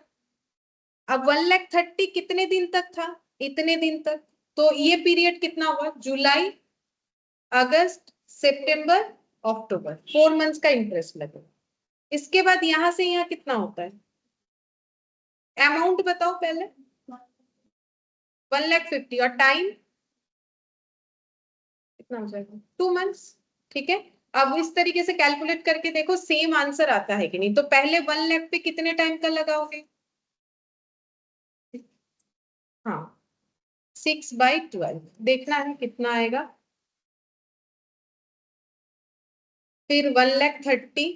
अब 1,30,000 कितने दिन तक था, इतने दिन तक, तो ये पीरियड कितना हुआ, जुलाई अगस्त सितंबर अक्टूबर, 4 मंथ्स का इंटरेस्ट लगेगा। इसके बाद यहां से यहाँ कितना होता है, अमाउंट बताओ पहले, 1,50,000, और टाइम कितना हो जाएगा 2 मंथ्स, ठीक है। अब इस तरीके से कैलकुलेट करके देखो सेम आंसर आता है कि नहीं, तो पहले 1 लाख पे कितने टाइम का लगाओगे, हाँ 6/12 देखना है कितना आएगा, फिर 1,30,000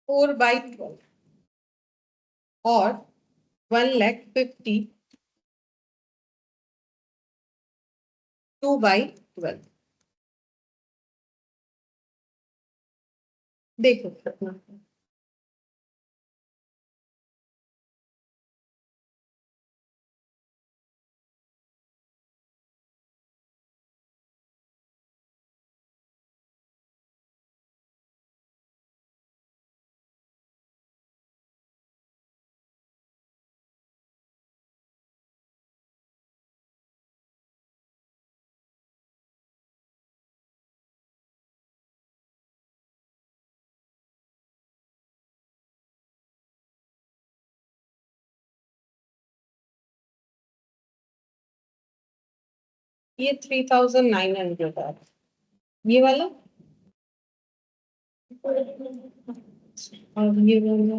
4/12 और 1,50,000 2/12, देखो कितना, ये 3,900 है, ये वाला, और ये वाला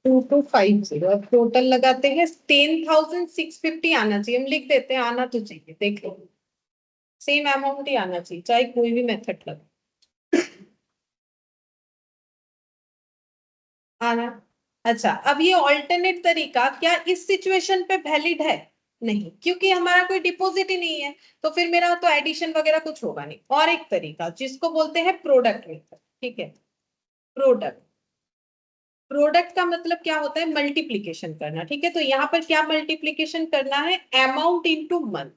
2,250, अब टोटल लगाते हैं 10,650 आना चाहिए, हम लिख देते हैं, आना तो चाहिए, देख लो सेम अमाउंट ही आना चाहिए चाहे कोई भी मेथड लगे, आना। अच्छा, अब ये ऑल्टरनेट तरीका क्या इस सिचुएशन पे वैलिड है, नहीं, क्योंकि हमारा कोई डिपॉजिट ही नहीं है, तो फिर मेरा तो एडिशन वगैरह कुछ होगा नहीं। और एक तरीका जिसको बोलते हैं प्रोडक्ट मेथड, ठीक है, प्रोडक्ट, प्रोडक्ट का मतलब क्या होता है, मल्टीप्लीकेशन करना, ठीक है। तो यहाँ पर क्या मल्टीप्लीकेशन करना है, अमाउंट इनटू मंथ,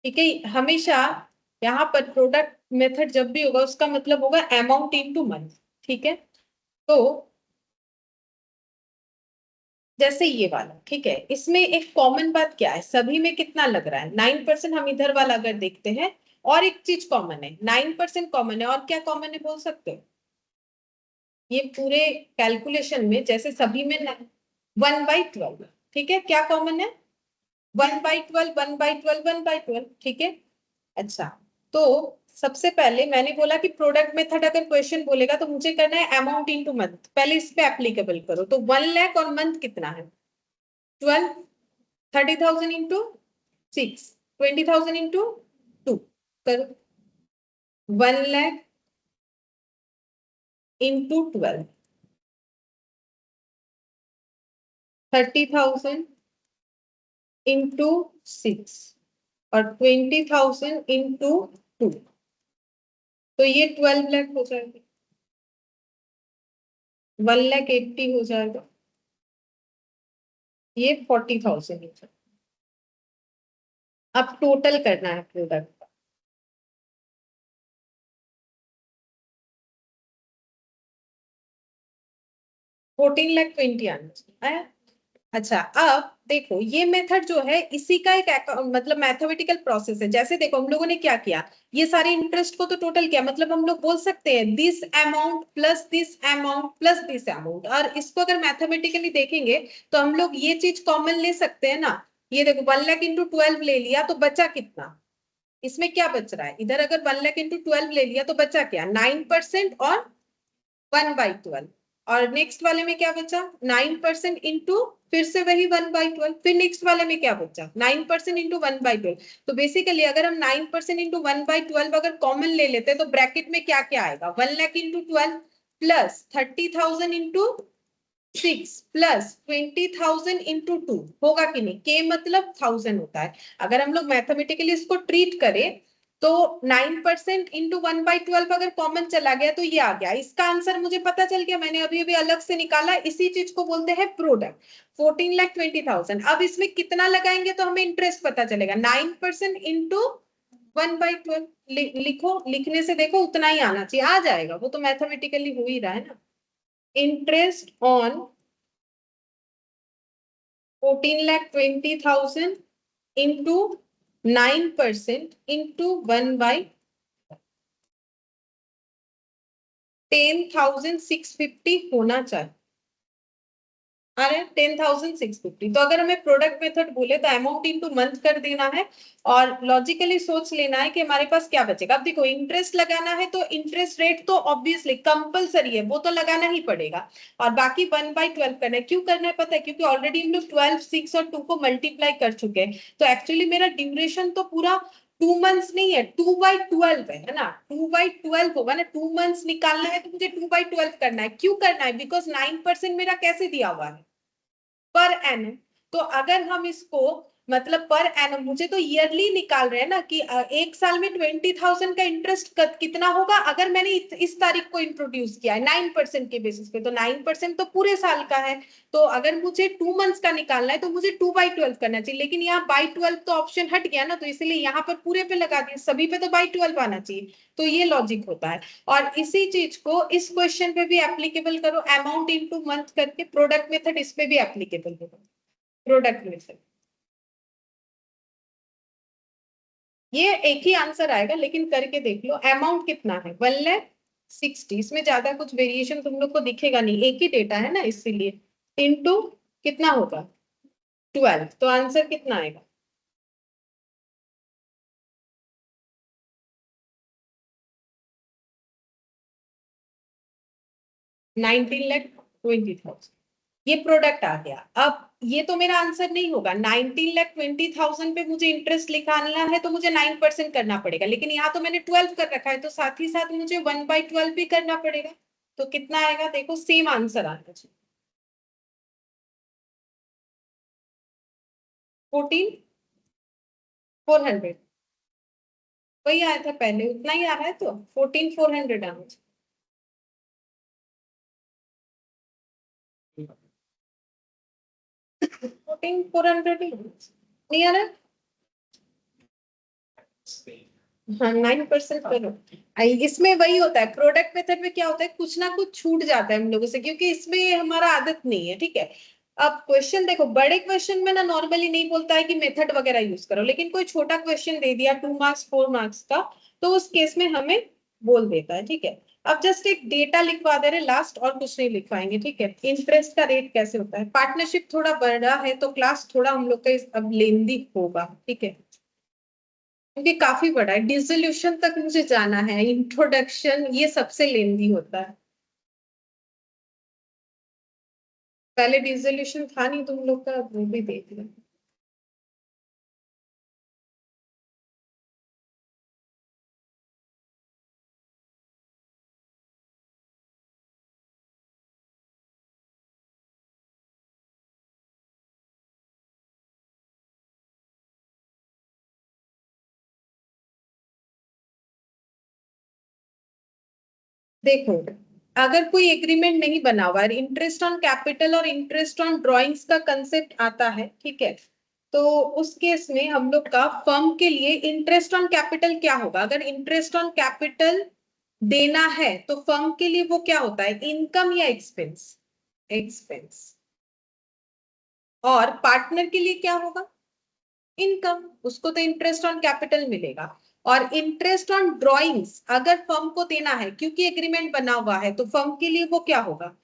ठीक है, हमेशा यहाँ पर प्रोडक्ट मेथड जब भी होगा उसका मतलब होगा अमाउंट इनटू मंथ, ठीक है। तो जैसे ये वाला, ठीक है, इसमें एक कॉमन बात क्या है, सभी में कितना लग रहा है 9%, हम इधर वाला अगर देखते हैं, और एक चीज कॉमन है, 9% कॉमन है, और क्या कॉमन है बोल सकते हो, ये पूरे कैलकुलेशन में जैसे सभी में 1/12, ठीक है, क्या कॉमन है 1/12, 1/12, 1/12, ठीक है। अच्छा, तो सबसे पहले मैंने बोला कि प्रोडक्ट मेथड अगर क्वेश्चन बोलेगा तो मुझे करना है अमाउंट इनटू मंथ, पहले इस पे एप्लीकेबल करो, तो 1 लाख और मंथ कितना है 12, 30,000 इंटू 6, 20,000 इंटू 2 करो, 1 लाख इंटू 12, 30,000 इंटू 6 और 20,000 इंटू 2, तो ये 12 लाख हो जाएगा, 1,80,000 हो जाएगा, ये 40,000 हो जाएगा। अब टोटल करना है प्रोडक्ट का। ₹14,20,000 आना चाहिए। अच्छा, अब देखो ये मेथड जो है इसी का एक मतलब मैथमेटिकल प्रोसेस है। जैसे देखो हम लोगों ने क्या किया, ये सारे इंटरेस्ट को तो टोटल किया, मतलब हम लोग बोल सकते हैं this amount plus this amount plus this amount, और इसको अगर मैथमेटिकली देखेंगे तो हम लोग ये चीज कॉमन ले सकते हैं ना। ये देखो 1 लाख इंटू 12 ले लिया तो बचा कितना, इसमें क्या बच रहा है, इधर अगर 1 लाख इंटू 12 ले लिया तो बचा क्या, 9% और 1/12, और नेक्स्ट वाले में क्या बचा 9% इंटू फिर से वही 1/12, फिर नेक्स्ट वाले में क्या बचा 9% इंटू 1/12। तो बेसिकली अगर हम 9% इंटू 1/12 अगर कॉमन ले लेते तो ब्रैकेट में क्या क्या आएगा, 1 lakh into 12 plus 30,000 into 6 plus 20,000 into 2, होगा कि नहीं, के मतलब 1000 होता है। अगर हम लोग मैथमेटिकली इसको ट्रीट करें तो 9% इंटू 1/12 अगर कॉमन चला गया तो ये आ गया, इसका आंसर मुझे पता चल गया, मैंने अभी अभी अलग से निकाला, इसी चीज को बोलते हैं प्रोडक्ट, 14,20,000। अब इसमें कितना लगाएंगे तो हमें इंटरेस्ट पता चलेगा, 9% इंटू 1/12 लिखो, लिखने से देखो उतना ही आना चाहिए, आ जाएगा, वो तो मैथमेटिकली हो ही रहा है ना। इंटरेस्ट ऑन 14,20,000 इंटू 9% इंटू 1/10,650 होना चाहिए। अरे 10,650, तो अगर हमें प्रोडक्ट मेथड बोले तो अमाउंट इंटू मंथ कर देना है और लॉजिकली सोच लेना है कि हमारे पास क्या बचेगा। अब देखो इंटरेस्ट लगाना है तो इंटरेस्ट रेट तो ऑब्वियसली कंपलसरी है, वो तो लगाना ही पड़ेगा, और बाकी 1/12 करना है। क्यों करना है पता है, क्योंकि ऑलरेडी हम लोग 12, 6 और 2 को मल्टीप्लाई कर चुके हैं, तो एक्चुअली मेरा ड्यूरेशन तो पूरा 2 मंथ्स नहीं है, 2/12 है ना, 2/12 होगा ना, 2 मंथ्स निकालना है तो मुझे 2/12 करना है। क्यों करना है, बिकॉज 9% मेरा कैसे दिया हुआ है, पर एनम। तो अगर हम इसको मतलब पर एनम, मुझे तो ईयरली निकाल रहे हैं ना कि एक साल में 20,000 का इंटरेस्ट कितना होगा, अगर मैंने इस तारीख को इंट्रोड्यूस किया है 9% के बेसिस पे, तो 9% तो पूरे साल का है। तो अगर मुझे 2 मंथ्स का निकालना है तो मुझे 2/12 करना चाहिए, लेकिन यहाँ 12 तो ऑप्शन हट गया ना, तो इसलिए यहाँ पर पूरे पे लगा दिया, सभी पे तो 12 आना चाहिए। तो ये लॉजिक होता है, और इसी चीज को इस क्वेश्चन पे भी एप्लीकेबल करो, अमाउंट इनटू मंथ करके, प्रोडक्ट मेथड इस पे भी एप्लीकेबल होगा, प्रोडक्ट मेथड। ये एक ही आंसर आएगा, लेकिन करके देख लो, अमाउंट कितना है 1,60,000, इसमें ज्यादा कुछ वेरिएशन तुम लोग को दिखेगा नहीं, एक ही डेटा है ना इसीलिए, इनटू कितना होगा 12, तो आंसर कितना आएगा 19,20,000, ये प्रोडक्ट आ गया। अब ये तो मेरा आंसर नहीं होगा, 19,20,000 पे मुझे इंटरेस्ट निकालना है तो मुझे 9% करना पड़ेगा, लेकिन यहाँ तो मैंने 12 कर रखा है, तो साथ ही साथ मुझे 1/12 भी करना पड़ेगा। तो कितना आएगा देखो, सेम आंसर आना चाहिए, 14,400, वही आया था पहले, उतना ही आ रहा है, तो 14,400 आना चाहिए। 14,400 नहीं आ रहा है? हाँ 9% करो। इसमें वही होता है, प्रोडक्ट मेथड में क्या होता है, कुछ ना कुछ छूट जाता है हम लोगों से, क्योंकि इसमें हमारा आदत नहीं है, ठीक है। अब क्वेश्चन देखो, बड़े क्वेश्चन में ना नॉर्मली नहीं बोलता है कि मेथड वगैरह यूज करो, लेकिन कोई छोटा क्वेश्चन दे दिया 2 मार्क्स 4 मार्क्स का, तो उस केस में हमें बोल देता है, ठीक है। अब जस्ट एक डेटा लिखवा दे रहे लास्ट, और कुछ नहीं लिखवाएंगे, ठीक है। इंटरेस्ट का रेट कैसे होता है, पार्टनरशिप थोड़ा बड़ा है तो क्लास थोड़ा हम लोग का अब लेंदी होगा, ठीक है, क्योंकि काफी बड़ा है, डिसोल्यूशन तक मुझे जाना है, इंट्रोडक्शन ये सबसे लेंदी होता है, पहले डिसोल्यूशन था नहीं तुम लोग का, वो भी देख लो। देखो, अगर कोई एग्रीमेंट नहीं बना हुआ है, इंटरेस्ट ऑन कैपिटल और इंटरेस्ट ऑन ड्राइंग्स का कंसेप्ट आता है, ठीक है, तो उस केस में हम लोग का फर्म के लिए इंटरेस्ट ऑन कैपिटल क्या होगा? अगर इंटरेस्ट ऑन कैपिटल देना है तो फर्म के लिए वो क्या होता है, इनकम या एक्सपेंस? एक्सपेंस। और पार्टनर के लिए क्या होगा? इनकम, उसको तो इंटरेस्ट ऑन कैपिटल मिलेगा। और इंटरेस्ट ऑन ड्राइंग्स अगर फर्म को देना है, क्योंकि एग्रीमेंट बना हुआ है, तो फर्म के लिए वो क्या होगा?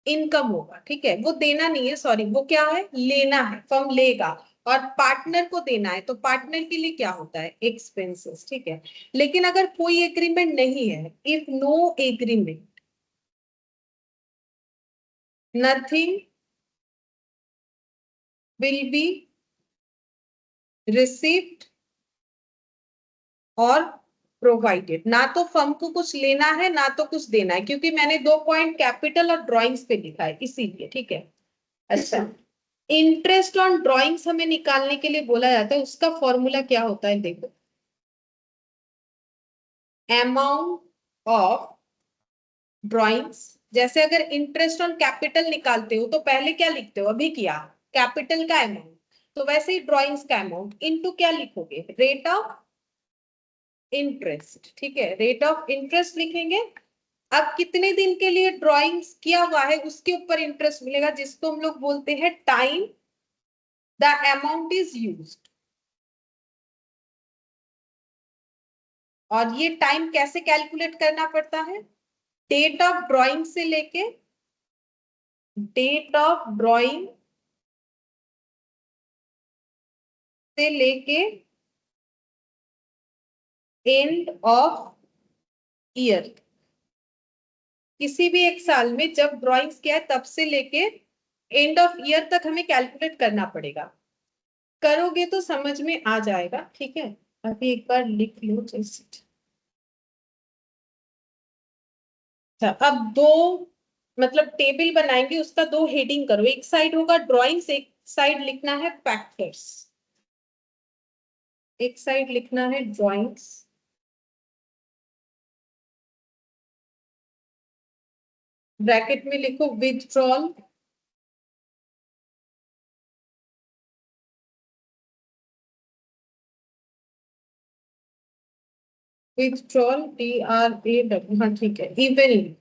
इनकम होगा, ठीक है। वो देना नहीं है, सॉरी, वो क्या है, लेना है, फर्म लेगा। और पार्टनर को देना है तो पार्टनर के लिए क्या होता है? एक्सपेंसेस, ठीक है। लेकिन अगर कोई एग्रीमेंट नहीं है, if no agreement, nothing will be received or provided. ना तो फर्म को कुछ लेना है, ना तो कुछ देना है, क्योंकि मैंने 2 पॉइंट कैपिटल और ड्राइंग्स पे लिखा है, इसीलिए, ठीक है। अच्छा, इंटरेस्ट ऑन ड्राइंग्स हमें निकालने के लिए बोला जाता है, उसका फॉर्मूला क्या होता है, देखो, अमाउंट ऑफ ड्राइंग्स। जैसे अगर इंटरेस्ट ऑन कैपिटल निकालते हो तो पहले क्या लिखते हो, अभी किया, कैपिटल का अमाउंट, तो वैसे ही ड्राइंग्स का अमाउंट इनटू क्या लिखोगे, रेट ऑफ इंटरेस्ट, ठीक है, रेट ऑफ इंटरेस्ट लिखेंगे। अब कितने दिन के लिए ड्राइंग्स किया हुआ है उसके ऊपर इंटरेस्ट मिलेगा, जिसको हम लोग बोलते हैं time the amount is used. और ये टाइम कैसे कैलकुलेट करना पड़ता है, डेट ऑफ ड्राइंग से लेके, डेट ऑफ ड्राइंग से लेके एंड ऑफ ईयर। किसी भी एक साल में जब ड्राइंग्स किया है तब से लेके एंड ऑफ ईयर तक हमें कैलकुलेट करना पड़ेगा। करोगे तो समझ में आ जाएगा, ठीक है। अभी एक बार लिख लो जस्ट। अच्छा, अब दो, मतलब टेबल बनाएंगे, उसका दो हेडिंग करो, एक साइड होगा ड्राइंग्स, एक साइड लिखना है फैक्टर्स। एक साइड लिखना है ड्राइंग्स, ब्रैकेट में लिखो विथड्रॉल, विथड्रॉल DRAW, हाँ ठीक है, इवन।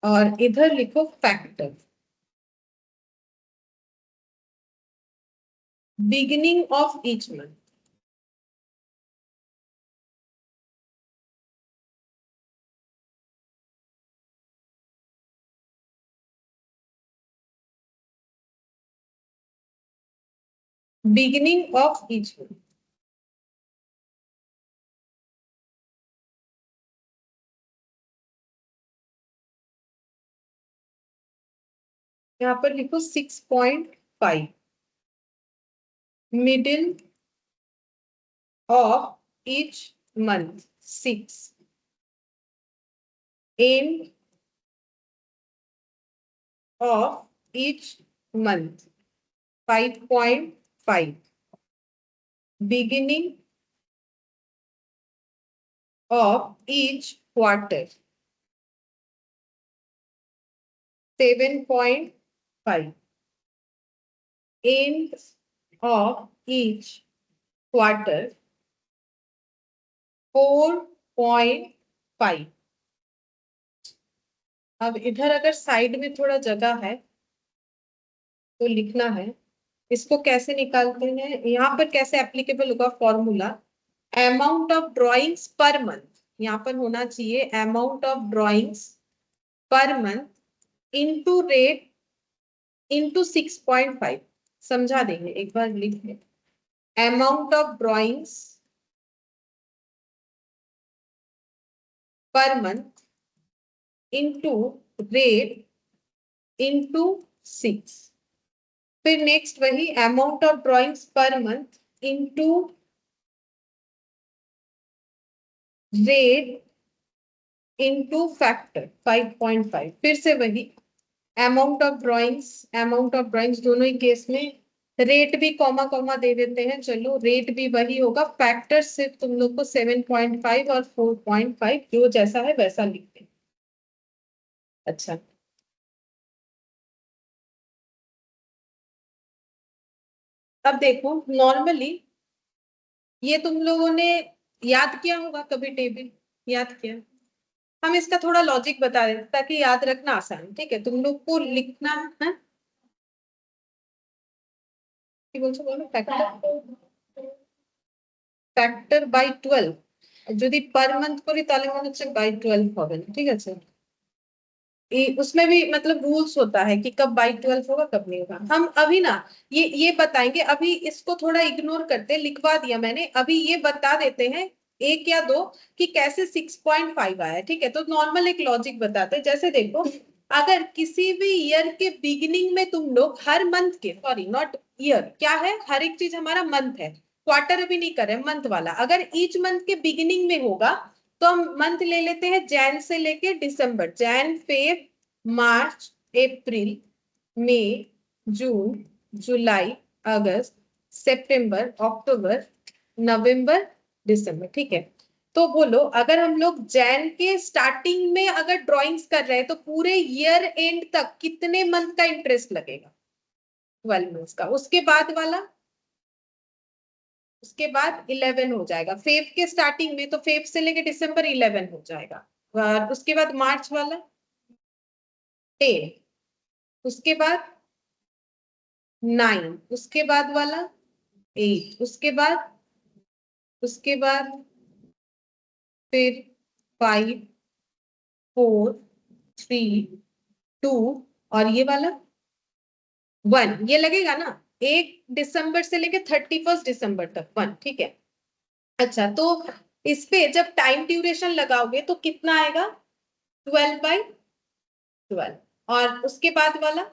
और इधर लिखो factor, beginning of each month. Beginning of each month. यहाँ पर लिखो 6.5, middle of each month 6, end of each month 5.5, beginning of each quarter 7.5, end of each quarter 4.5। अब इधर अगर साइड में थोड़ा जगह है तो लिखना है, इसको कैसे निकालते हैं, यहाँ पर कैसे एप्लीकेबल होगा formula, amount of drawings per month, यहाँ पर होना चाहिए amount of drawings per month into rate into 6.5। समझा देंगे, एक बार लिख लें, amount of drawings per month into rate into 6। फिर नेक्स्ट वही amount of drawings per month into rate into factor 5.5। फिर से वही अमाउंट ऑफ ड्राइंग्स दोनों ही केस में रेट भी कॉमा कॉमा दे देते हैं, चलो रेट भी वही होगा, फैक्टर सिर्फ तुम लोग को 7.5 और 4.5 जो जैसा है वैसा लिखते हैं। अच्छा, अब देखो नॉर्मली ये तुम लोगों ने याद किया होगा कभी टेबल, याद किया? हम इसका थोड़ा लॉजिक बता देते ताकि याद रखना आसान है, ठीक है? तुम लोग को लिखना है, কি বলছো বলো? ফ্যাক্টর বাই 12 যদি পার মান্থ করি তাহলে মনে হচ্ছে বাই 12 হবে না, ঠিক আছে? उसमें भी मतलब रूल्स होता है कि कब बाई 12 होगा कब नहीं होगा। हम अभी ना ये बताएंगे, अभी इसको थोड़ा इग्नोर करते, लिखवा दिया मैंने, अभी ये बता देते हैं एक या दो कि कैसे 6.5 आया, ठीक है? तो नॉर्मल एक लॉजिक बताते हैं, जैसे देखो अगर किसी भी ईयर के बिगिनिंग में तुम लोग हर मंथ के, सॉरी नॉट ईयर, क्या है हर एक चीज हमारा मंथ है, क्वार्टर अभी नहीं कर रहे मंथ वाला, अगर ईच मंथ के बिगिनिंग में होगा तो हम मंथ ले लेते हैं जैन से लेके दिसंबर, जैन फेब मार्च अप्रैल मई जून जुलाई अगस्त सितंबर अक्टूबर नवंबर दिसंबर, ठीक है? तो बोलो अगर हम लोग जैन के स्टार्टिंग में अगर ड्राइंग्स कर रहे हैं तो पूरे ईयर एंड तक कितने मंथ का इंटरेस्ट लगेगा? 12 मंथ्स का। उसके बाद वाला, उसके बाद 11 हो जाएगा, फेब के स्टार्टिंग में तो फेब से लेके दिसंबर 11 हो जाएगा, और उसके बाद मार्च वाला 10, उसके बाद 9, उसके बाद वाला 8, उसके बाद फिर 5 4 3 2 और ये वाला 1, ये लगेगा ना 1 दिसंबर से लेके 31 दिसंबर तक 1, ठीक है? अच्छा, तो इस पे जब टाइम ड्यूरेशन लगाओगे तो कितना आएगा? 12/12। और उसके बाद वाला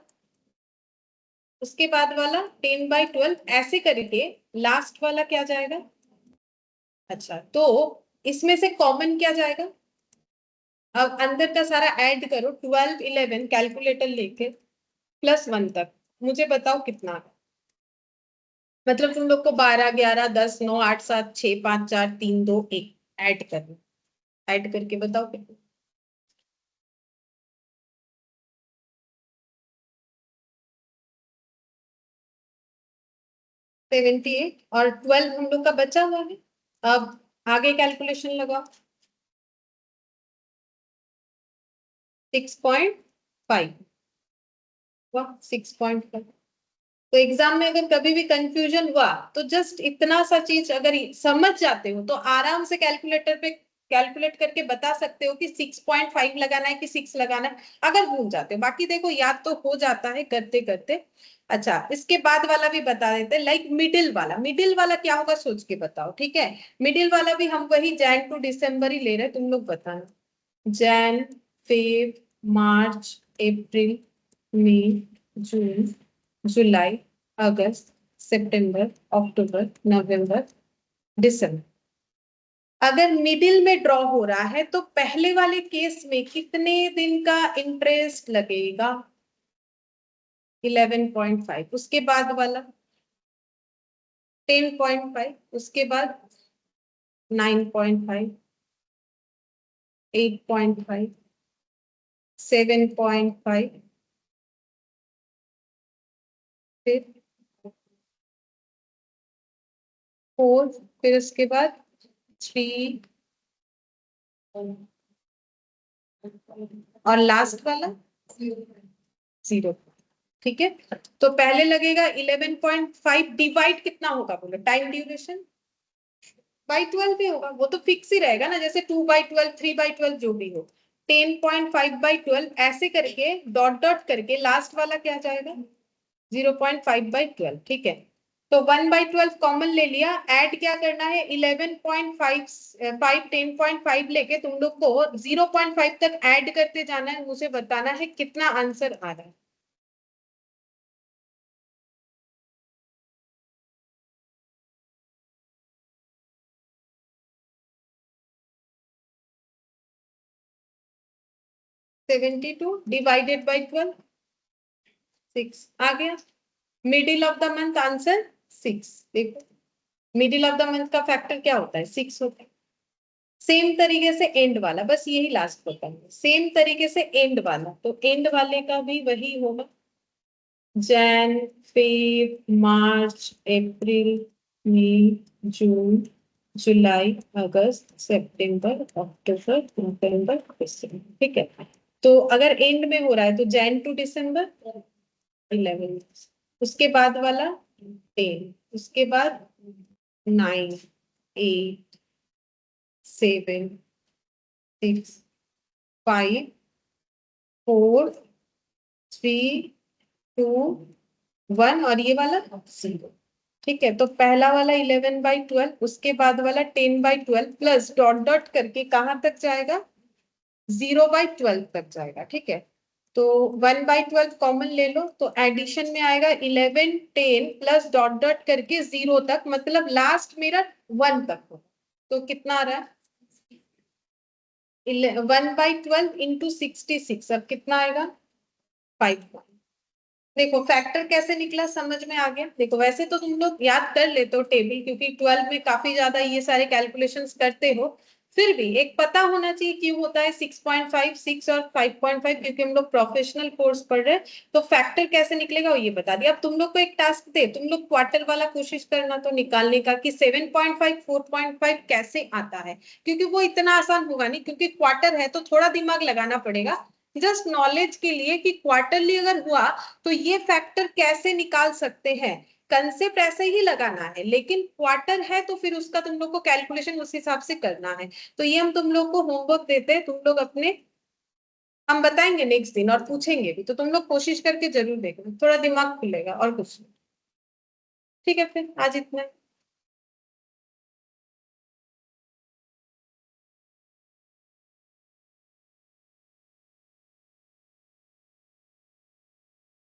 10/12, ऐसे करके लास्ट वाला क्या जाएगा? अच्छा, तो इसमें से कॉमन क्या जाएगा? अब अंदर का सारा ऐड करो, 12 11 कैलकुलेटर लेके प्लस 1 तक, मुझे बताओ कितना? मतलब तुम लोग को 12 11 10 9 8 7 6 5 4 3 2 1 ऐड करना, ऐड करके बताओ कितना? 78, और 12 हम लोग का बचा हुआ है। अब आगे कैलकुलेशन लगाओ, 6.5, वाह 6.5। तो एग्जाम में अगर कभी भी कंफ्यूजन हुआ तो जस्ट इतना सा चीज अगर समझ जाते हो तो आराम से कैलकुलेटर पे कैलकुलेट करके बता सकते हो कि 6.5 लगाना है कि 6 लगाना है, अगर भूल जाते हो। बाकी देखो याद तो हो जाता है करते करते। अच्छा, इसके बाद वाला भी बता देते हैं, लाइक मिडिल वाला क्या होगा सोच के बताओ, ठीक है? मिडिल वाला भी हम वही जैन टू दिसंबर ही ले रहे हैं, तुम लोग बताना। जैन फेब मार्च अप्रैल मई जून जुलाई अगस्त सितंबर अक्टूबर नवंबर दिसंबर। अगर मिडिल में ड्रॉ हो रहा है तो पहले वाले केस में कितने दिन का इंटरेस्ट लगेगा? 11.5, उसके बाद वाला 10.5, उसके बाद 9.5 8.5 7.5, फिर 4, फिर उसके बाद 3 और लास्ट वाला 0, ठीक है? तो पहले लगेगा 11.5, डिवाइड कितना होगा बोलो, टाइम ड्यूरेशन बाई 12 भी होगा, वो तो फिक्स ही रहेगा ना, जैसे 2/12 3/12 जो भी हो, 10.5/12 ऐसे करके डॉट डॉट करके लास्ट वाला क्या जाएगा? 0.5/12, ठीक है? तो 1/12 कॉमन ले लिया, ऐड क्या करना है? 11.5 5 10.5 लेके तुम लोग को 0.5 तक ऐड करते जाना है, मुझे बताना है कितना आंसर आ रहा है। सेवेंटी टू डिवाइडेड बाई 12 6 आ गया। Middle of the month answer 6। देखो मिडिल ऑफ द मंथ का फैक्टर क्या होता है, 6 होता है। सेम तरीके से एंड वाला, बस यही लास्ट होता है। सेम तरीके से एंड वाला, तो एंड वाले का भी वही होगा, जैन, फेब, मार्च, अप्रैल, मई, जून, जुलाई, अगस्त, सितंबर, अक्टूबर, नवंबर, दिसंबर। ठीक है, तो अगर एंड में हो रहा है तो जैन टू दिसंबर 11, उसके बाद वाला 10, उसके बाद 9, 8, 7, 6, 5, 4, 3, 2, 1 और ये वाला 0। ठीक है, तो पहला वाला 11/12, उसके बाद वाला 10/12 प्लस डॉट डॉट करके कहां तक जाएगा, 0/12 तक जाएगा। ठीक है, तो 1/12 कॉमन ले लो, तो एडिशन में आएगा 11, 10 प्लस डॉट डॉट करके 0 तक, मतलब लास्ट मेरा 1 तक हो। तो कितना आ रहा है, 1/12 इंटू 66, अब कितना आएगा 5। देखो फैक्टर कैसे निकला, समझ में आ गया। देखो वैसे तो तुम लोग याद कर लेते हो टेबल, क्योंकि 12 में काफी ज्यादा ये सारे कैलकुलेशंस करते हो, फिर भी एक पता होना चाहिए क्यों होता है 6.5, 6 और 5.5, क्योंकि हम लोग प्रोफेशनल कोर्स पढ़ रहे हैं। तो फैक्टर कैसे निकलेगा वो ये बता दिया। अब तुम लोग को एक टास्क दे, तुम लोग क्वार्टर वाला कोशिश करना तो निकालने का कि 7.5, 4.5 कैसे आता है, क्योंकि वो इतना आसान होगा नहीं, क्योंकि क्वार्टर है तो थोड़ा दिमाग लगाना पड़ेगा। जस्ट नॉलेज के लिए कि क्वार्टरली अगर हुआ तो ये फैक्टर कैसे निकाल सकते हैं, कंसेप्ट ऐसे ही लगाना है, लेकिन क्वार्टर है तो फिर उसका तुम लोग को कैलकुलेशन उस हिसाब से करना है। तो ये हम तुम लोग को होमवर्क देते हैं, तुम लोग अपने, हम बताएंगे नेक्स्ट दिन और पूछेंगे भी, तो तुम लोग कोशिश करके जरूर देखना, थोड़ा दिमाग खुलेगा और कुछ नहीं। ठीक है, फिर आज इतना।